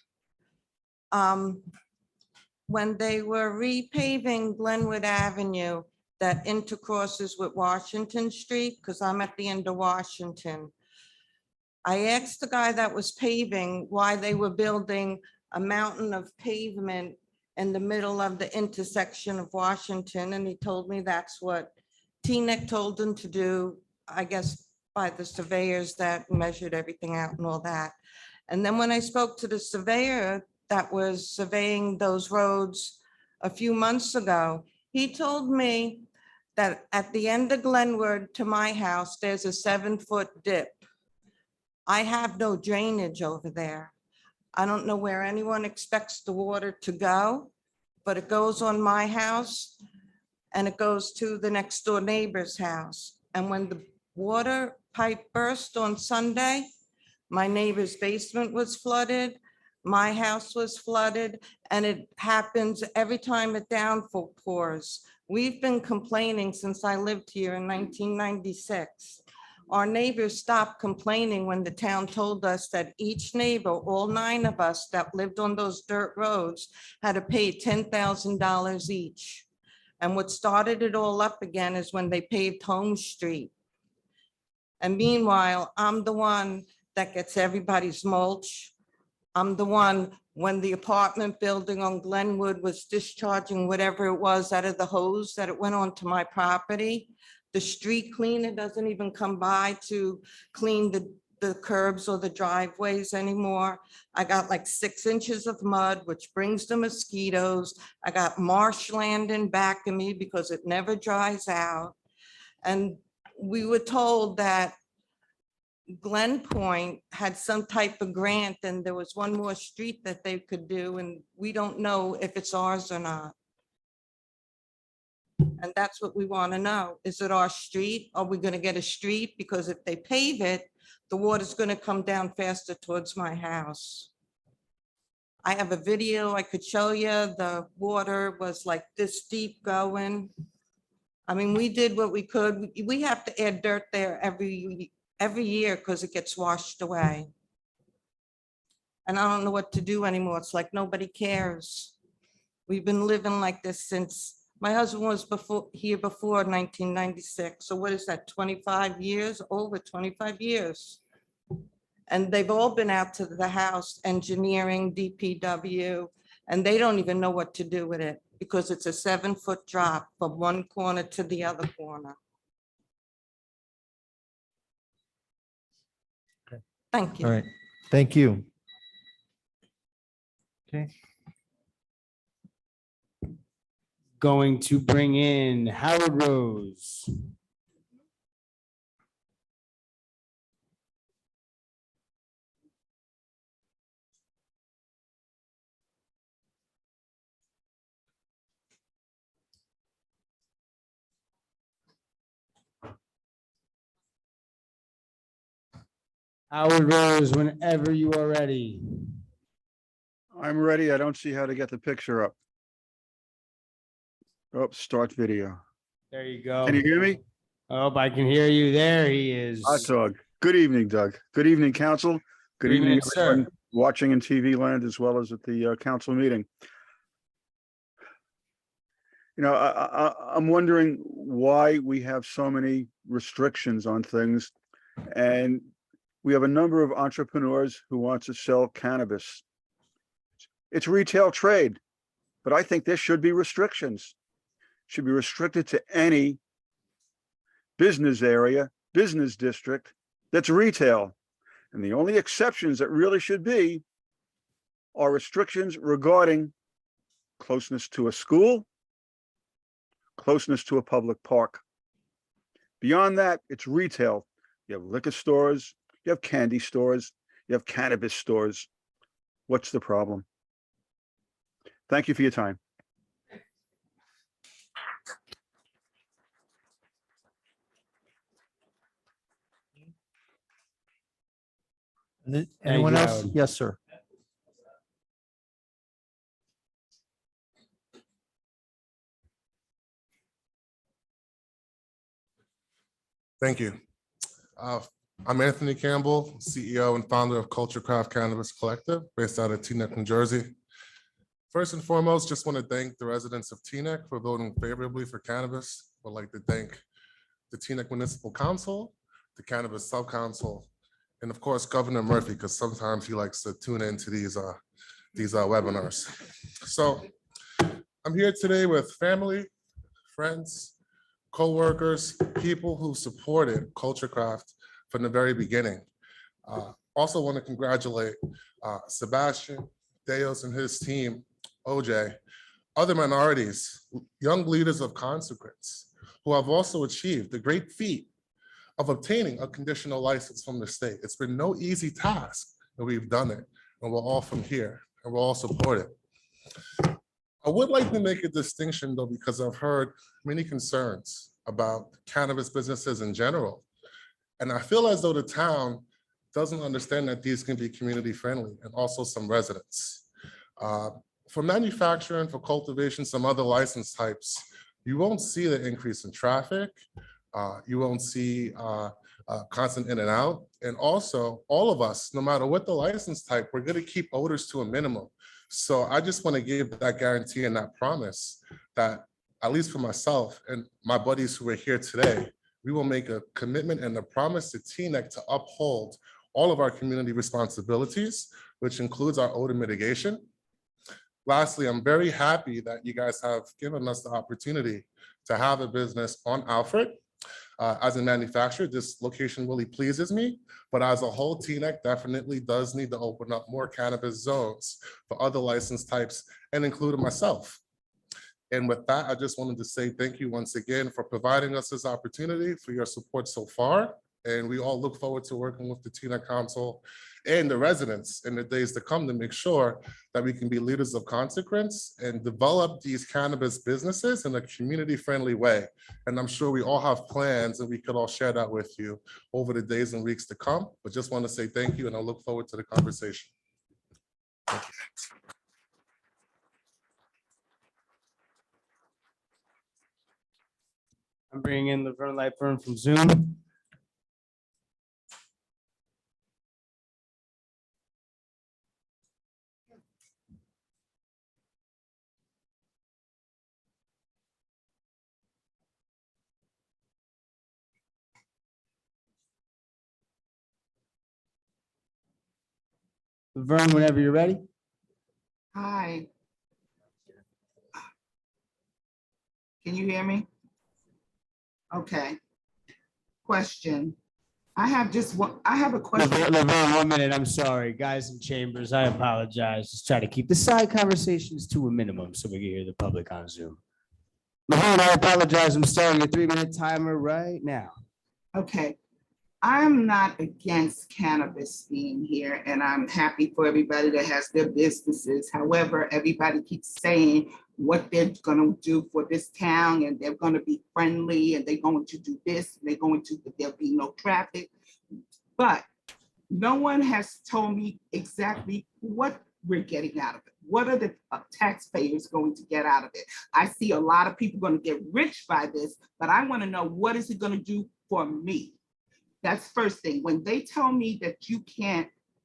when they were repaving Glenwood Avenue that intercrosses with Washington Street, because I'm at the end of Washington. I asked the guy that was paving why they were building a mountain of pavement in the middle of the intersection of Washington, and he told me that's what Teaneck told him to do, I guess by the surveyors that measured everything out and all that. And then when I spoke to the surveyor that was surveying those roads a few months ago, he told me that at the end of Glenwood to my house, there's a 7-foot dip. I have no drainage over there. I don't know where anyone expects the water to go, but it goes on my house and it goes to the next door neighbor's house. And when the water pipe burst on Sunday, my neighbor's basement was flooded, my house was flooded, and it happens every time a downpour pours. We've been complaining since I lived here in 1996. Our neighbors stopped complaining when the town told us that each neighbor, all 9 of us that lived on those dirt roads, had to pay $10,000 each. And what started it all up again is when they paved Home Street. And meanwhile, I'm the one that gets everybody's mulch. I'm the one when the apartment building on Glenwood was discharging whatever it was out of the hose that it went onto my property. The street cleaner doesn't even come by to clean the curbs or the driveways anymore. I got like 6 inches of mud, which brings the mosquitoes. I got marshland in back of me because it never dries out. And we were told that Glen Point had some type of grant and there was one more street that they could do, and we don't know if it's ours or not. And that's what we want to know. Is it our street? Are we going to get a street? Because if they pave it, the water's going to come down faster towards my house. I have a video I could show you. The water was like this deep going. I mean, we did what we could. We have to add dirt there every year because it gets washed away. And I don't know what to do anymore. It's like nobody cares. We've been living like this since my husband was here before 1996. So what is that, 25 years, over 25 years? And they've all been out to the house, engineering, DPW, and they don't even know what to do with it because it's a 7-foot drop from one corner to the other corner. Thank you. All right, thank you. Okay. Going to bring in Howard Rose. Howard Rose, whenever you are ready. I'm ready. I don't see how to get the picture up. Oh, start video. There you go. Can you hear me? Oh, I can hear you. There he is. Hot dog. Good evening, Doug. Good evening, council. Good evening, sir. everyone watching in TV land as well as at the council meeting. You know, I'm wondering why we have so many restrictions on things. And we have a number of entrepreneurs who want to sell cannabis. It's retail trade, but I think there should be restrictions. Should be restricted to any business area, business district that's retail. And the only exceptions that really should be are restrictions regarding closeness to a school, closeness to a public park. Beyond that, it's retail. You have liquor stores, you have candy stores, you have cannabis stores. What's the problem? Thank you for your time. Anyone you, else? Howard. Yes, sir. Thank you. I'm Anthony Campbell, CEO and founder of Culture Craft Cannabis Collective, based out of Teaneck, New Jersey. First and foremost, just want to thank the residents of Teaneck for voting favorably for cannabis. Would like to thank the Teaneck Municipal Council, the Cannabis Sub-Council, and of course, Governor Murphy, because sometimes he likes to tune into these webinars. So I'm here today with family, friends, co-workers, people who supported Culture Craft from the very beginning. Also want to congratulate Sebastian, Deos and his team, OJ, other minorities, young leaders of consequence, who have also achieved the great feat of obtaining a conditional license from the state. It's been no easy task, and we've done it, and we're all from here, and we're all supported. I would like to make a distinction though, because I've heard many concerns about cannabis businesses in general. And I feel as though the town doesn't understand that these can be community friendly and also some residents. For manufacturing, for cultivation, some other license types, you won't see the increase in traffic. You won't see constant in and out. And also all of us, no matter what the license type, we're gonna keep odors to a minimum. So I just wanna give that guarantee and that promise that, at least for myself and my buddies who are here today, we will make a commitment and a promise to Teaneck to uphold all of our community responsibilities, which includes our odor mitigation. Lastly, I'm very happy that you guys have given us the opportunity to have a business on Alfred. As a manufacturer, this location really pleases me, but as a whole, Teaneck definitely does need to open up more cannabis zones for other license types, and including myself. And with that, I just wanted to say thank you once again for providing us this opportunity, for your support so far. And we all look forward to working with the Teaneck Council and the residents in the days to come to make sure that we can be leaders of consequence and develop these cannabis businesses in a community-friendly way. And I'm sure we all have plans and we could all share that with you over the days and weeks to come. But just want to say thank you and I look forward to the conversation. Thank you. I'm bringing in Laverne Lightburn from Zoom. Laverne, whenever you're ready. Hi. Can you hear me? Okay. Question. I have a question. Laverne, 1 minute. I'm sorry. Guys in chambers, I apologize. Just try to keep the side conversations to a minimum so we can hear the public on Zoom. Laverne, I apologize. I'm starting a 3-minute timer right now. Okay. I'm not against cannabis being here, and I'm happy for everybody that has their businesses. However, everybody keeps saying what they're gonna do for this town, and they're gonna be friendly, and they're going to do this, and there'll be no traffic. But no one has told me exactly what we're getting out of it. What are the taxpayers going to get out of it? I see a lot of people gonna get rich by this, but I wanna know, what is it gonna do for me? That's first thing. When they tell me that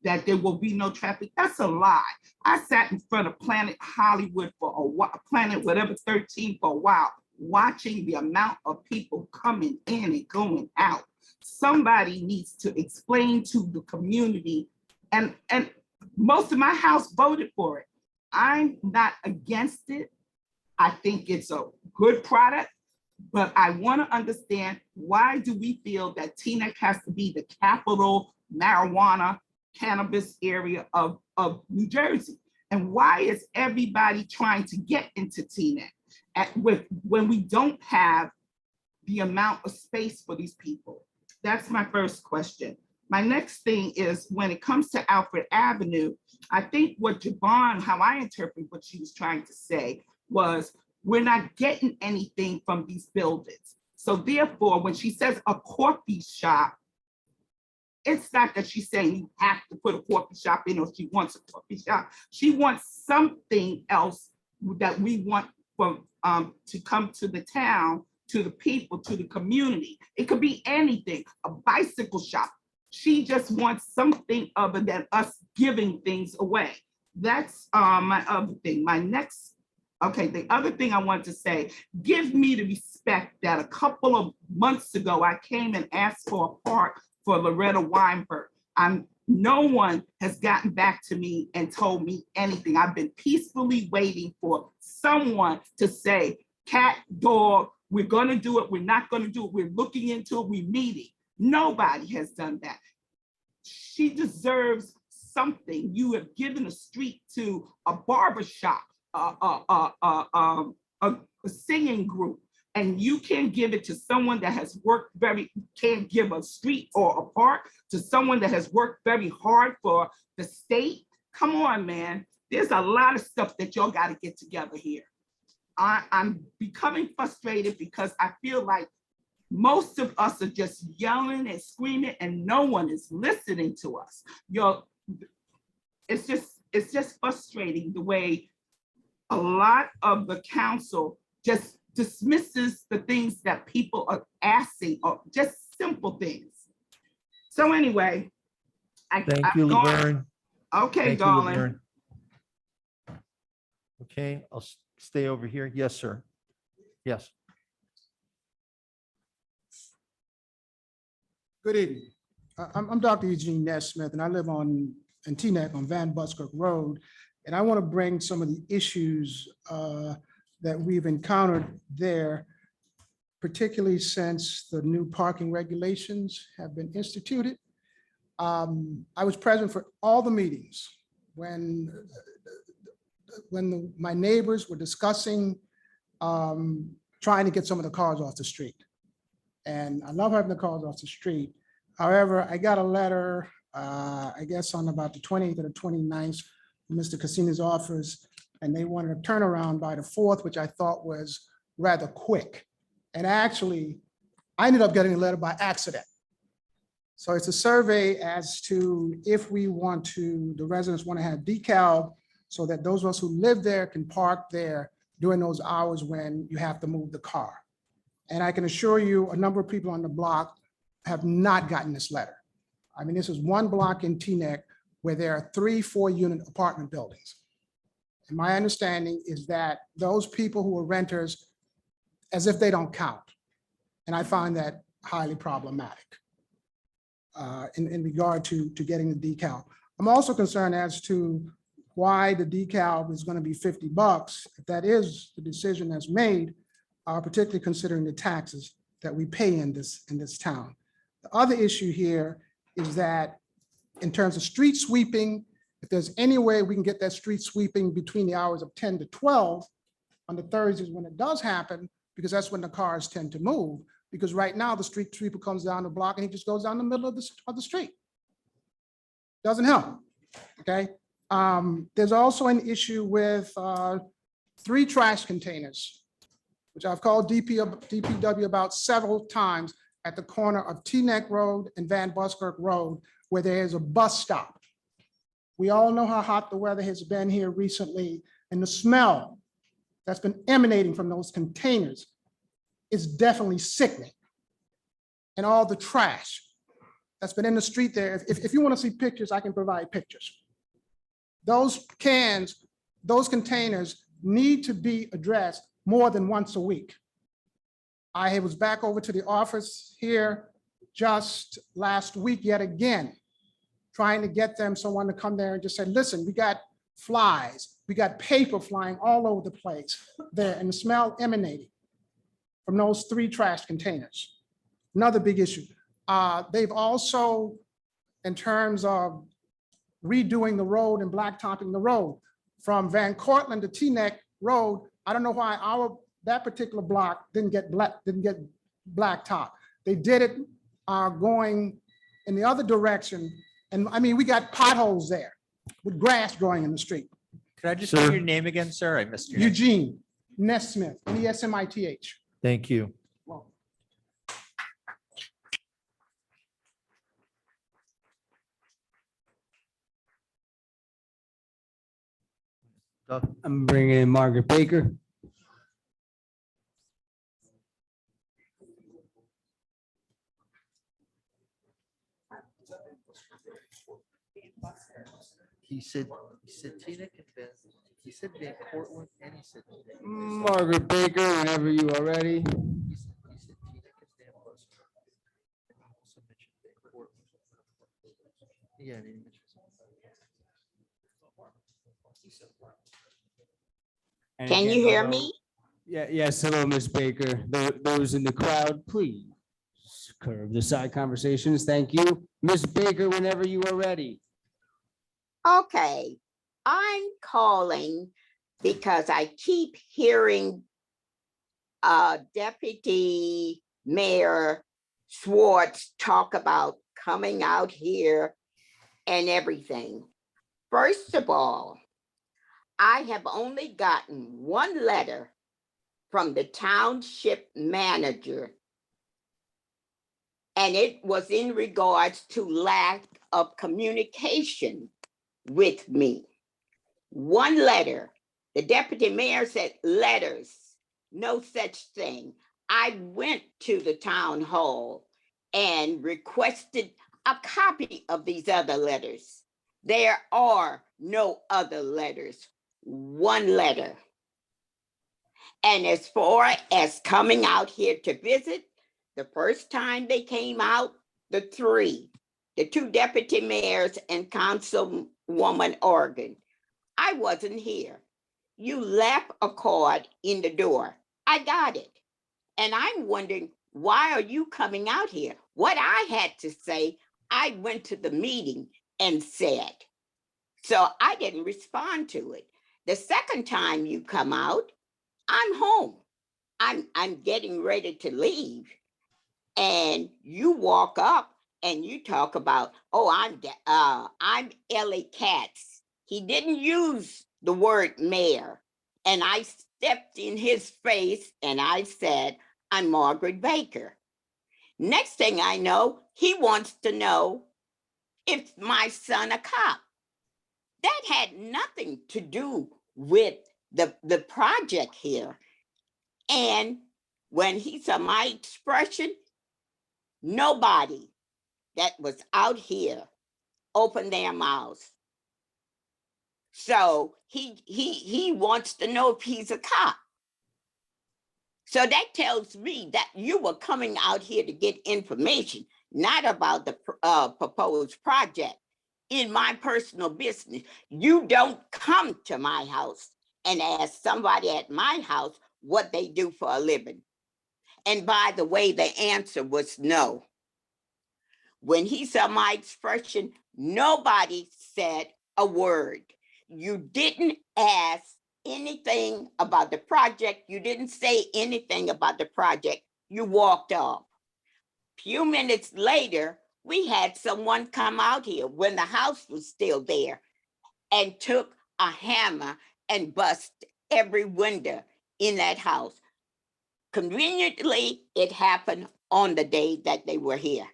that there will be no traffic, that's a lie. I sat in front of Planet Hollywood for a while, Planet whatever 13 for a while, watching the amount of people coming in and going out. Somebody needs to explain to the community, and most of my house voted for it. I'm not against it. I think it's a good product. But I want to understand, why do we feel that Teaneck has to be the capital marijuana cannabis area of New Jersey? And why is everybody trying to get into Teaneck when we don't have the amount of space for these people? That's my first question. My next thing is, when it comes to Alfred Avenue, I think what Javon, how I interpret what she was trying to say was, we're not getting anything from these buildings. So therefore, when she says a coffee shop, it's not that she's saying you have to put a coffee shop in, or she wants a coffee shop. She wants something else that we want from to come to the town, to the people, to the community. It could be anything, a bicycle shop. She just wants something other than us giving things away. That's my other thing. The other thing I want to say, give me the respect that a couple of months ago, I came and asked for a park for Loretta Weinberg. No one has gotten back to me and told me anything. I've been peacefully waiting for someone to say, cat, dog, we're gonna do it, we're not gonna do it, we're looking into it, we're meeting. Nobody has done that. She deserves something. You have given a street to a barber shop, a singing group, and you can't give it to someone that has worked can't give a street or a park to someone that has worked very hard for the state. Come on, man. There's a lot of stuff that y'all got to get together here. I'm becoming frustrated because I feel like most of us are just yelling and screaming and no one is listening to us. It's just frustrating the way a lot of the council just dismisses the things that people are asking, or just simple things. So anyway, Thank you, Laverne. Okay, Thank you, darling. Laverne. Okay, I'll stay over here. Yes, sir. Yes. Good evening. I'm Dr. Eugene Nesmith, and I live in Teaneck on Van Buskirk Road. And I want to bring some of the issues that we've encountered there, particularly since the new parking regulations have been instituted. I was present for all the meetings when my neighbors were discussing trying to get some of the cars off the street. And I love having the cars off the street. However, I got a letter, I guess on about the 20th or the 29th, from Mr. Cassini's office, and they wanted a turnaround by the 4th, which I thought was rather quick. And actually, I ended up getting a letter by accident. So it's a survey as to if we want to, the residents want to have decal so that those of us who live there can park there during those hours when you have to move the car. And I can assure you, a number of people on the block have not gotten this letter. I mean, this is one block in Teaneck where there are 3 4-unit apartment buildings. And my understanding is that those people who are renters, as if they don't count. And I find that highly problematic in regard to getting the decal. I'm also concerned as to why the decal is going to be $50. If that is the decision that's made, particularly considering the taxes that we pay in this town. The other issue here is that in terms of street sweeping, if there's any way we can get that street sweeping between the hours of 10 to 12 on the Thursdays when it does happen, because that's when the cars tend to move. Because right now the street sweeper comes down the block and he just goes down the middle of the street. Doesn't help, okay? There's also an issue with 3 trash containers, which I've called DPW about several times at the corner of Teaneck Road and Van Buskirk Road, where there is a bus stop. We all know how hot the weather has been here recently, and the smell that's been emanating from those containers is definitely sickening. And all the trash that's been in the street there, if you want to see pictures, I can provide pictures. Those cans, those containers need to be addressed more than once a week. I was back over to the office here just last week yet again, trying to get someone to come there and just say, listen, we got flies, we got paper flying all over the place there, and the smell emanating from those 3 trash containers. Another big issue. They've also, in terms of redoing the road and blacktopping the road from Van Cortlandt to Teaneck Road, I don't know why that particular block didn't get blacktop. They did it going in the other direction. And I mean, we got potholes there with grass growing in the street. Could I just get your name again, sir? I missed your name. Eugene Nesmith, Nesmith. Thank you. I'm bringing in Margaret Baker. He said Teaneck and Ben. He said Van Cortlandt and he said. Margaret Baker, whenever you are ready. He said Teaneck and Van Cortlandt. I also mentioned Van Cortlandt. Yeah, I didn't mention. And Can again, you hear hello. me? Yeah, yes, hello, Ms. Baker. Those in the crowd, please curb the side conversations. Thank you. Ms. Baker, whenever you are ready. Okay, I'm calling because I keep hearing Deputy Mayor Schwartz talk about coming out here and everything. First of all, I have only gotten one letter from the township manager, and it was in regards to lack of communication with me. One letter. The deputy mayor said letters, no such thing. I went to the town hall and requested a copy of these other letters. There are no other letters, one letter. And as far as coming out here to visit, the first time they came out, the two deputy mayors and Councilwoman Organ, I wasn't here. You left a card in the door. I got it. And I'm wondering, why are you coming out here? What I had to say, I went to the meeting and said. So I didn't respond to it. The second time you come out, I'm home. I'm getting ready to leave. And you walk up and you talk about, oh, I'm Ellie Katz. He didn't use the word mayor. And I stepped in his face and I said, I'm Margaret Baker. Next thing I know, he wants to know if my son a cop. That had nothing to do with the project here. And when he saw my expression, nobody that was out here opened their mouths. So he wants to know if he's a cop. So that tells me that you were coming out here to get information, not about the proposed project. In my personal business, you don't come to my house and ask somebody at my house what they do for a living. And by the way, the answer was no. When he saw my expression, nobody said a word. You didn't ask anything about the project. You didn't say anything about the project. You walked off. Few minutes later, we had someone come out here when the house was still there and took a hammer and bust every window in that house. Conveniently, it happened on the day that they were here.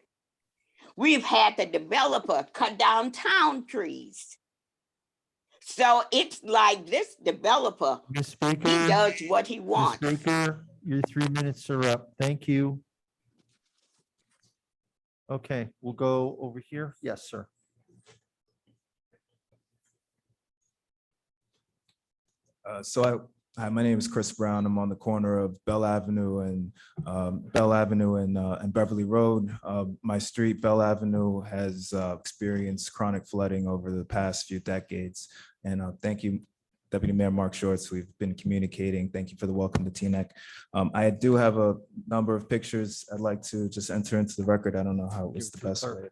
We've had the developer cut down town trees. So it's like this developer, Ms. he Baker. does what he wants. Ms. Baker, your 3 minutes are up. Thank you. Okay, we'll go over here. Yes, sir. Hi, my name is Chris Brown. I'm on the corner of Bell Avenue and Beverly Road. My street, Bell Avenue, has experienced chronic flooding over the past few decades. And thank you, Deputy Mayor Mark Schwartz. We've been communicating. Thank you for the welcome to Teaneck. I do have a number of pictures I'd like to just enter into the record. I don't know how was the best way to.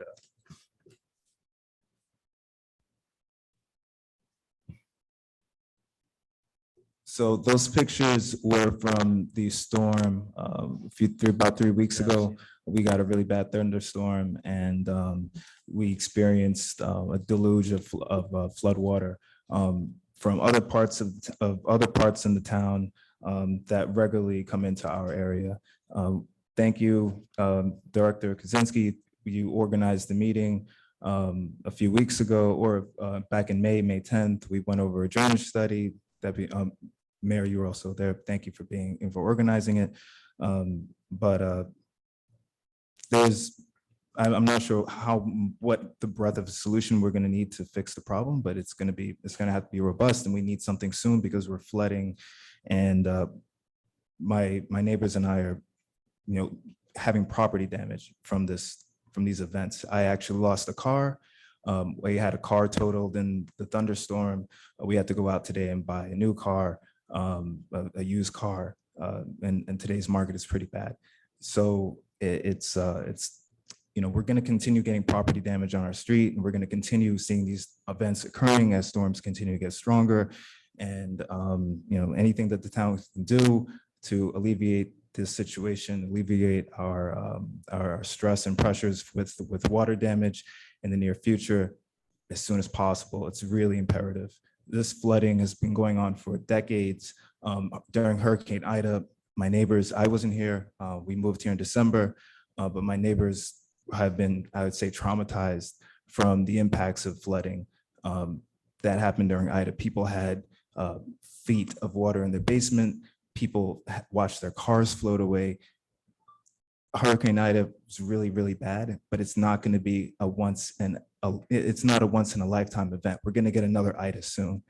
So those pictures were from the storm about 3 weeks ago. We got a really bad thunderstorm and we experienced a deluge of flood water from other parts in the town that regularly come into our area. Thank you, Director Kaczynski. You organized the meeting a few weeks ago, or back in May 10th. We went over a drainage study. Mayor, you were also there. Thank you for organizing it. There's I'm not sure what the breadth of solution we're going to need to fix the problem, but it's going to have to be robust, and we need something soon because we're flooding. And my neighbors and I are, having property damage from these events. I actually lost a car. We had a car totaled in the thunderstorm. We had to go out today and buy a new car, a used car, and today's market is pretty bad. So it's we're going to continue getting property damage on our street, and we're going to continue seeing these events occurring as storms continue to get stronger. And anything that the town can do to alleviate this situation, alleviate our stress and pressures with water damage in the near future as soon as possible. It's really imperative. This flooding has been going on for decades. During Hurricane Ida, my neighbors, I wasn't here. We moved here in December, but my neighbors have been, I would say, traumatized from the impacts of flooding that happened during Ida. People had feet of water in their basement. People watched their cars float away. Hurricane Ida was really, really bad, but it's not going to be it's not a once in a lifetime event. We're going to get another Ida soon,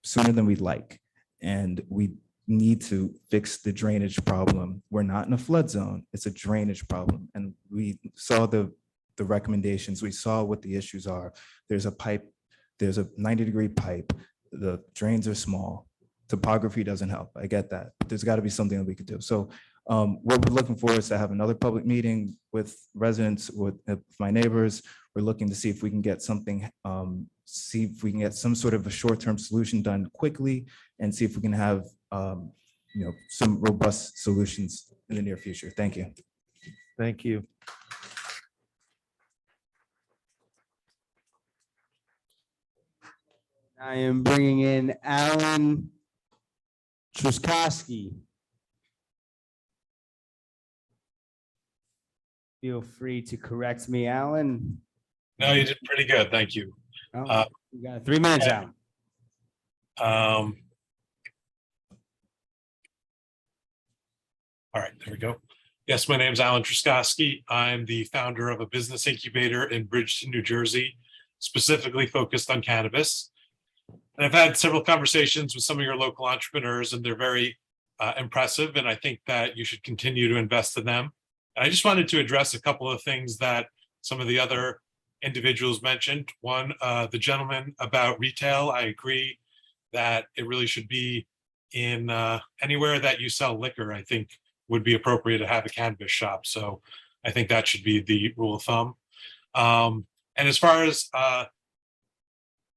sooner than we'd like. And we need to fix the drainage problem. We're not in a flood zone. It's a drainage problem. And we saw the recommendations. We saw what the issues are. There's a pipe, there's a 90-degree pipe. The drains are small. Topography doesn't help. I get that. But there's got to be something that we could do. So what we're looking for is to have another public meeting with residents, with my neighbors. We're looking to see if we can get something, see if we can get some sort of a short-term solution done quickly, and see if we can have some robust solutions in the near future. Thank you. Thank you. I am bringing in Alan Truskowski. Feel free to correct me, Alan. No, you did pretty good. Thank you. Oh, you got 3 minutes out. All right, there we go. Yes, my name is Alan Truskowski. I'm the founder of a business incubator in Bridgeton, New Jersey, specifically focused on cannabis. And I've had several conversations with some of your local entrepreneurs, and they're very impressive. And I think that you should continue to invest in them. And I just wanted to address a couple of things that some of the other individuals mentioned. One, the gentleman about retail. I agree that it really should be in anywhere that you sell liquor, I think would be appropriate to have a cannabis shop. So I think that should be the rule of thumb. And as far as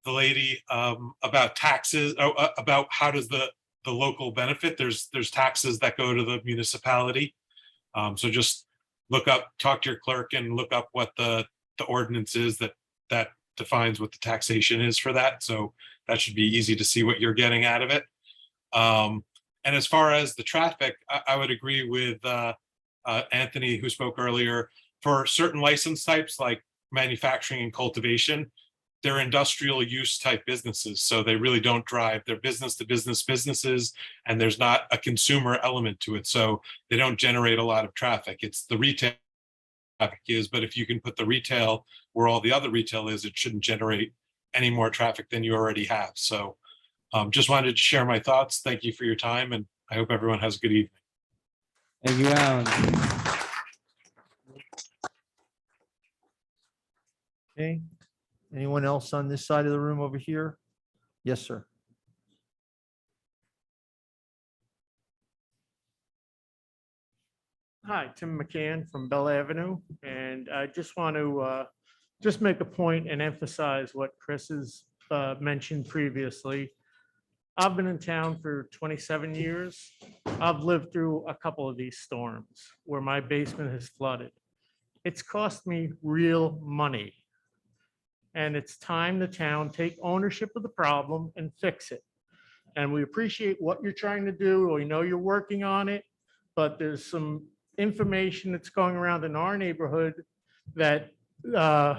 the lady about taxes, about how does the local benefit, there's taxes that go to the municipality. So just talk to your clerk and look up what the ordinance is that defines what the taxation is for that. So that should be easy to see what you're getting out of it. And as far as the traffic, I would agree with Anthony, who spoke earlier. For certain license types like manufacturing and cultivation, they're industrial use type businesses. So they really don't drive. They're business to business businesses, and there's not a consumer element to it. So they don't generate a lot of traffic. It's the retail traffic is, but if you can put the retail where all the other retail is, it shouldn't generate any more traffic than you already have. So just wanted to share my thoughts. Thank you for your time, and I hope everyone has a good evening. Thank you, Alan. Okay. Anyone else on this side of the room over here? Yes, sir. Hi, Tim McCann from Bell Avenue, and I just want to just make a point and emphasize what Chris has mentioned previously. I've been in town for 27 years. I've lived through a couple of these storms where my basement has flooded. It's cost me real money. And it's time the town take ownership of the problem and fix it. And we appreciate what you're trying to do. We know you're working on it, but there's some information that's going around in our neighborhood that the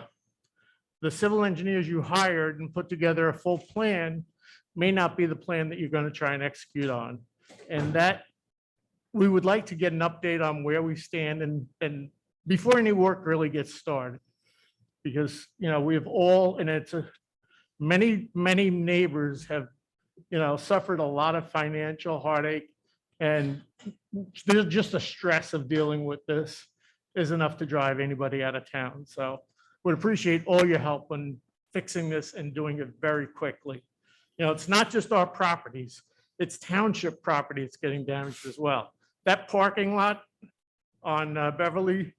civil engineers you hired and put together a full plan may not be the plan that you're going to try and execute on. And that we would like to get an update on where we stand and before any work really gets started. Because, we have all, and many neighbors have, suffered a lot of financial heartache. And there's just the stress of dealing with this is enough to drive anybody out of town. So would appreciate all your help in fixing this and doing it very quickly. It's not just our properties, it's township property that's getting damaged as well. That parking lot on Beverly,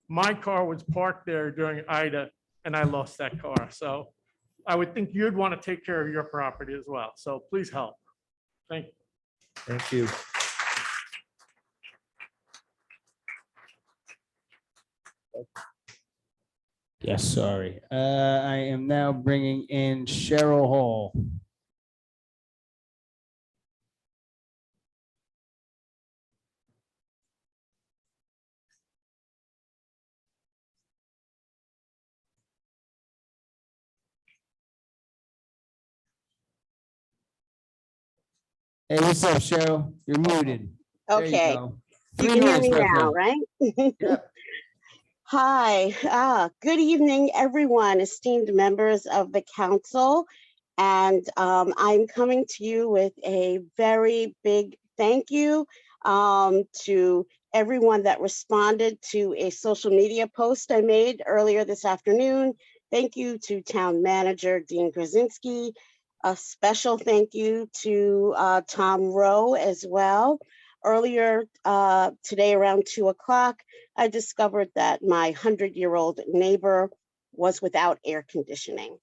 my car was parked there during Ida and I lost that car. So I would think you'd want to take care of your property as well. So please help. Thank you. Thank you. Yes, sorry. I am now bringing in Cheryl Hall. Hey, what's up, Cheryl? You're muted. There you Okay. go. You 3 can hear minutes, me my now, friend. right? Yep. Hi, good evening, everyone, esteemed members of the council. And I'm coming to you with a very big thank you to everyone that responded to a social media post I made earlier this afternoon. Thank you to Town Manager Dean Krasinski. A special thank you to Tom Rowe as well. Earlier today around 2 o'clock, I discovered that my 100-year-old neighbor was without air conditioning.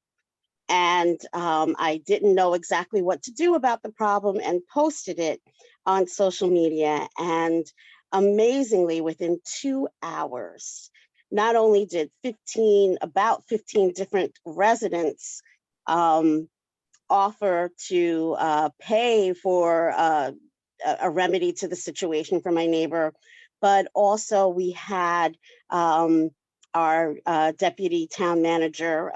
And I didn't know exactly what to do about the problem and posted it on social media. And amazingly, within 2 hours, not only did about 15 different residents offer to pay for a remedy to the situation for my neighbor, but also we had our deputy town manager,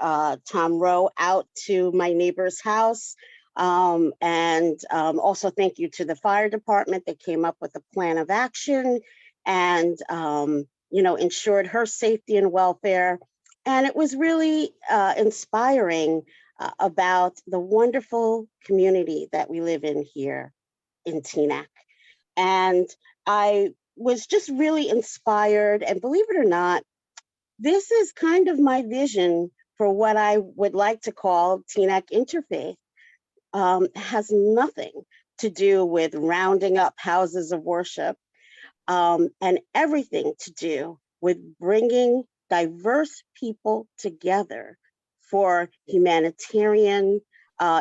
Tom Rowe, out to my neighbor's house. And also thank you to the fire department that came up with a plan of action and, ensured her safety and welfare. And it was really inspiring about the wonderful community that we live in here in Teaneck. And I was just really inspired, and believe it or not, this is kind of my vision for what I would like to call Teaneck Interfaith. Has nothing to do with rounding up houses of worship, and everything to do with bringing diverse people together for humanitarian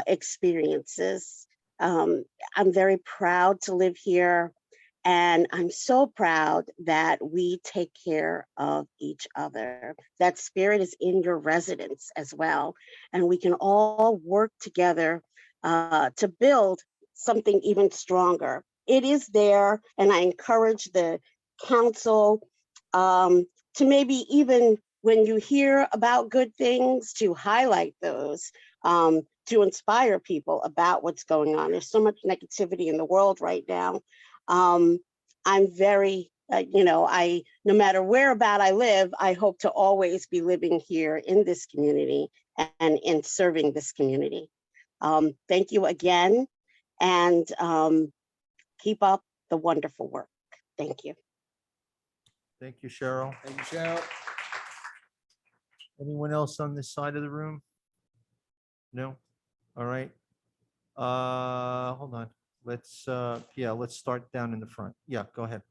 experiences. I'm very proud to live here, and I'm so proud that we take care of each other. That spirit is in your residents as well, and we can all work together to build something even stronger. It is there, and I encourage the council to maybe even when you hear about good things, to highlight those, to inspire people about what's going on. There's so much negativity in the world right now. I'm very, no matter where about I live, I hope to always be living here in this community and in serving this community. Thank you again, and keep up the wonderful work. Thank you. Thank you, Cheryl. Thank you, Cheryl. Anyone else on this side of the room? No? All right. Hold on. Let's start down in the front. Yeah, go ahead.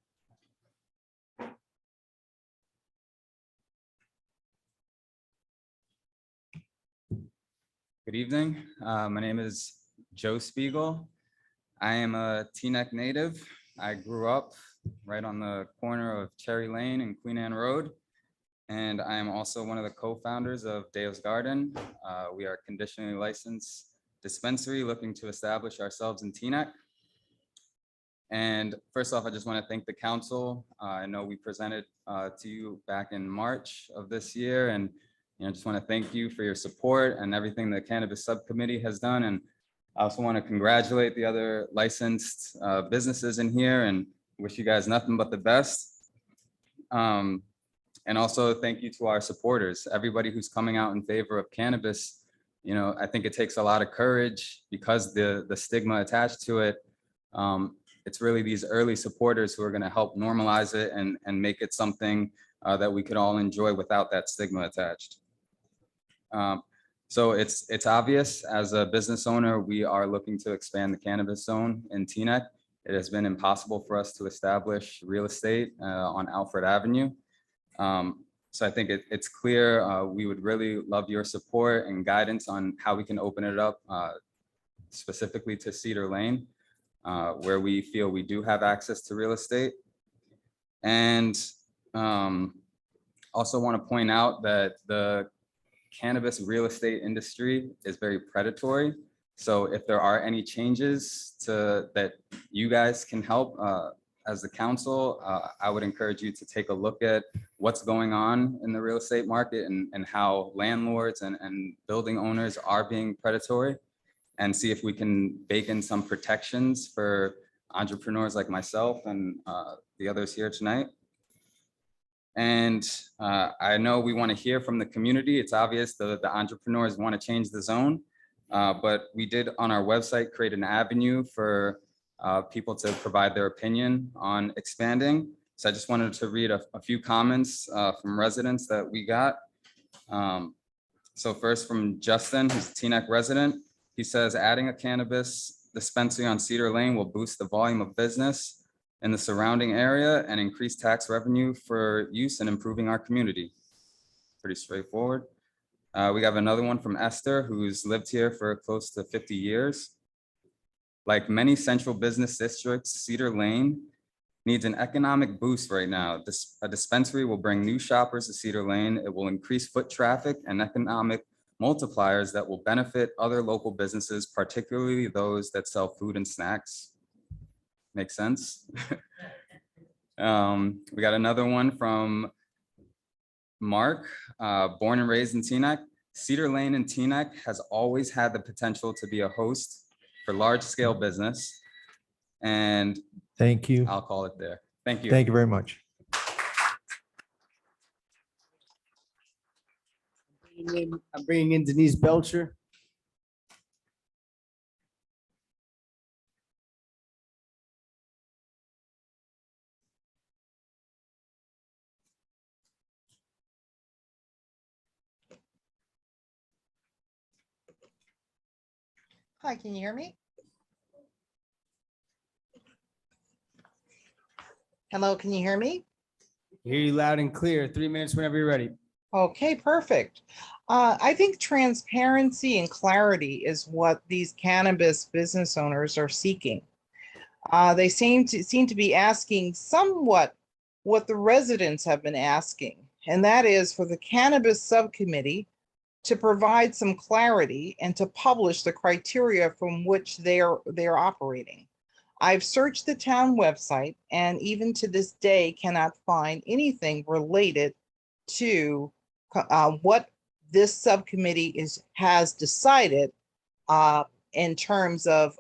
Good evening. My name is Joe Spiegel. I am a Teaneck native. I grew up right on the corner of Cherry Lane and Queen Anne Road. And I am also one of the co-founders of Deo's Garden. We are a conditionally licensed dispensary looking to establish ourselves in Teaneck. And first off, I just want to thank the council. I know we presented to you back in March of this year, and just want to thank you for your support and everything the cannabis subcommittee has done. And I also want to congratulate the other licensed businesses in here and wish you guys nothing but the best. And also thank you to our supporters, everybody who's coming out in favor of cannabis. You know, I think it takes a lot of courage because the stigma attached to it. It's really these early supporters who are going to help normalize it and make it something that we could all enjoy without that stigma attached. So it's obvious, as a business owner, we are looking to expand the cannabis zone in Teaneck. It has been impossible for us to establish real estate on Alfred Avenue. So I think it's clear we would really love your support and guidance on how we can open it up specifically to Cedar Lane, where we feel we do have access to real estate. And also want to point out that the cannabis real estate industry is very predatory. So if there are any changes that you guys can help as the council, I would encourage you to take a look at what's going on in the real estate market and how landlords and building owners are being predatory, and see if we can bake in some protections for entrepreneurs like myself and the others here tonight. And I know we want to hear from the community. It's obvious that the entrepreneurs want to change the zone, but we did on our website create an avenue for people to provide their opinion on expanding. So I just wanted to read a few comments from residents that we got. So first from Justin, who's a Teaneck resident. He says, adding a cannabis dispensary on Cedar Lane will boost the volume of business in the surrounding area and increase tax revenue for use and improving our community. Pretty straightforward. We have another one from Esther, who's lived here for close to 50 years. Like many central business districts, Cedar Lane needs an economic boost right now. A dispensary will bring new shoppers to Cedar Lane. It will increase foot traffic and economic multipliers that will benefit other local businesses, particularly those that sell food and snacks. Makes sense. We got another one from Mark, born and raised in Teaneck. Cedar Lane in Teaneck has always had the potential to be a host for large scale business. And Thank you. I'll call it there. Thank you. Thank you very much. I'm bringing in Denise Belcher. Hi, can you hear me? Hello, can you hear me? Hear you loud and clear. 3 minutes whenever you're ready. Okay, perfect. I think transparency and clarity is what these cannabis business owners are seeking. They seem to be asking somewhat what the residents have been asking, and that is for the cannabis subcommittee to provide some clarity and to publish the criteria from which they're operating. I've searched the town website and even to this day cannot find anything related to what this subcommittee has decided in terms of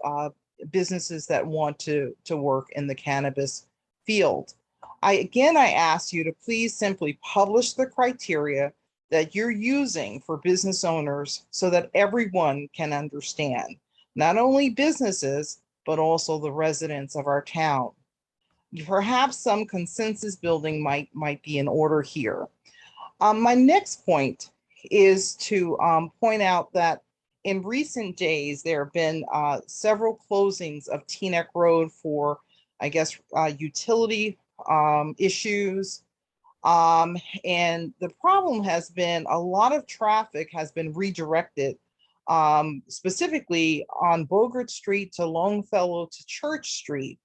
businesses that want to work in the cannabis field. I ask you to please simply publish the criteria that you're using for business owners so that everyone can understand, not only businesses, but also the residents of our town. Perhaps some consensus building might be in order here. My next point is to point out that in recent days, there have been several closings of Teaneck Road for, I guess, utility issues. And the problem has been a lot of traffic has been redirected, specifically on Bogart Street to Longfellow to Church Street.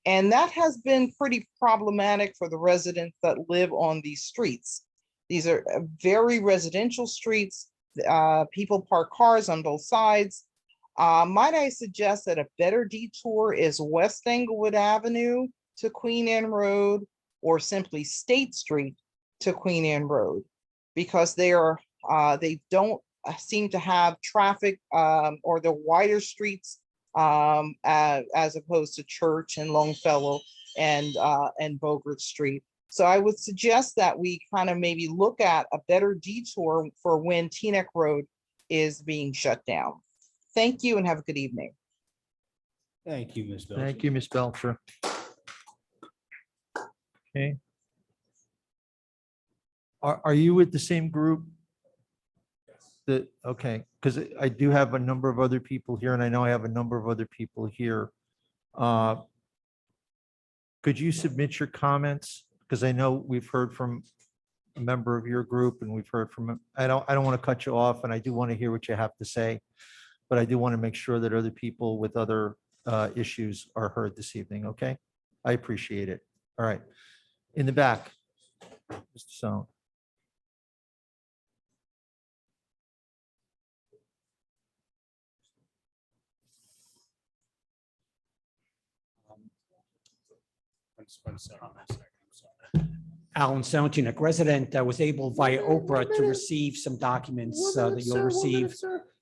And that has been pretty problematic for the residents that live on these streets. These are very residential streets. People park cars on both sides. Might I suggest that a better detour is West Englewood Avenue to Queen Anne Road, or simply State Street to Queen Anne Road, because they don't seem to have traffic or the wider streets as opposed to Church and Longfellow and Bogart Street. So I would suggest that we kind of maybe look at a better detour for when Teaneck Road is being shut down. Thank you and have a good evening. Thank you, Ms. Belcher. Thank you, Ms. Belcher. Okay. Are you with the same group? That, okay, because I do have a number of other people here, and I know I have a number of other people here. Could you submit your comments? Because I know we've heard from a member of your group and we've heard from, I don't want to cut you off, and I do want to hear what you have to say. But I do want to make sure that other people with other issues are heard this evening, okay? I appreciate it. All right. In the back, Mr. Stone. Alan Stone, Teaneck resident, was able via Oprah to receive some documents that you'll receive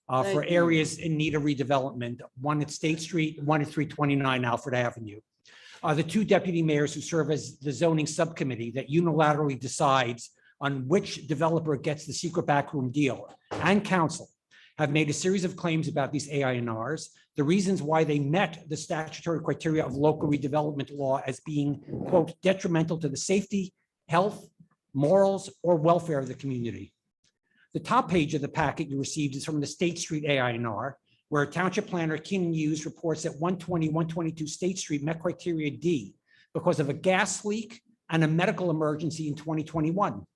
for areas in need of redevelopment, one at State Street, one at 329 Alfred Avenue. The two deputy mayors who serve as the zoning subcommittee that unilaterally decides on which developer gets the secret backroom deal, and council have made a series of claims about these AINRs, the reasons why they met the statutory criteria of local redevelopment law as being, quote, detrimental to the safety, health, morals, or welfare of the community. The top page of the packet you received is from the State Street AINR, where Township Planner Keenan Hughes reports that 120-122 State Street met criteria D because of a gas leak and a medical emergency in 2021.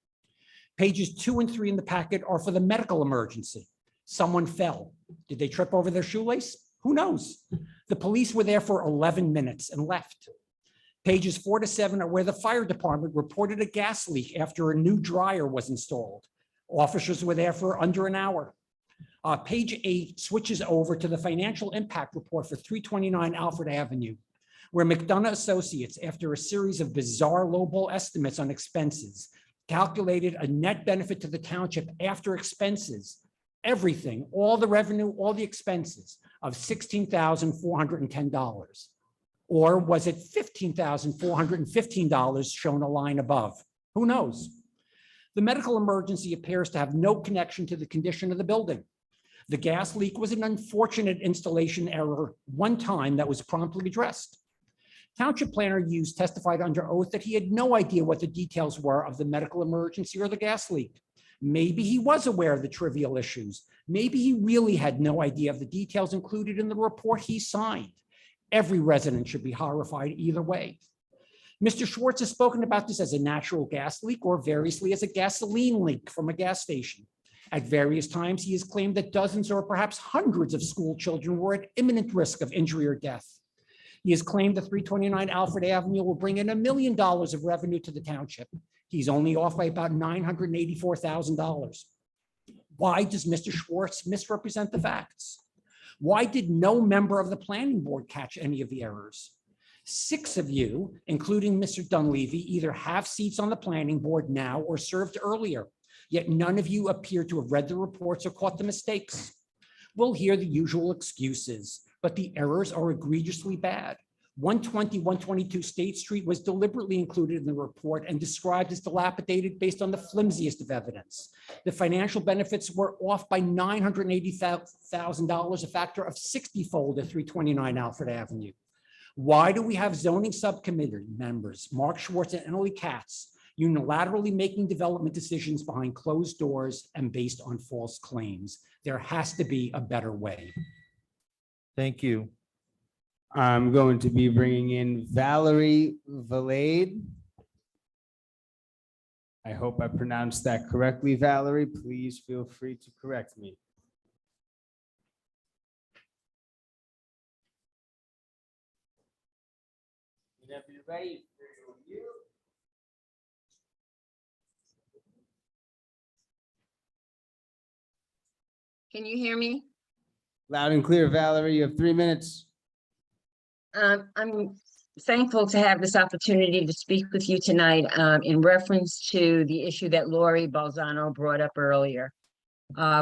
Pages 2 and 3 in the packet are for the medical emergency. Someone fell. Did they trip over their shoelace? Who knows? The police were there for 11 minutes and left. Pages 4 to 7 are where the fire department reported a gas leak after a new dryer was installed. Officers were there for under an hour. Page 8 switches over to the financial impact report for 329 Alfred Avenue, where McDonough Associates, after a series of bizarre lowball estimates on expenses, calculated a net benefit to the township after expenses, everything, all the revenue, all the expenses of $16,410. Or was it $15,415 shown a line above? Who knows? The medical emergency appears to have no connection to the condition of the building. The gas leak was an unfortunate installation error one time that was promptly addressed. Township Planner Hughes testified under oath that he had no idea what the details were of the medical emergency or the gas leak. Maybe he was aware of the trivial issues. Maybe he really had no idea of the details included in the report he signed. Every resident should be horrified either way. Mr. Schwartz has spoken about this as a natural gas leak or variously as a gasoline leak from a gas station. At various times, he has claimed that dozens or perhaps hundreds of school children were at imminent risk of injury or death. He has claimed the 329 Alfred Avenue will bring in $1 million of revenue to the township. He's only off by about $984,000. Why does Mr. Schwartz misrepresent the facts? Why did no member of the planning board catch any of the errors? 6 of you, including Mr. Dunleavy, either have seats on the planning board now or served earlier, yet none of you appear to have read the reports or caught the mistakes. We'll hear the usual excuses, but the errors are egregiously bad. 120-122 State Street was deliberately included in the report and described as dilapidated based on the flimsiest of evidence. The financial benefits were off by $980,000, a factor of 60-fold at 329 Alfred Avenue. Why do we have zoning subcommittee members, Mark Schwartz and Emily Katz, unilaterally making development decisions behind closed doors and based on false claims? There has to be a better way. Thank you. I'm going to be bringing in Valerie Valade. I hope I pronounced that correctly, Valerie. Please feel free to correct me. Whenever you're ready. Can you hear me? Loud and clear, Valerie. You have 3 minutes. I'm thankful to have this opportunity to speak with you tonight in reference to the issue that Lori Balzano brought up earlier,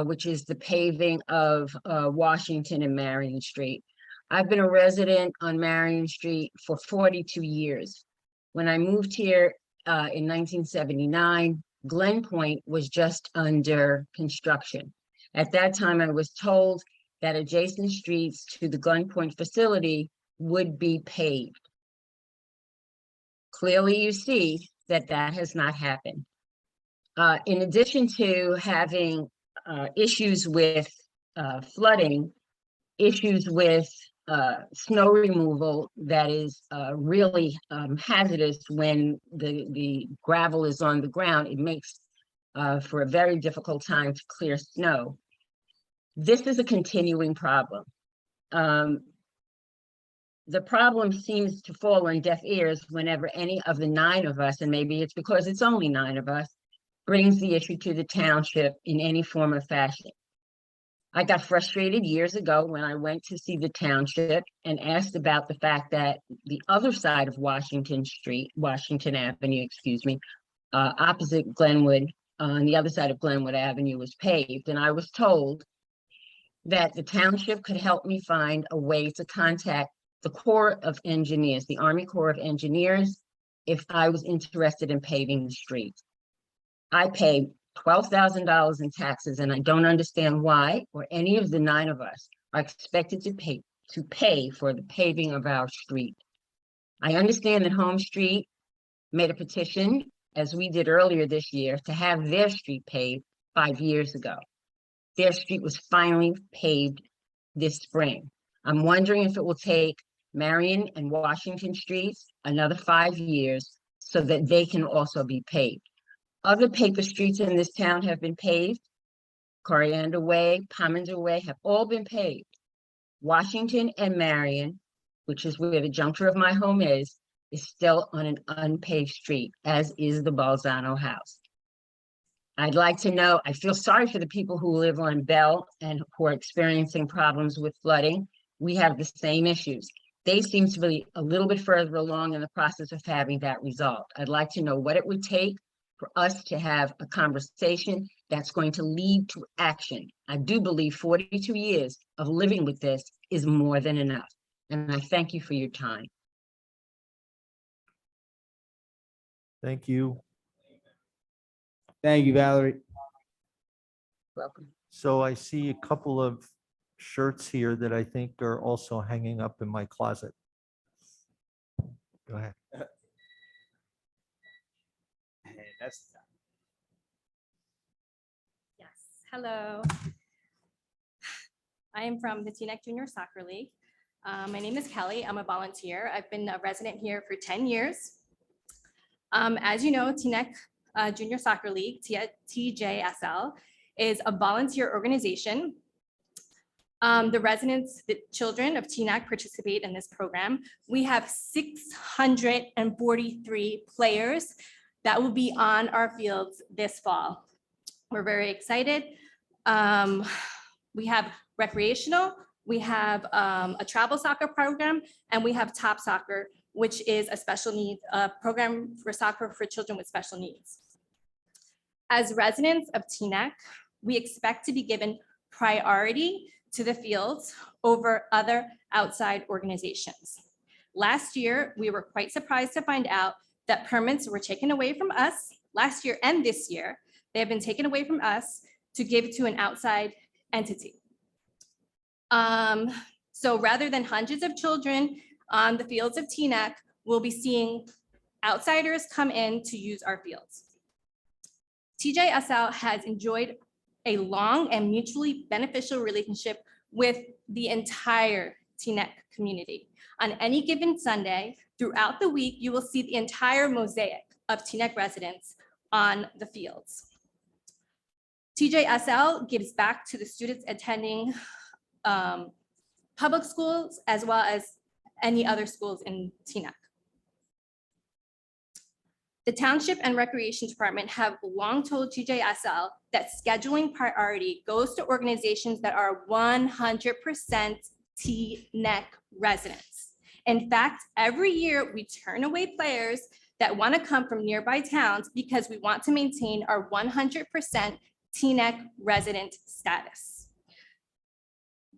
which is the paving of Washington and Marion Street. I've been a resident on Marion Street for 42 years. When I moved here in 1979, Glen Point was just under construction. At that time, I was told that adjacent streets to the Glen Point facility would be paved. Clearly, you see that that has not happened. In addition to having issues with flooding, issues with snow removal that is really hazardous when the gravel is on the ground, it makes for a very difficult time to clear snow. This is a continuing problem. The problem seems to fall on deaf ears whenever any of the 9 of us, and maybe it's because it's only 9 of us, brings the issue to the township in any form or fashion. I got frustrated years ago when I went to see the township and asked about the fact that the other side of Washington Avenue, opposite Glenwood, on the other side of Glenwood Avenue was paved. And I was told that the township could help me find a way to contact the Corps of Engineers, the Army Corps of Engineers, if I was interested in paving the streets. I paid $12,000 in taxes, and I don't understand why, or any of the 9 of us are expected to pay for the paving of our street. I understand that Home Street made a petition, as we did earlier this year, to have their street paved 5 years ago. Their street was finally paved this spring. I'm wondering if it will take Marion and Washington Streets another 5 years so that they can also be paved. Other paper streets in this town have been paved. Coriander Way, Pomander Way have all been paved. Washington and Marion, which is where the juncture of my home is still on an unpaved street, as is the Balzano house. I'd like to know, I feel sorry for the people who live on Bell and who are experiencing problems with flooding. We have the same issues. They seem to be a little bit further along in the process of having that resolved. I'd like to know what it would take for us to have a conversation that's going to lead to action. I do believe 42 years of living with this is more than enough. And I thank you for your time. Thank you. Thank you, Valerie. Welcome. So I see a couple of shirts here that I think are also hanging up in my closet. Go ahead. Yes, hello. I am from the Teaneck Junior Soccer League. My name is Kelly. I'm a volunteer. I've been a resident here for 10 years. As you know, Teaneck Junior Soccer League, TJSL, is a volunteer organization. The residents, the children of Teaneck participate in this program. We have 643 players that will be on our fields this fall. We're very excited. We have recreational, we have a travel soccer program, and we have Top Soccer, which is a special needs program for soccer for children with special needs. As residents of Teaneck, we expect to be given priority to the fields over other outside organizations. Last year, we were quite surprised to find out that permits were taken away from us last year and this year. They have been taken away from us to give to an outside entity. So rather than hundreds of children on the fields of Teaneck, we'll be seeing outsiders come in to use our fields. TJSL has enjoyed a long and mutually beneficial relationship with the entire Teaneck community. On any given Sunday, throughout the week, you will see the entire mosaic of Teaneck residents on the fields. TJSL gives back to the students attending public schools as well as any other schools in Teaneck. The Township and Recreation Department have long told TJSL that scheduling priority goes to organizations that are 100% Teaneck residents. In fact, every year we turn away players that want to come from nearby towns because we want to maintain our 100% Teaneck resident status.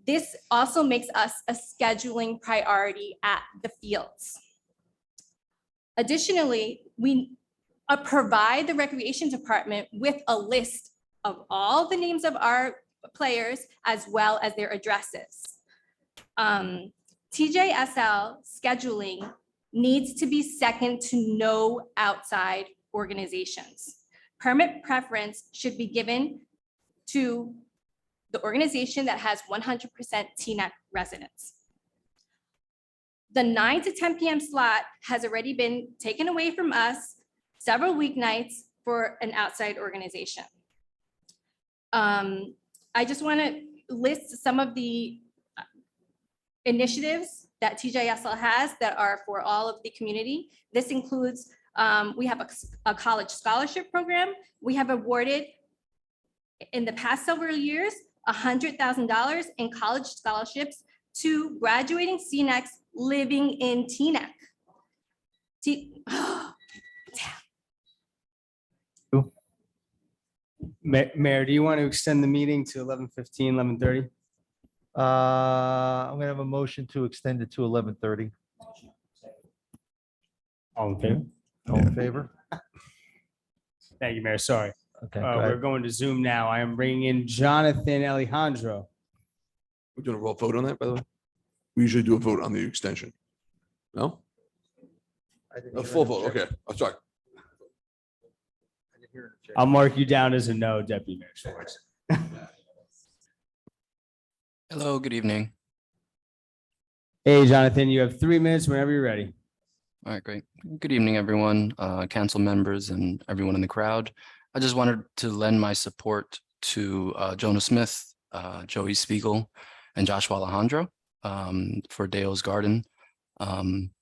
This also makes us a scheduling priority at the fields. Additionally, we provide the recreation department with a list of all the names of our players as well as their addresses. TJSL scheduling needs to be second to no outside organizations. Permit preference should be given to the organization that has 100% Teaneck residents. The 9 to 10 p.m. slot has already been taken away from us several weeknights for an outside organization. I just want to list some of the initiatives that TJSL has that are for all of the community. This includes, we have a college scholarship program. We have awarded in the past several years, $100,000 in college scholarships to graduating CNECs living in Teaneck. Mayor, do you want to extend the meeting to 11:15, 11:30? I'm gonna have a motion to extend it to 11:30. All in favor? All in favor? Thank you, Mayor. Sorry. Okay, go We're ahead. going to Zoom now. I am bringing in Jonathan Alejandro. We're doing a roll vote on that, by the way? We usually do a vote on the extension. No? A full vote, okay. I'm sorry. I'll mark you down as a no, Deputy Mayor Schwartz. Hello, good evening. Hey, Jonathan, you have 3 minutes whenever you're ready. All right, great. Good evening, everyone, council members and everyone in the crowd. I just wanted to lend my support to Jonah Smith, Joey Spiegel, and Joshua Alejandro for Dale's Garden. I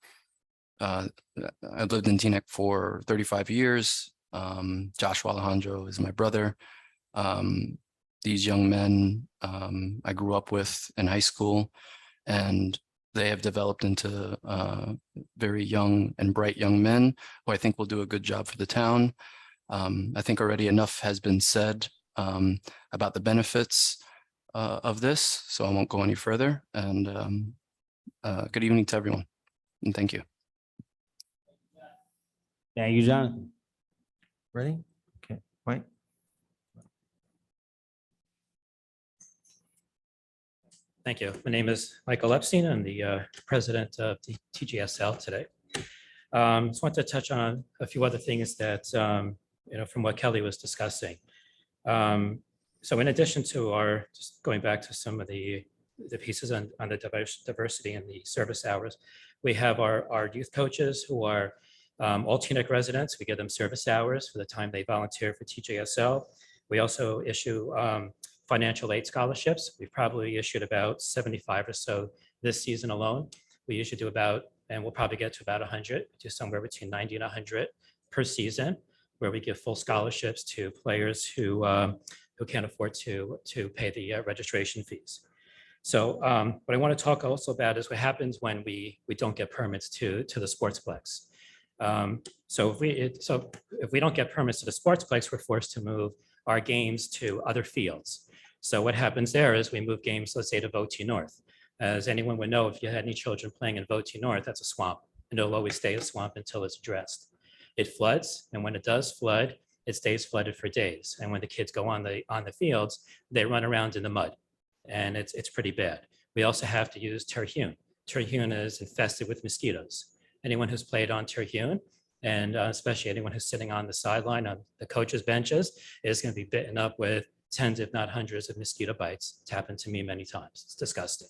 lived in Teaneck for 35 years. Joshua Alejandro is my brother. These young men I grew up with in high school, and they have developed into very young and bright young men who I think will do a good job for the town. I think already enough has been said about the benefits of this, so I won't go any further. And good evening to everyone, and thank you. Thank you, Jonathan. Ready? Okay, Mike? Thank you. My name is Michael Epstein. I'm the president of the TGSL today. Just want to touch on a few other things that, from what Kelly was discussing. So in addition to our, just going back to some of the pieces on the diversity and the service hours, we have our youth coaches who are all Teaneck residents. We give them service hours for the time they volunteer for TJSL. We also issue financial aid scholarships. We've probably issued about 75 or so this season alone. We usually do about, and we'll probably get to about 100, to somewhere between 90 and 100 per season, where we give full scholarships to players who can't afford to pay the registration fees. So what I want to talk also about is what happens when we don't get permits to the sportsplex. So if we don't get permits to the sportsplex, we're forced to move our games to other fields. So what happens there is we move games, let's say, to Voti North. As anyone would know, if you had any children playing in Voti North, that's a swamp, and it'll always stay a swamp until it's addressed. It floods, and when it does flood, it stays flooded for days. And when the kids go on the fields, they run around in the mud, and it's pretty bad. We also have to use Terhune. Terhune is infested with mosquitoes. Anyone who's played on Terhune, and especially anyone who's sitting on the sideline on the coaches' benches, is going to be bitten up with tens, if not hundreds, of mosquito bites. It's happened to me many times. It's disgusting.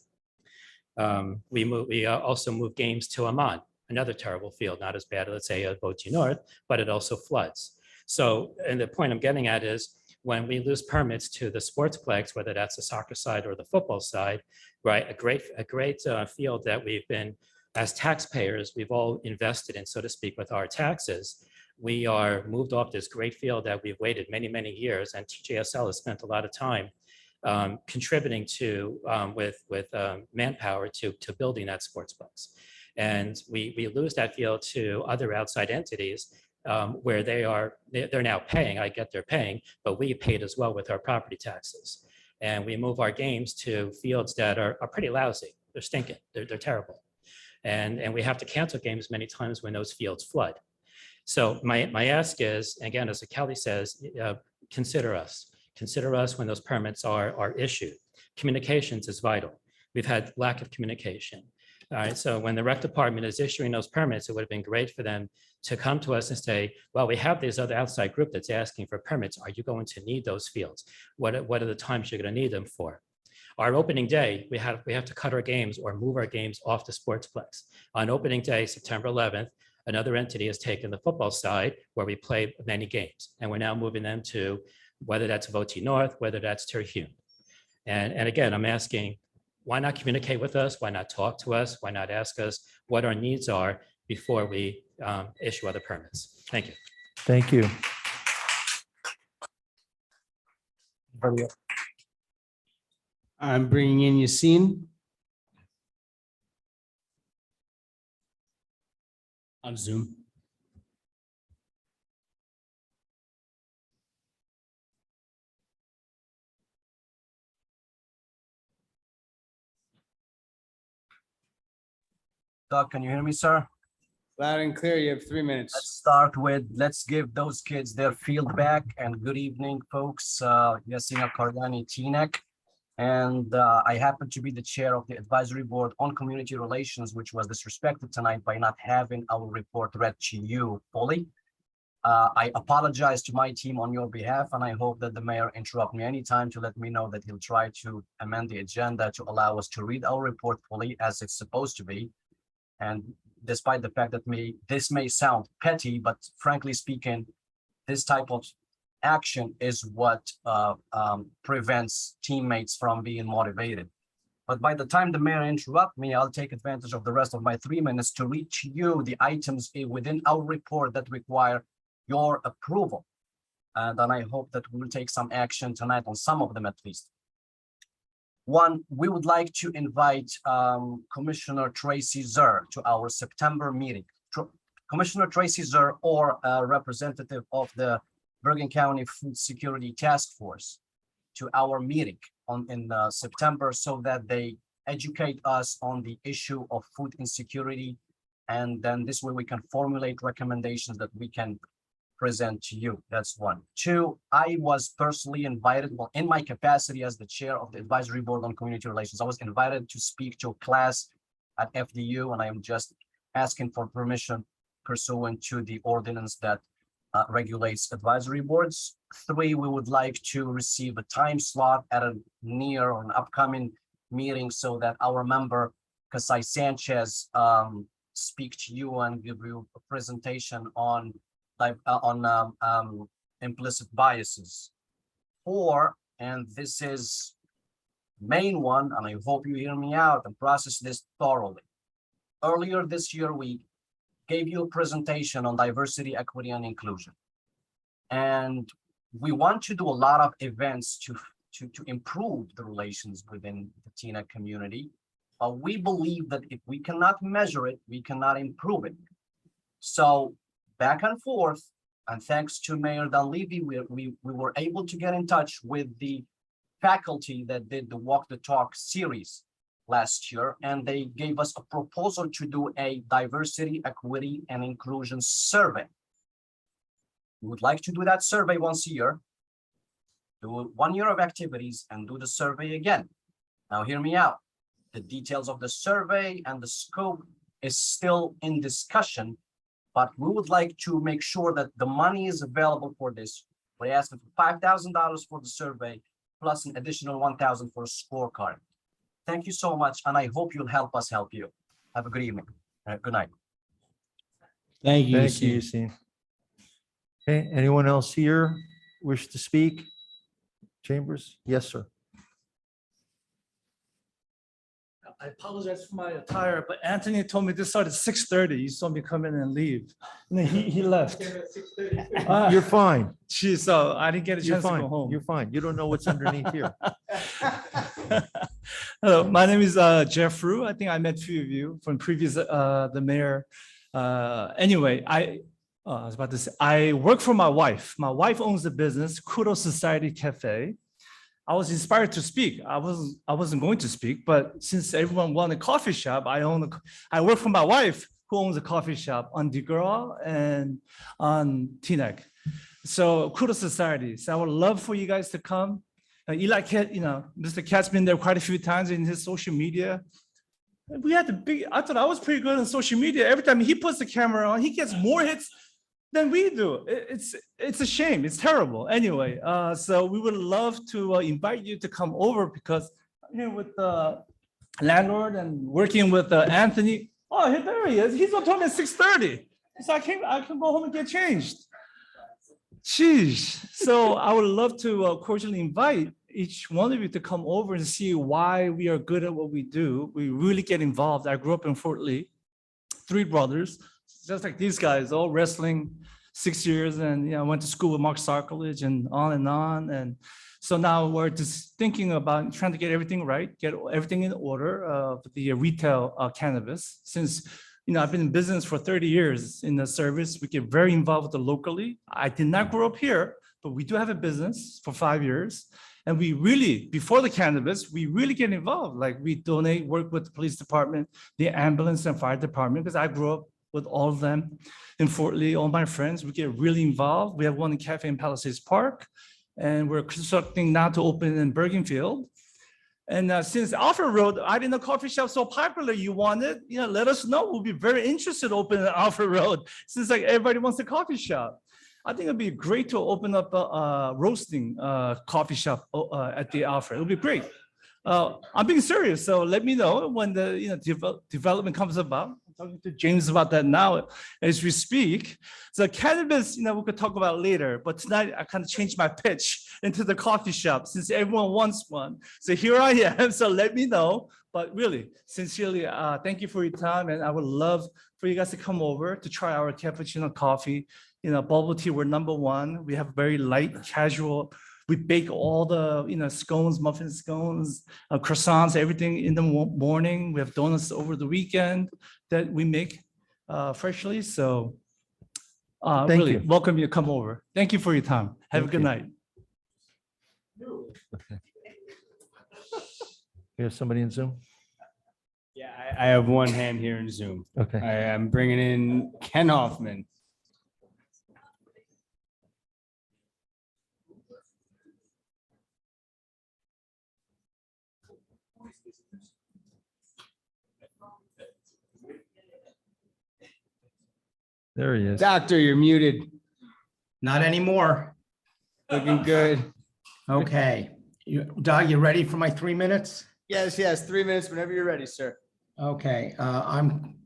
We also move games to Amman, another terrible field, not as bad, let's say, Voti North, but it also floods. So, and the point I'm getting at is when we lose permits to the sportsplex, whether that's the soccer side or the football side, right? A great field that we've been, as taxpayers, we've all invested in, so to speak, with our taxes. We are moved off this great field that we've waited many, many years, and TJSL has spent a lot of time contributing to with manpower to building that sportsplex. And we lose that field to other outside entities where they're now paying. I get they're paying, but we paid as well with our property taxes. And we move our games to fields that are pretty lousy. They're stinking. They're terrible. And we have to cancel games many times when those fields flood. So my ask is, again, as Kelly says, consider us. Consider us when those permits are issued. Communications is vital. We've had lack of communication. All right, so when the rec department is issuing those permits, it would have been great for them to come to us and say, well, we have this other outside group that's asking for permits. Are you going to need those fields? What are the times you're going to need them for? Our opening day, we have to cut our games or move our games off the sportsplex. On opening day, September 11th, another entity has taken the football side where we play many games. And we're now moving them to whether that's Voti North, whether that's Terhune. And again, I'm asking, why not communicate with us? Why not talk to us? Why not ask us what our needs are before we issue other permits? Thank you. Thank you. I'm bringing in Yassine. On Zoom. Doug, can you hear me, sir? Loud and clear, you have 3 minutes. Let's start with, let's give those kids their field back, and good evening, folks. Yassine Karyani, Teaneck. And I happen to be the chair of the advisory board on community relations, which was disrespected tonight by not having our report read to you fully. I apologize to my team on your behalf, and I hope that the mayor interrupt me anytime to let me know that he'll try to amend the agenda to allow us to read our report fully as it's supposed to be. And despite the fact that this may sound petty, but frankly speaking, this type of action is what prevents teammates from being motivated. But by the time the mayor interrupt me, I'll take advantage of the rest of my 3 minutes to read to you the items within our report that require your approval. And then I hope that we'll take some action tonight on some of them at least. One, we would like to invite Commissioner Tracy Zer to our September meeting. Commissioner Tracy Zer or a representative of the Bergen County Food Security Task Force to our meeting in September so that they educate us on the issue of food insecurity. And then this way we can formulate recommendations that we can present to you. That's one. Two, I was personally invited, well, in my capacity as the chair of the advisory board on community relations, I was invited to speak to a class at FDU, and I am just asking for permission pursuant to the ordinance that regulates advisory boards. Three, we would like to receive a time slot at a near or an upcoming meeting so that our member, Kasai Sanchez, speak to you and give you a presentation on implicit biases. Four, and this is main one, and I hope you hear me out and process this thoroughly. Earlier this year, we gave you a presentation on diversity, equity, and inclusion. And we want to do a lot of events to improve the relations within the Teaneck community. But we believe that if we cannot measure it, we cannot improve it. So back and forth, and thanks to Mayor Dunleavy, we were able to get in touch with the faculty that did the Walk the Talk series last year, and they gave us a proposal to do a diversity, equity, and inclusion survey. We would like to do that survey once a year, do 1 year of activities, and do the survey again. Now, hear me out. The details of the survey and the scope is still in discussion, but we would like to make sure that the money is available for this. We're asking for $5,000 for the survey, plus an additional $1,000 for a scorecard. Thank you so much, and I hope you'll help us help you. Have a good evening. Good night. Thank you. Thank you, Yassine. Okay, anyone else here wish to speak? Chambers? Yes, sir. I apologize for my attire, but Anthony told me this started at 6:30. You saw me come in and leave. And then he left. You're fine. Geez, so I didn't get a You're chance to fine. go home. You're fine. You don't know what's underneath here. Hello, my name is Jeff Rue. I think I met a few of you from previous, the mayor. Anyway, I was about to say, I work for my wife. My wife owns the business, Kudo Society Cafe. I was inspired to speak. I wasn't going to speak, but since everyone wanted a coffee shop, I work for my wife, who owns a coffee shop on DeGraw and on Teaneck. So kudos society. So I would love for you guys to come. Eli Cat, Mr. Cat's been there quite a few times in his social media. We had I thought I was pretty good on social media. Every time he puts the camera on, he gets more hits than we do. It's a shame. It's terrible. Anyway, so we would love to invite you to come over because I'm here with the landlord and working with Anthony. Oh, there he is. He's going to tell me at 6:30. So I can go home and get changed. Sheesh. So I would love to cordially invite each one of you to come over and see why we are good at what we do. We really get involved. I grew up in Fort Lee, 3 brothers, just like these guys, all wrestling 6 years, and I went to school with Mark Sarkolich and on. And so now we're just thinking about trying to get everything right, get everything in order for the retail cannabis. Since I've been in business for 30 years in the service, we get very involved with the locally. I did not grow up here, but we do have a business for 5 years. And we really, before the cannabis, we really get involved. Like we donate, work with the police department, the ambulance and fire department, because I grew up with all of them in Fort Lee, all my friends. We get really involved. We have one in Cafe in Palisades Park, and we're constructing now to open in Bergenfield. And since Alfred Road, I didn't know coffee shop so popular you wanted, let us know. We'll be very interested to open in Alfred Road, since like everybody wants a coffee shop. I think it'd be great to open up a roasting coffee shop at the Alfred. It'll be great. I'm being serious, so let me know when the development comes about. I'm talking to James about that now as we speak. So cannabis, we could talk about later, but tonight I kind of changed my pitch into the coffee shop since everyone wants one. So here I am, so let me know. But really, sincerely, thank you for your time, and I would love for you guys to come over to try our cappuccino coffee. Bubble tea, we're #1. We have very light, casual. We bake all the, scones, muffin scones, croissants, everything in the morning. We have donuts over the weekend that we make freshly. So Thank really you. welcome you to come over. Thank you for your time. Have a good night. We have somebody in Zoom? Yeah, I have one hand here in Zoom. Okay. I am bringing in Ken Hoffman. There he is. Doctor, you're muted. Not anymore. Looking good. Okay. Doug, you ready for my 3 minutes? Yes, 3 minutes whenever you're ready, sir. Okay, I'm,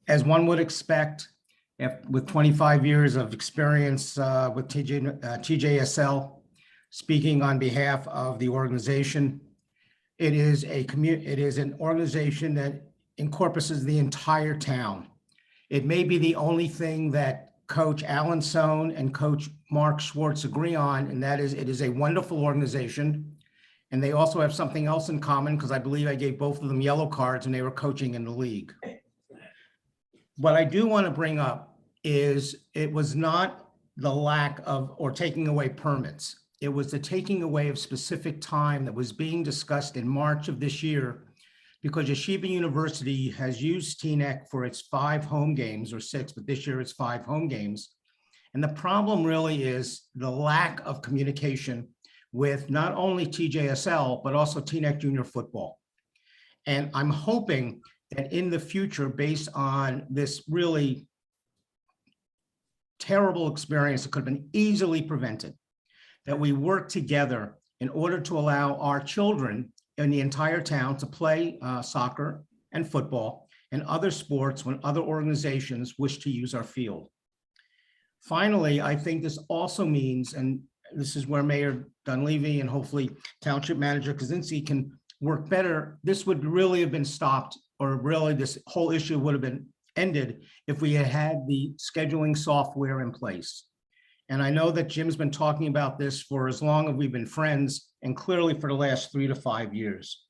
as one would expect, with 25 years of experience with TJSL, speaking on behalf of the organization. It is an organization that encompasses the entire town. It may be the only thing that Coach Alan Sohn and Coach Mark Schwartz agree on, and that is it is a wonderful organization. And they also have something else in common, because I believe I gave both of them yellow cards when they were coaching in the league. What I do want to bring up is it was not the lack of or taking away permits. It was the taking away of specific time that was being discussed in March of this year, because Yeshiva University has used Teaneck for its 5 home games, or 6, but this year it's 5 home games. And the problem really is the lack of communication with not only TJSL, but also Teaneck Junior Football. And I'm hoping that in the future, based on this really terrible experience that could have been easily prevented, that we work together in order to allow our children in the entire town to play soccer and football and other sports when other organizations wish to use our field. Finally, I think this also means, and this is where Mayor Dunleavy and hopefully Township Manager Kaczynski can work better, this would really have been stopped, or really this whole issue would have been ended if we had had the scheduling software in place. And I know that Jim's been talking about this for as long as we've been friends, and clearly for the last 3 to 5 years.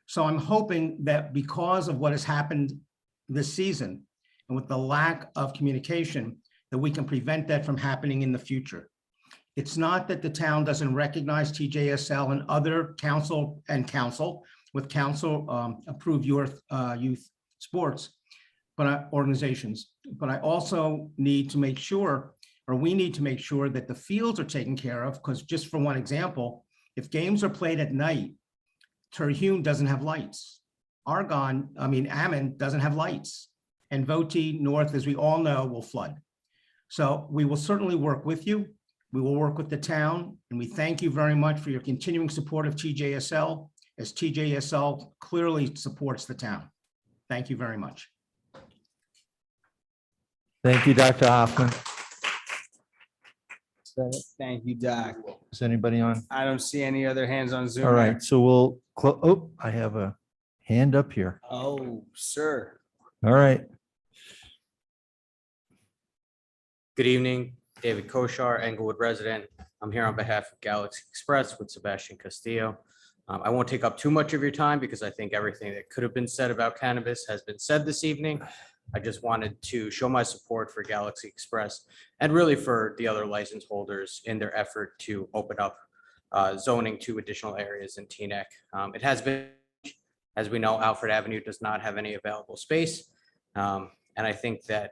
So I'm hoping that because of what has happened this season and with the lack of communication, that we can prevent that from happening in the future. It's not that the town doesn't recognize TJSL and other council with council approved youth sports, organizations. But I also need to make sure, or we need to make sure that the fields are taken care of, because just for one example, if games are played at night, Terhune doesn't have lights. Ammon doesn't have lights. And Voti North, as we all know, will flood. So we will certainly work with you. We will work with the town, and we thank you very much for your continuing support of TJSL, as TJSL clearly supports the town. Thank you very much. Thank you, Dr. Hoffman. Thank you, Doc. Is anybody on? I don't see any other hands on Zoom. All right, so we'll, oh, I have a hand up here. Oh, sir. All right. Good evening, David Koshar, Englewood resident. I'm here on behalf of Galaxy Express with Sebastian Castillo. I won't take up too much of your time because I think everything that could have been said about cannabis has been said this evening. I just wanted to show my support for Galaxy Express and really for the other license holders in their effort to open up zoning to additional areas in Teaneck. It has been, as we know, Alfred Avenue does not have any available space. And I think that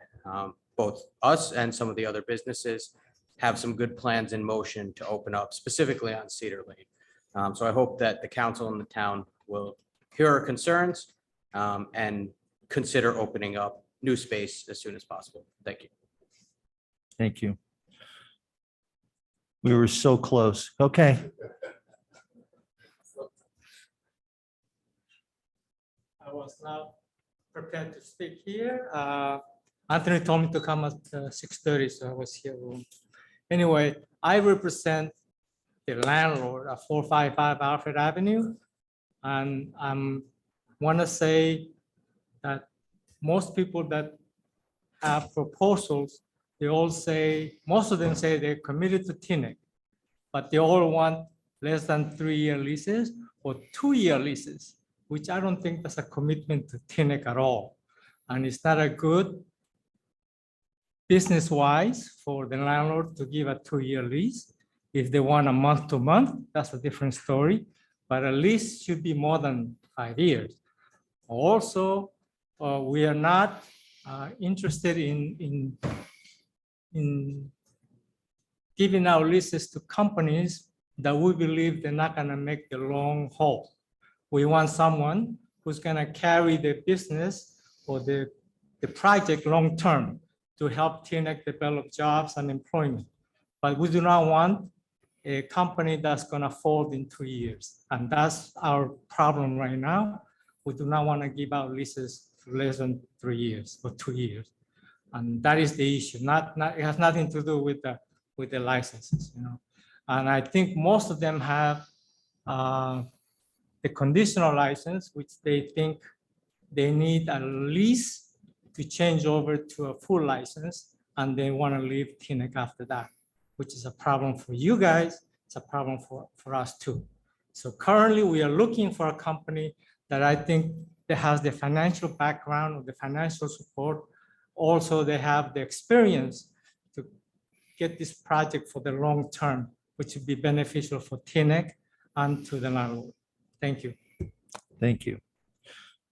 both us and some of the other businesses have some good plans in motion to open up, specifically on Cedar Lane. So I hope that the council and the town will hear our concerns and consider opening up new space as soon as possible. Thank you. Thank you. We were so close. Okay. I was not prepared to speak here. Anthony told me to come at 6:30, so I was here. Anyway, I represent the landlord of 455 Alfred Avenue. And I want to say that most people that have proposals, they all say, most of them say they're committed to Teaneck, but they all want less than 3-year leases or 2-year leases, which I don't think that's a commitment to Teaneck at all. And it's not a good business-wise for the landlord to give a 2-year lease. If they want a month to month, that's a different story, but a lease should be more than 5 years. Also, we are not interested in giving our leases to companies that we believe they're not going to make the long haul. We want someone who's going to carry the business or the project long term to help Teaneck develop jobs and employment. But we do not want a company that's going to fold in 2 years. And that's our problem right now. We do not want to give out leases for less than 3 years or 2 years. And that is the issue. It has nothing to do with the licenses, you know. And I think most of them have the conditional license, which they think they need a lease to change over to a full license, and they want to leave Teaneck after that, which is a problem for you guys. It's a problem for us too. So currently we are looking for a company that I think that has the financial background or the financial support. Also, they have the experience to get this project for the long term, which would be beneficial for Teaneck and to the landlord. Thank you. Thank you.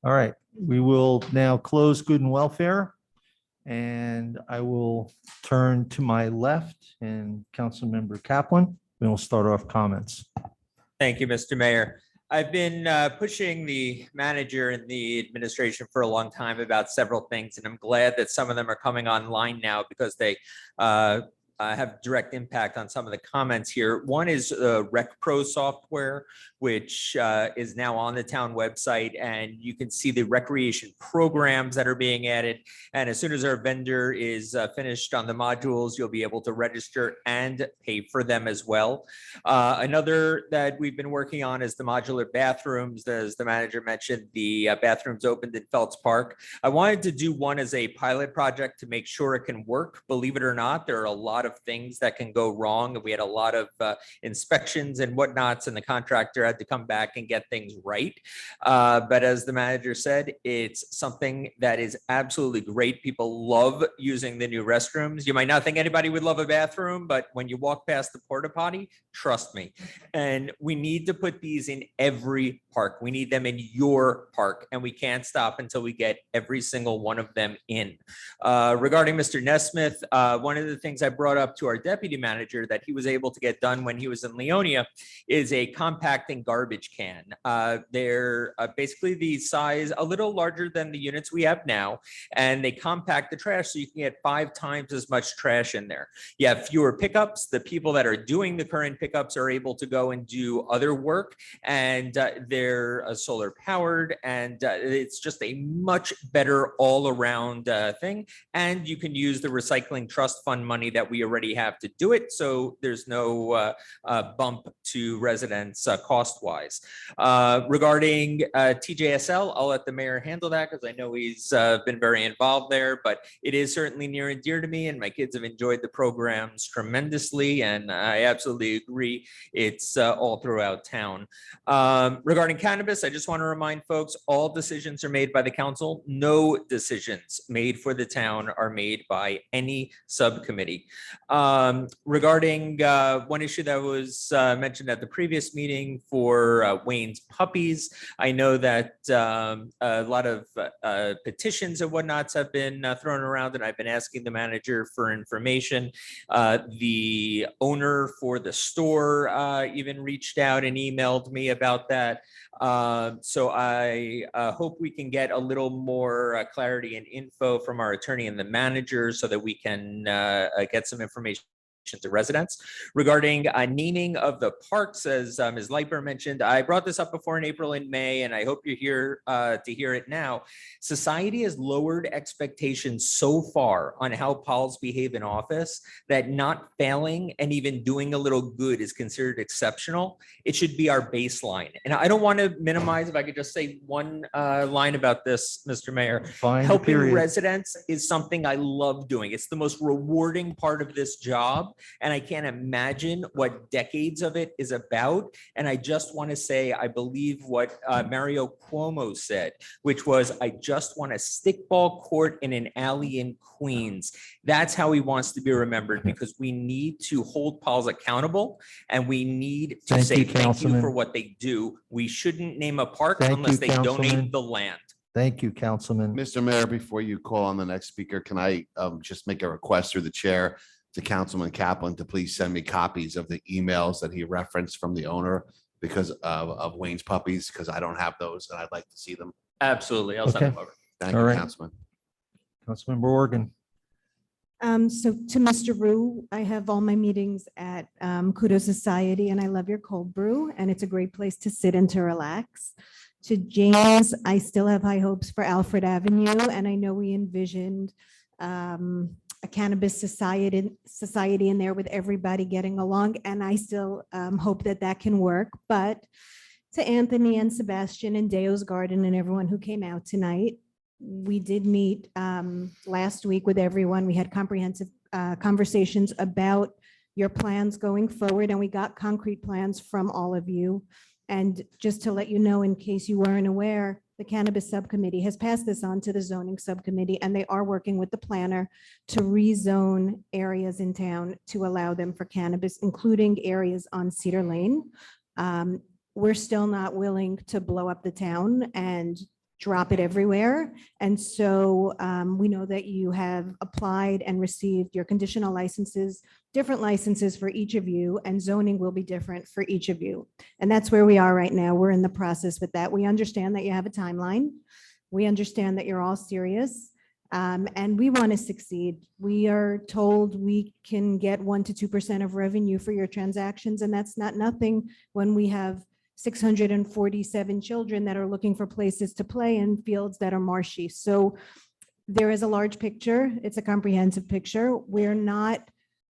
All right, we will now close good and welfare. And I will turn to my left and Councilmember Kaplan. And we'll start off comments. Thank you, Mr. Mayor. I've been pushing the manager and the administration for a long time about several things, and I'm glad that some of them are coming online now because they have direct impact on some of the comments here. One is Rec Pro software, which is now on the town website, and you can see the recreation programs that are being added. And as soon as our vendor is finished on the modules, you'll be able to register and pay for them as well. Another that we've been working on is the modular bathrooms. As the manager mentioned, the bathrooms opened in Phelps Park. I wanted to do one as a pilot project to make sure it can work. Believe it or not, there are a lot of of things that can go wrong. And we had a lot of inspections and whatnots, and the contractor had to come back and get things right. But as the manager said, it's something that is absolutely great. People love using the new restrooms. You might not think anybody would love a bathroom, but when you walk past the porta potty, trust me. And we need to put these in every park. We need them in your park, and we can't stop until we get every single one of them in. Regarding Mr. Nesmith, one of the things I brought up to our deputy manager that he was able to get done when he was in Leonia is a compacting garbage can. They're basically the size, a little larger than the units we have now, and they compact the trash so you can get 5 times as much trash in there. You have fewer pickups. The people that are doing the current pickups are able to go and do other work, and they're solar powered, and it's just a much better all around thing. And you can use the recycling trust fund money that we already have to do it. So there's no bump to residents cost wise. Regarding TJSL, I'll let the mayor handle that because I know he's been very involved there, but it is certainly near and dear to me, and my kids have enjoyed the programs tremendously. And I absolutely agree. It's all throughout town. Regarding cannabis, I just want to remind folks, all decisions are made by the council. No decisions made for the town are made by any subcommittee. Regarding one issue that was mentioned at the previous meeting for Wayne's puppies, I know that a lot of petitions and whatnots have been thrown around, and I've been asking the manager for information. The owner for the store even reached out and emailed me about that. So I hope we can get a little more clarity and info from our attorney and the manager so that we can get some information to residents. Regarding naming of the parks, as Ms. Lightburn mentioned, I brought this up before in April and May, and I hope you're here to hear it now. Society has lowered expectations so far on how Pauls behave in office that not failing and even doing a little good is considered exceptional. It should be our baseline. And I don't want to minimize, if I could just say one line about this, Mr. Mayor. Helping residents is something I love doing. It's the most rewarding part of this job. And I can't imagine what decades of it is about. And I just want to say, I believe what Mario Cuomo said, which was, I just want a stickball court in an alley in Queens. That's how he wants to be remembered, because we need to hold Pauls accountable, and we need to say thank you for what they do. We shouldn't name a park unless they donate the land. Thank you, Councilman. Mr. Mayor, before you call on the next speaker, can I just make a request through the chair to Councilman Kaplan to please send me copies of the emails that he referenced from the owner because of Wayne's puppies, because I don't have those and I'd like to see them. Absolutely. I'll send them over. Thank All you, right. Councilman. Councilmember Morgan. So to Mr. Rue, I have all my meetings at Kudos Society, and I love your cold brew, and it's a great place to sit and to relax. To James, I still have high hopes for Alfred Avenue, and I know we envisioned a cannabis society in there with everybody getting along, and I still hope that that can work. But to Anthony and Sebastian and Deo's Garden and everyone who came out tonight, we did meet last week with everyone. We had comprehensive conversations about your plans going forward, and we got concrete plans from all of you. And just to let you know, in case you weren't aware, the Cannabis Subcommittee has passed this on to the Zoning Subcommittee, and they are working with the planner to rezone areas in town to allow them for cannabis, including areas on Cedar Lane. We're still not willing to blow up the town and drop it everywhere. And so we know that you have applied and received your conditional licenses, different licenses for each of you, and zoning will be different for each of you. And that's where we are right now. We're in the process with that. We understand that you have a timeline. We understand that you're all serious. And we want to succeed. We are told we can get 1 to 2% of revenue for your transactions, and that's not nothing when we have 647 children that are looking for places to play in fields that are marshy. So there is a large picture. It's a comprehensive picture. We're not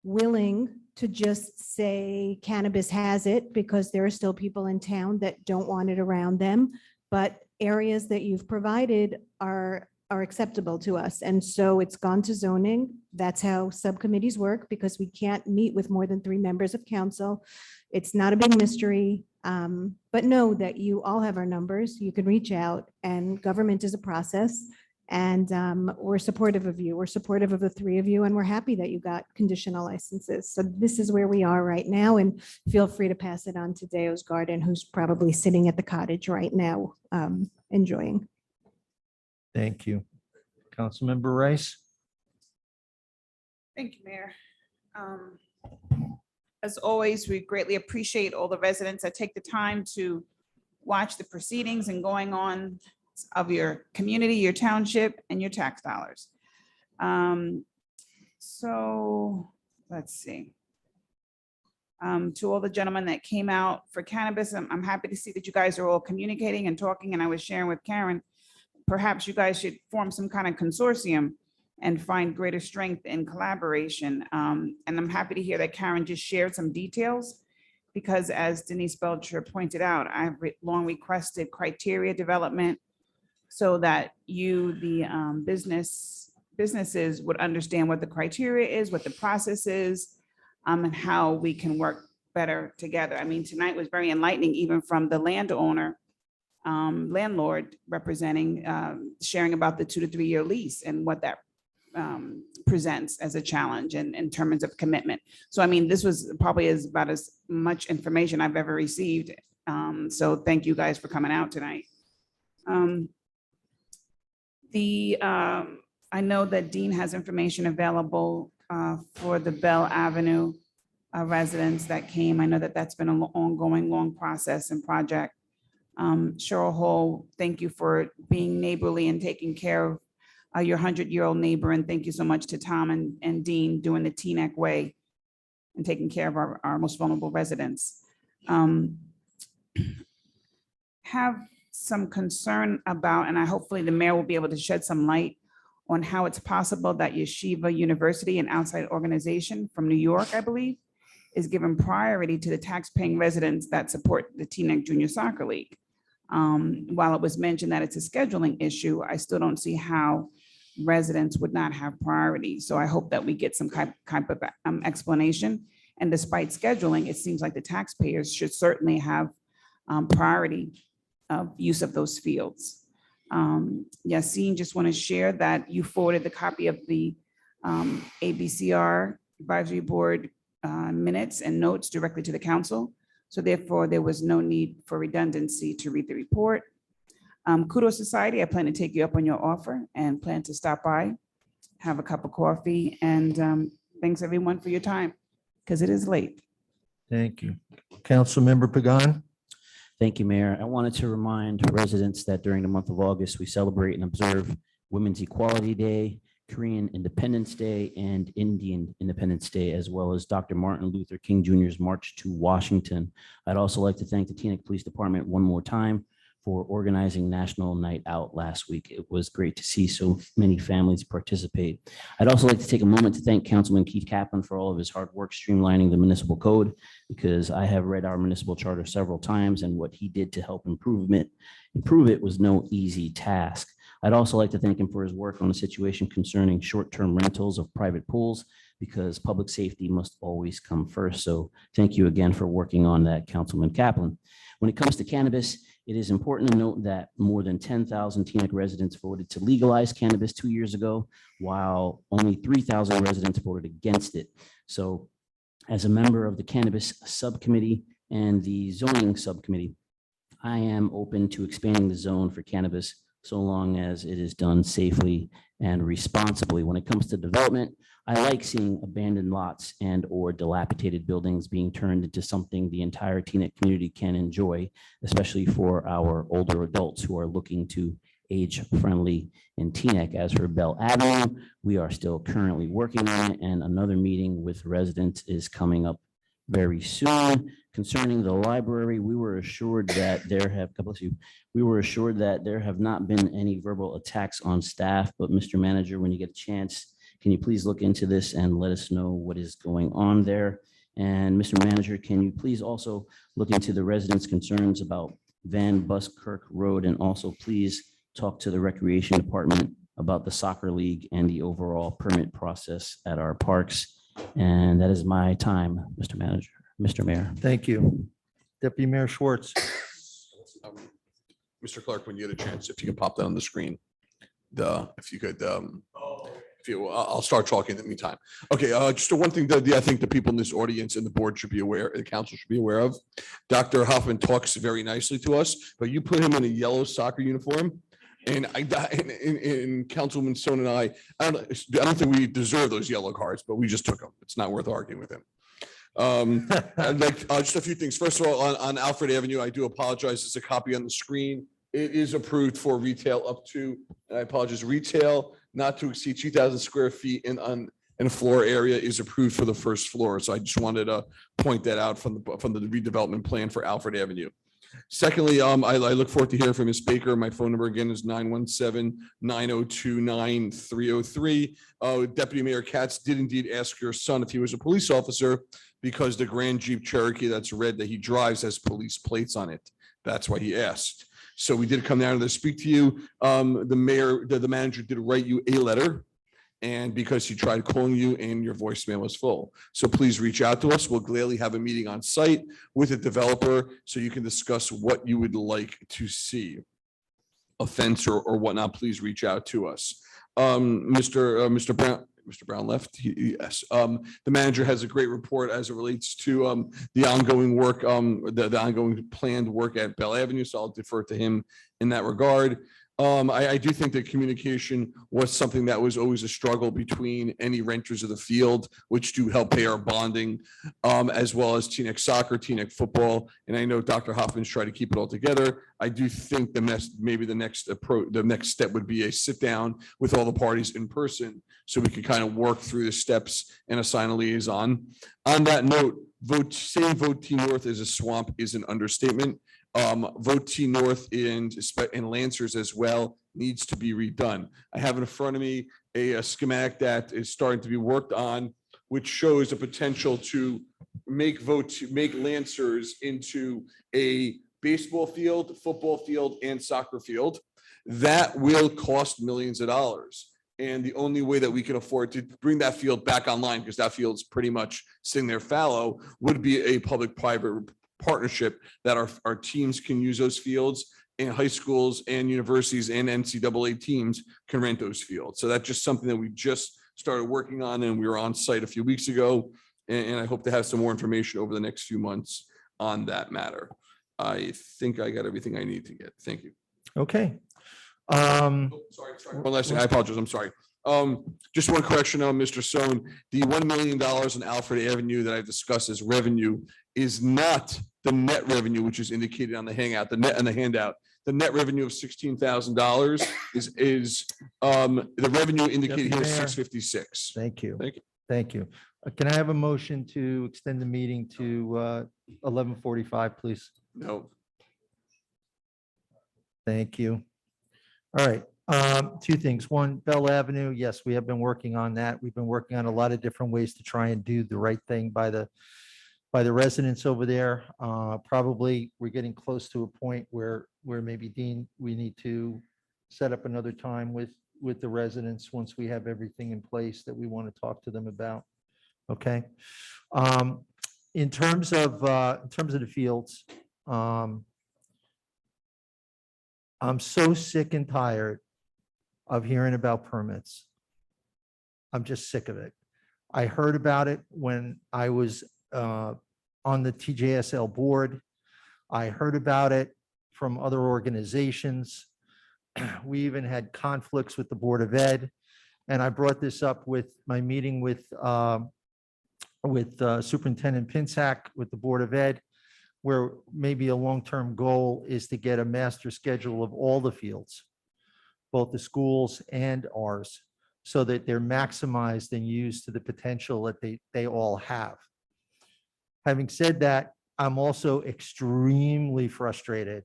willing to just say cannabis has it, because there are still people in town that don't want it around them. But areas that you've provided are are acceptable to us. And so it's gone to zoning. That's how subcommittees work, because we can't meet with more than 3 members of council. It's not a big mystery, but know that you all have our numbers. You can reach out, and government is a process. And we're supportive of you. We're supportive of the 3 of you, and we're happy that you got conditional licenses. So this is where we are right now, and feel free to pass it on to Deo's Garden, who's probably sitting at the cottage right now, enjoying. Thank you. Councilmember Rice? Thank you, Mayor. As always, we greatly appreciate all the residents that take the time to watch the proceedings and going on of your community, your township, and your tax dollars. So let's see. To all the gentlemen that came out for cannabis, I'm happy to see that you guys are all communicating and talking, and I was sharing with Karen, perhaps you guys should form some kind of consortium and find greater strength in collaboration. And I'm happy to hear that Karen just shared some details, because as Denise Belcher pointed out, I've long requested criteria development so that you, the businesses would understand what the criteria is, what the process is, and how we can work better together. I mean, tonight was very enlightening, even from the landowner, landlord representing, sharing about the 2 to 3 year lease and what that presents as a challenge in terms of commitment. So, I mean, this was probably about as much information I've ever received. So thank you guys for coming out tonight. I know that Dean has information available for the Bell Avenue residents that came. I know that that's been an ongoing, long process and project. Cheryl Hall, thank you for being neighborly and taking care of your 100-year-old neighbor. And thank you so much to Tom and Dean doing the Teaneck way and taking care of our most vulnerable residents. Have some concern about, and hopefully the mayor will be able to shed some light on how it's possible that Yeshiva University, an outside organization from New York, I believe, is given priority to the tax-paying residents that support the Teaneck Junior Soccer League. While it was mentioned that it's a scheduling issue, I still don't see how residents would not have priority. So I hope that we get some kind of explanation. And despite scheduling, it seems like the taxpayers should certainly have priority of use of those fields. Yassine, just want to share that you forwarded the copy of the ABCR Advisory Board minutes and notes directly to the council. So therefore, there was no need for redundancy to read the report. Kudos Society, I plan to take you up on your offer and plan to stop by, have a cup of coffee, and thanks everyone for your time, because it is late. Thank you. Councilmember Pagan? Thank you, Mayor. I wanted to remind residents that during the month of August, we celebrate and observe Women's Equality Day, Korean Independence Day, and Indian Independence Day, as well as Dr. Martin Luther King Jr.'s March to Washington. I'd also like to thank the Teaneck Police Department one more time for organizing National Night Out last week. It was great to see so many families participate. I'd also like to take a moment to thank Councilman Keith Kaplan for all of his hard work streamlining the municipal code, because I have read our municipal charter several times, and what he did to help improve it was no easy task. I'd also like to thank him for his work on the situation concerning short-term rentals of private pools, because public safety must always come first. So thank you again for working on that, Councilman Kaplan. When it comes to cannabis, it is important to note that more than 10,000 Teaneck residents voted to legalize cannabis 2 years ago, while only 3,000 residents voted against it. So as a member of the cannabis subcommittee and the zoning subcommittee, I am open to expanding the zone for cannabis so long as it is done safely and responsibly. When it comes to development, I like seeing abandoned lots and or dilapidated buildings being turned into something the entire Teaneck community can enjoy, especially for our older adults who are looking to age friendly in Teaneck. As for Bell Avenue, we are still currently working on it, and another meeting with residents is coming up very soon. Concerning the library, we were assured that there have not been any verbal attacks on staff, but Mr. Manager, when you get a chance, can you please look into this and let us know what is going on there? And Mr. Manager, can you please also look into the residents' concerns about Van Buskirk Road, and also please talk to the Recreation Department about the soccer league and the overall permit process at our parks. And that is my time, Mr. Manager, Mr. Mayor. Thank you. Deputy Mayor Schwartz. Mr. Clark, when you get a chance, if you can pop that on the screen, if you could, I'll start talking in the meantime. Okay, just one thing that I think the people in this audience and the board should be aware, the council should be aware of. Dr. Hoffman talks very nicely to us, but you put him in a yellow soccer uniform. And Councilwoman Stone and I don't think we deserve those yellow cards, but we just took them. It's not worth arguing with him. I'd like just a few things. First of all, on Alfred Avenue, I do apologize. There's a copy on the screen. It is approved for retail up to, and I apologize, retail not to exceed 2,000 square feet in a floor area is approved for the first floor. So I just wanted to point that out from the redevelopment plan for Alfred Avenue. Secondly, I look forward to hearing from Ms. Baker. My phone number again is 917-902-9303. Deputy Mayor Katz did indeed ask your son if he was a police officer because the Grand Jeep Cherokee that's red that he drives has police plates on it. That's why he asked. So we did come down to speak to you. The manager did write you a letter, and because he tried calling you and your voicemail was full. So please reach out to us. We'll gladly have a meeting on site with a developer so you can discuss what you would like to see. A fence or whatnot, please reach out to us. Mr. Brown left. Yes. The manager has a great report as it relates to the ongoing work, the ongoing planned work at Bell Avenue. So I'll defer to him in that regard. I do think that communication was something that was always a struggle between any renters of the field, which do help pay our bonding, as well as Teaneck soccer, Teaneck football. And I know Dr. Hoffman's trying to keep it all together. I do think the next step would be a sit down with all the parties in person so we can kind of work through the steps and assign a liaison. On that note, saying vote T North is a swamp is an understatement. Vote T North and Lancers as well needs to be redone. I have in front of me a schematic that is starting to be worked on, which shows the potential to make Lancers into a baseball field, football field, and soccer field. That will cost millions of dollars. And the only way that we can afford to bring that field back online, because that field's pretty much sitting there fallow, would be a public-private partnership that our teams can use those fields, and high schools and universities and NCAA teams can rent those fields. So that's just something that we just started working on, and we were on site a few weeks ago. And I hope to have some more information over the next few months on that matter. I think I got everything I need to get. Thank you. Okay. Sorry. One last thing. I apologize. I'm sorry. Just one correction on Mr. Sohn. The $1 million in Alfred Avenue that I discussed as revenue is not the net revenue, which is indicated on the handout. The net revenue of $16,000 is the revenue indicated here is 656. Thank you. Thank you. Thank you. Can I have a motion to extend the meeting to 11:45, please? No. Thank you. All right. Two things. One, Bell Avenue. Yes, we have been working on that. We've been working on a lot of different ways to try and do the right thing by the residents over there. Probably we're getting close to a point where maybe Dean, we need to set up another time with the residents once we have everything in place that we want to talk to them about. Okay. In terms of the fields, I'm so sick and tired of hearing about permits. I'm just sick of it. I heard about it when I was on the TJSL board. I heard about it from other organizations. We even had conflicts with the Board of Ed. And I brought this up with my meeting with Superintendent Pinsack with the Board of Ed, where maybe a long-term goal is to get a master schedule of all the fields, both the schools and ours, so that they're maximized and used to the potential that they all have. Having said that, I'm also extremely frustrated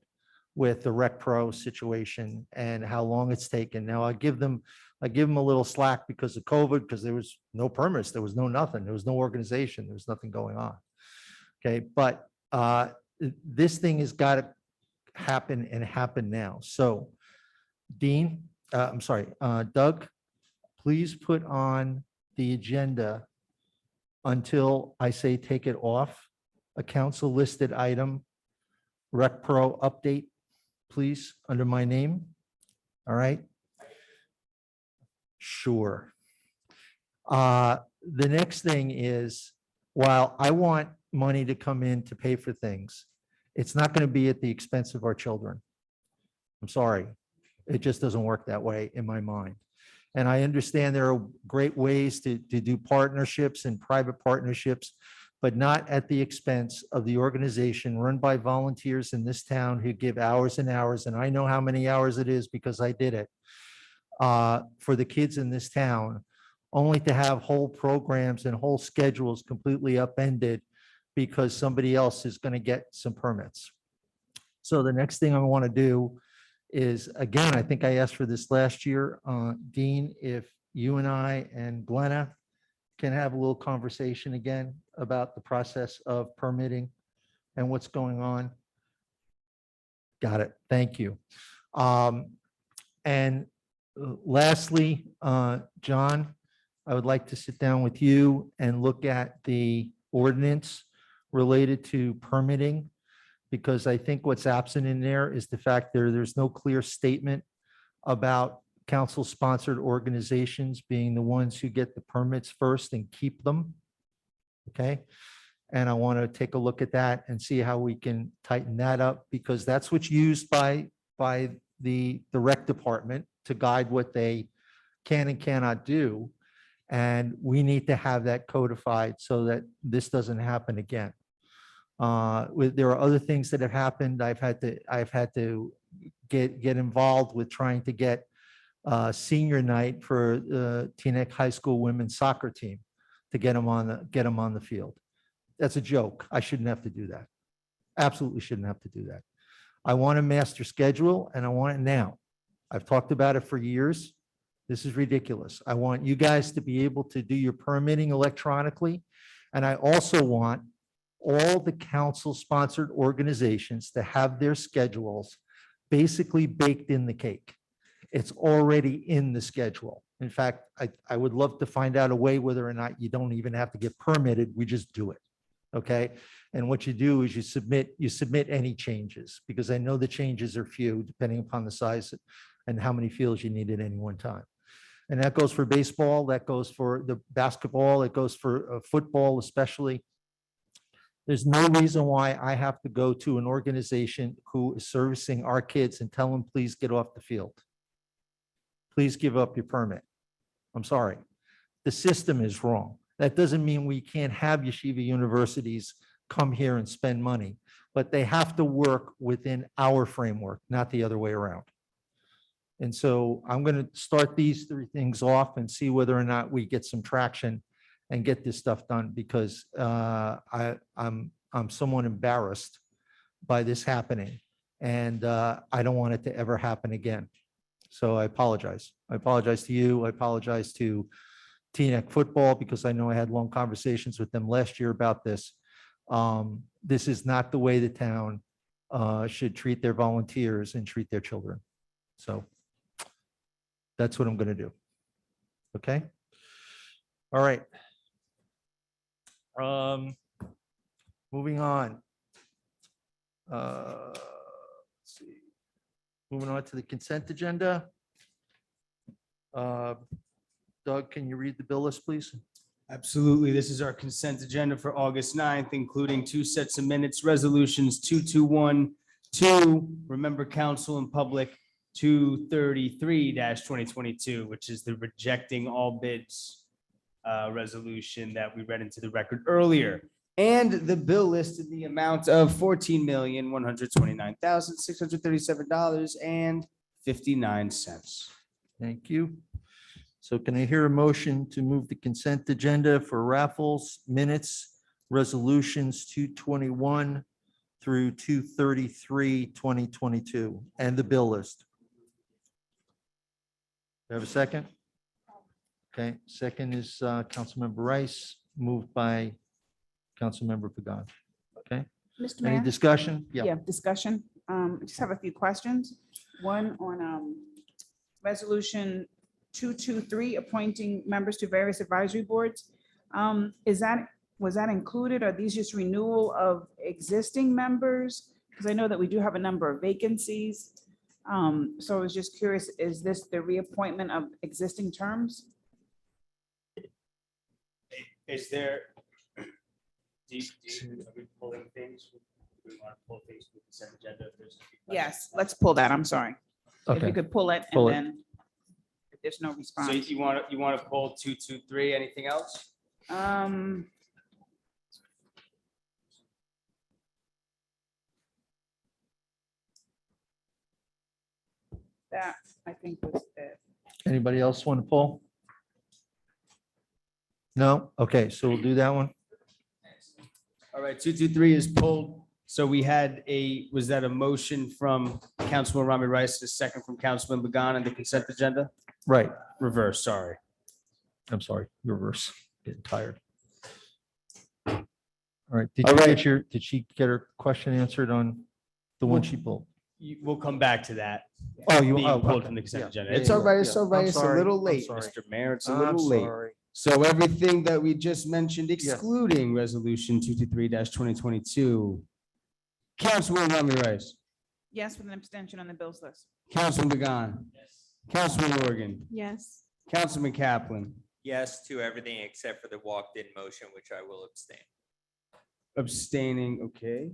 with the Rec Pro situation and how long it's taken. Now I give them a little slack because of COVID, because there was no permits, there was no nothing, there was no organization, there was nothing going on. Okay, but this thing has got to happen and happen now. So, Dean, I'm sorry, Doug, please put on the agenda until I say take it off, a council listed item, Rec Pro update, please, under my name. All right? Sure. The next thing is, while I want money to come in to pay for things, it's not going to be at the expense of our children. I'm sorry. It just doesn't work that way in my mind. And I understand there are great ways to do partnerships and private partnerships, but not at the expense of the organization run by volunteers in this town who give hours and hours, and I know how many hours it is because I did it, for the kids in this town, only to have whole programs and whole schedules completely upended because somebody else is going to get some permits. So the next thing I want to do is, again, I think I asked for this last year, Dean, if you and I and Glenna can have a little conversation again about the process of permitting and what's going on. Got it. Thank you. And lastly, John, I would like to sit down with you and look at the ordinance related to permitting, because I think what's absent in there is the fact there's no clear statement about council-sponsored organizations being the ones who get the permits first and keep them. Okay? And I want to take a look at that and see how we can tighten that up, because that's what's used by the rec department to guide what they can and cannot do. And we need to have that codified so that this doesn't happen again. There are other things that have happened. I've had to get involved with trying to get senior night for the Teaneck High School women's soccer team to get them on the field. That's a joke. I shouldn't have to do that. Absolutely shouldn't have to do that. I want a master schedule and I want it now. I've talked about it for years. This is ridiculous. I want you guys to be able to do your permitting electronically. And I also want all the council-sponsored organizations to have their schedules basically baked in the cake. It's already in the schedule. In fact, I would love to find out a way whether or not you don't even have to get permitted. We just do it. Okay. And what you do is you submit any changes, because I know the changes are few depending upon the size and how many fields you need at any one time. And that goes for baseball, that goes for the basketball, it goes for football especially. There's no reason why I have to go to an organization who is servicing our kids and tell them, please get off the field. Please give up your permit. I'm sorry. The system is wrong. That doesn't mean we can't have yeshiva universities come here and spend money, but they have to work within our framework, not the other way around. And so I'm going to start these three things off and see whether or not we get some traction and get this stuff done, because I'm somewhat embarrassed by this happening, and I don't want it to ever happen again. So I apologize. I apologize to you. I apologize to Teaneck football, because I know I had long conversations with them last year about this. This is not the way the town should treat their volunteers and treat their children. So that's what I'm going to do. Okay. All right. Moving on. Let's see. Moving on to the consent agenda. Doug, can you read the bill list, please? Absolutely. This is our consent agenda for August 9th, including 2 sets of minutes, resolutions 2212, remember council and public 233-2022, which is the rejecting all bids resolution that we read into the record earlier. And the bill listed the amount of $14,129,637.59. Thank you. So can I hear a motion to move the consent agenda for raffles, minutes, resolutions 221 through 233, 2022, and the bill list? Do I have a second? Okay, second is Councilmember Rice, moved by Councilmember Pagan. Okay, Mr. any Mayor? discussion? Yeah, discussion. I just have a few questions. One on Resolution 223, appointing members to various advisory boards. Was that included? Are these just renewal of existing members? Because I know that we do have a number of vacancies. So I was just curious, is this the reappointment of existing terms? Is there? Are we pulling things? Do we want to pull things from the consent agenda? If there's- Yes, let's pull that. I'm sorry. If Okay. you could pull it Pull and it. then if there's no So response. you want to pull 223, anything else? That I think was it. Anybody else want to pull? No? Okay, so we'll do that one. All right, 223 is pulled. So we had was that a motion from Councilman Rami Rice, a second from Councilman Began on the consent agenda? Right. Reverse, sorry. I'm sorry, reverse. Getting tired. All right, did All you right. get did she get her question answered on the one she pulled? We'll come back to that. Oh, Being pulled okay. from the consent Yeah, agenda. yeah, It's yeah, all right, yeah. it's all I'm right. It's a sorry, little I'm late, sorry. Mr. Mayor. It's a I'm little late. sorry. So everything that we just mentioned excluding resolution 223-2022. Councilman Rami Rice, Yes, with an abstention on the bills list. Councilman Began. Councilman Morgan, Yes. Councilman Kaplan, Yes to everything except for the walked-in motion, which I will abstain. abstaining, okay.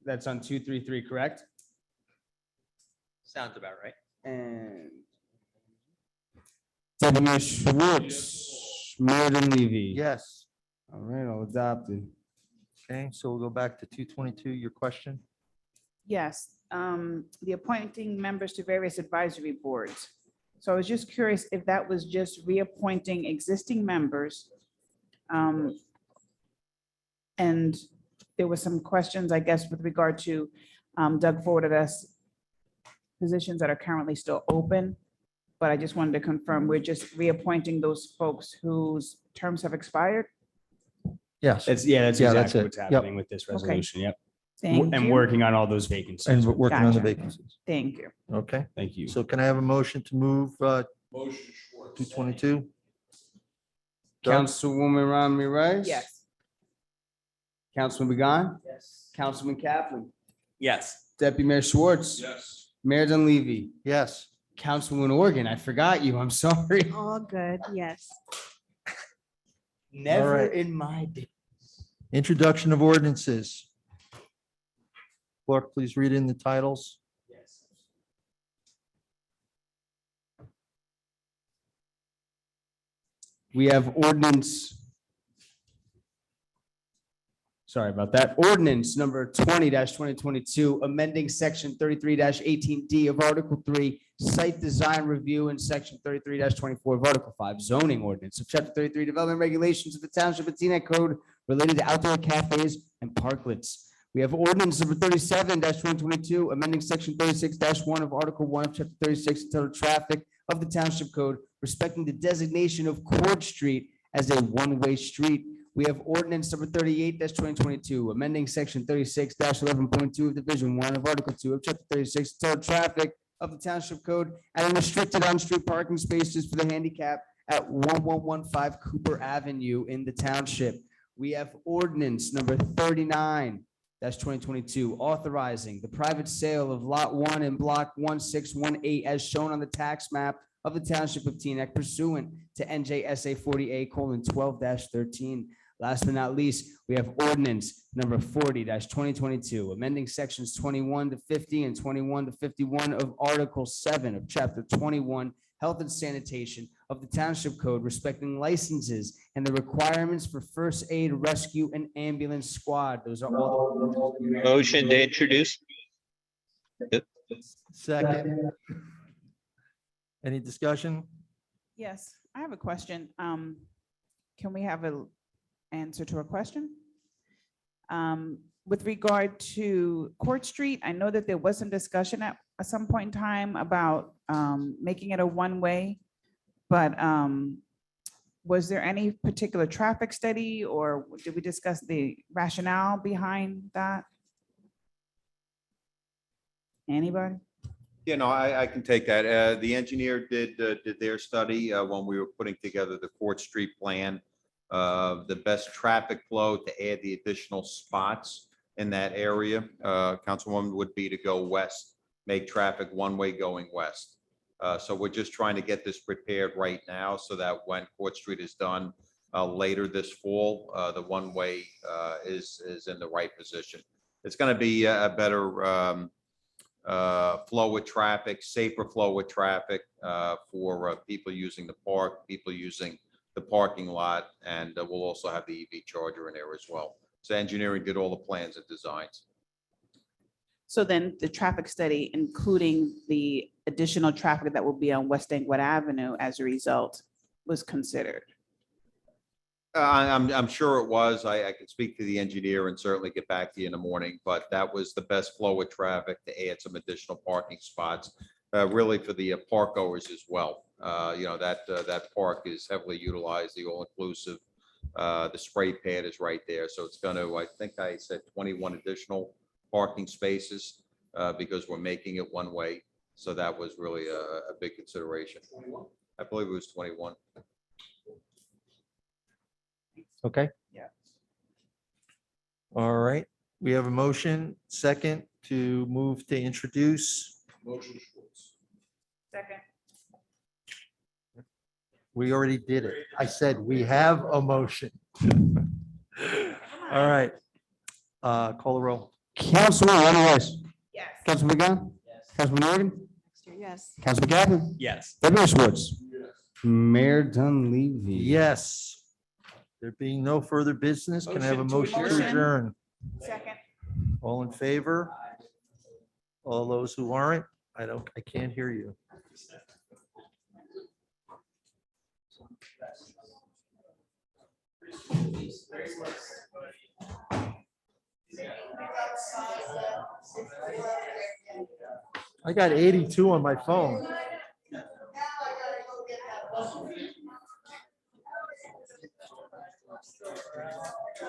That's on 233, correct? Sounds about right. And Deputy Mayor Schwartz, Mayor Levy. Yes. All right, all adopted. Okay, so we'll go back to 222, your question. Yes, the appointing members to various advisory boards. So I was just curious if that was just reappointing existing members. And there was some questions, I guess, with regard to Doug forwarded us positions that are currently still open. But I just wanted to confirm, we're just reappointing those folks whose terms have expired? Yes. That's that's exactly it. what's Yep. happening with this Okay. resolution, yep. Thank And you. working on all those vacancies. And we're working on the Gotcha. vacancies. Thank you. Okay, Thank you. so can I have a motion to move Motion Schwartz. 222? Councilwoman Rami Rice? Yes. Councilman Began? Yes. Councilman Kaplan? Yes. Deputy Mayor Schwartz? Yes. Mayor Dunleavy? Yes. Councilwoman Organ, I forgot you, I'm sorry. All good, yes. Never right. in my day. Introduction of ordinances. Clerk, please read in the titles. Yes. We have ordinance. Sorry about that. Ordinance number 20-2022, amending section 33-18D of Article 3, site design review, and section 33-24 of Article 5, zoning ordinance of chapter 33, development regulations of the Township of Teaneck Code related to outdoor cafes and parklets. We have ordinance number 37-2022, amending section 36-1 of Article 1 of chapter 36, entitled traffic of the Township Code, respecting the designation of Court Street as a one-way street. We have ordinance number 38-2022, amending section 36-11.2 of Division 1 of Article 2 of chapter 36, entitled traffic of the Township Code, and restricted on-street parking spaces for the handicap at 1115 Cooper Avenue in the township. We have ordinance number 39-2022, authorizing the private sale of Lot 1 and Block 1618 as shown on the tax map of the Township of Teaneck pursuant to NJSA 40A:12-13. Last but not least, we have ordinance number 40-2022, amending sections 21 to 50 and 21 to 51 of Article 7 of Chapter 21, Health and Sanitation of the Township Code, respecting licenses and the requirements for first aid, rescue, and ambulance squad. Those are all the. Motion to introduce. Second. Any discussion? Yes, I have a question. Can we have an answer to a question? With regard to Court Street, I know that there was some discussion at some point in time about making it a one-way, but was there any particular traffic study or did we discuss the rationale behind that? Anybody? Yeah, no, I can take that. The engineer did their study when we were putting together the Court Street plan. The best traffic flow to add the additional spots in that area, Councilwoman, would be to go west, make traffic one-way going west. So we're just trying to get this prepared right now so that when Court Street is done later this fall, the one-way is in the right position. It's going to be a better flow with traffic, safer flow with traffic for people using the park, people using the parking lot, and we'll also have the EV charger in there as well. So engineering did all the plans and designs. So then the traffic study, including the additional traffic that will be on West Englewood Avenue as a result, was considered. I'm sure it was. I can speak to the engineer and certainly get back to you in the morning, but that was the best flow of traffic to add some additional parking spots, really for the park goers as well. You know, that park is heavily utilized, the all-inclusive. The spray pad is right there. So it's going to, I think I said 21 additional parking spaces because we're making it one way. So that was really a big consideration. I believe it was 21. Okay. Yeah. All right. We have a motion second to move to introduce. Motion Schwartz. Second. We already did it. I said we have a motion. All right. Call the roll. Councilwoman Ronnie Rice. Yes. Councilman McGowan. Yes. Councilman Morgan. Yes. Councilman Kaplan. Yes. Deputy Mayor Schwartz. Mayor Dunleavy. Yes. There being no further business, can I have a motion to adjourn? Second. All in favor? All those who aren't? I can't hear you. I got 82 on my phone.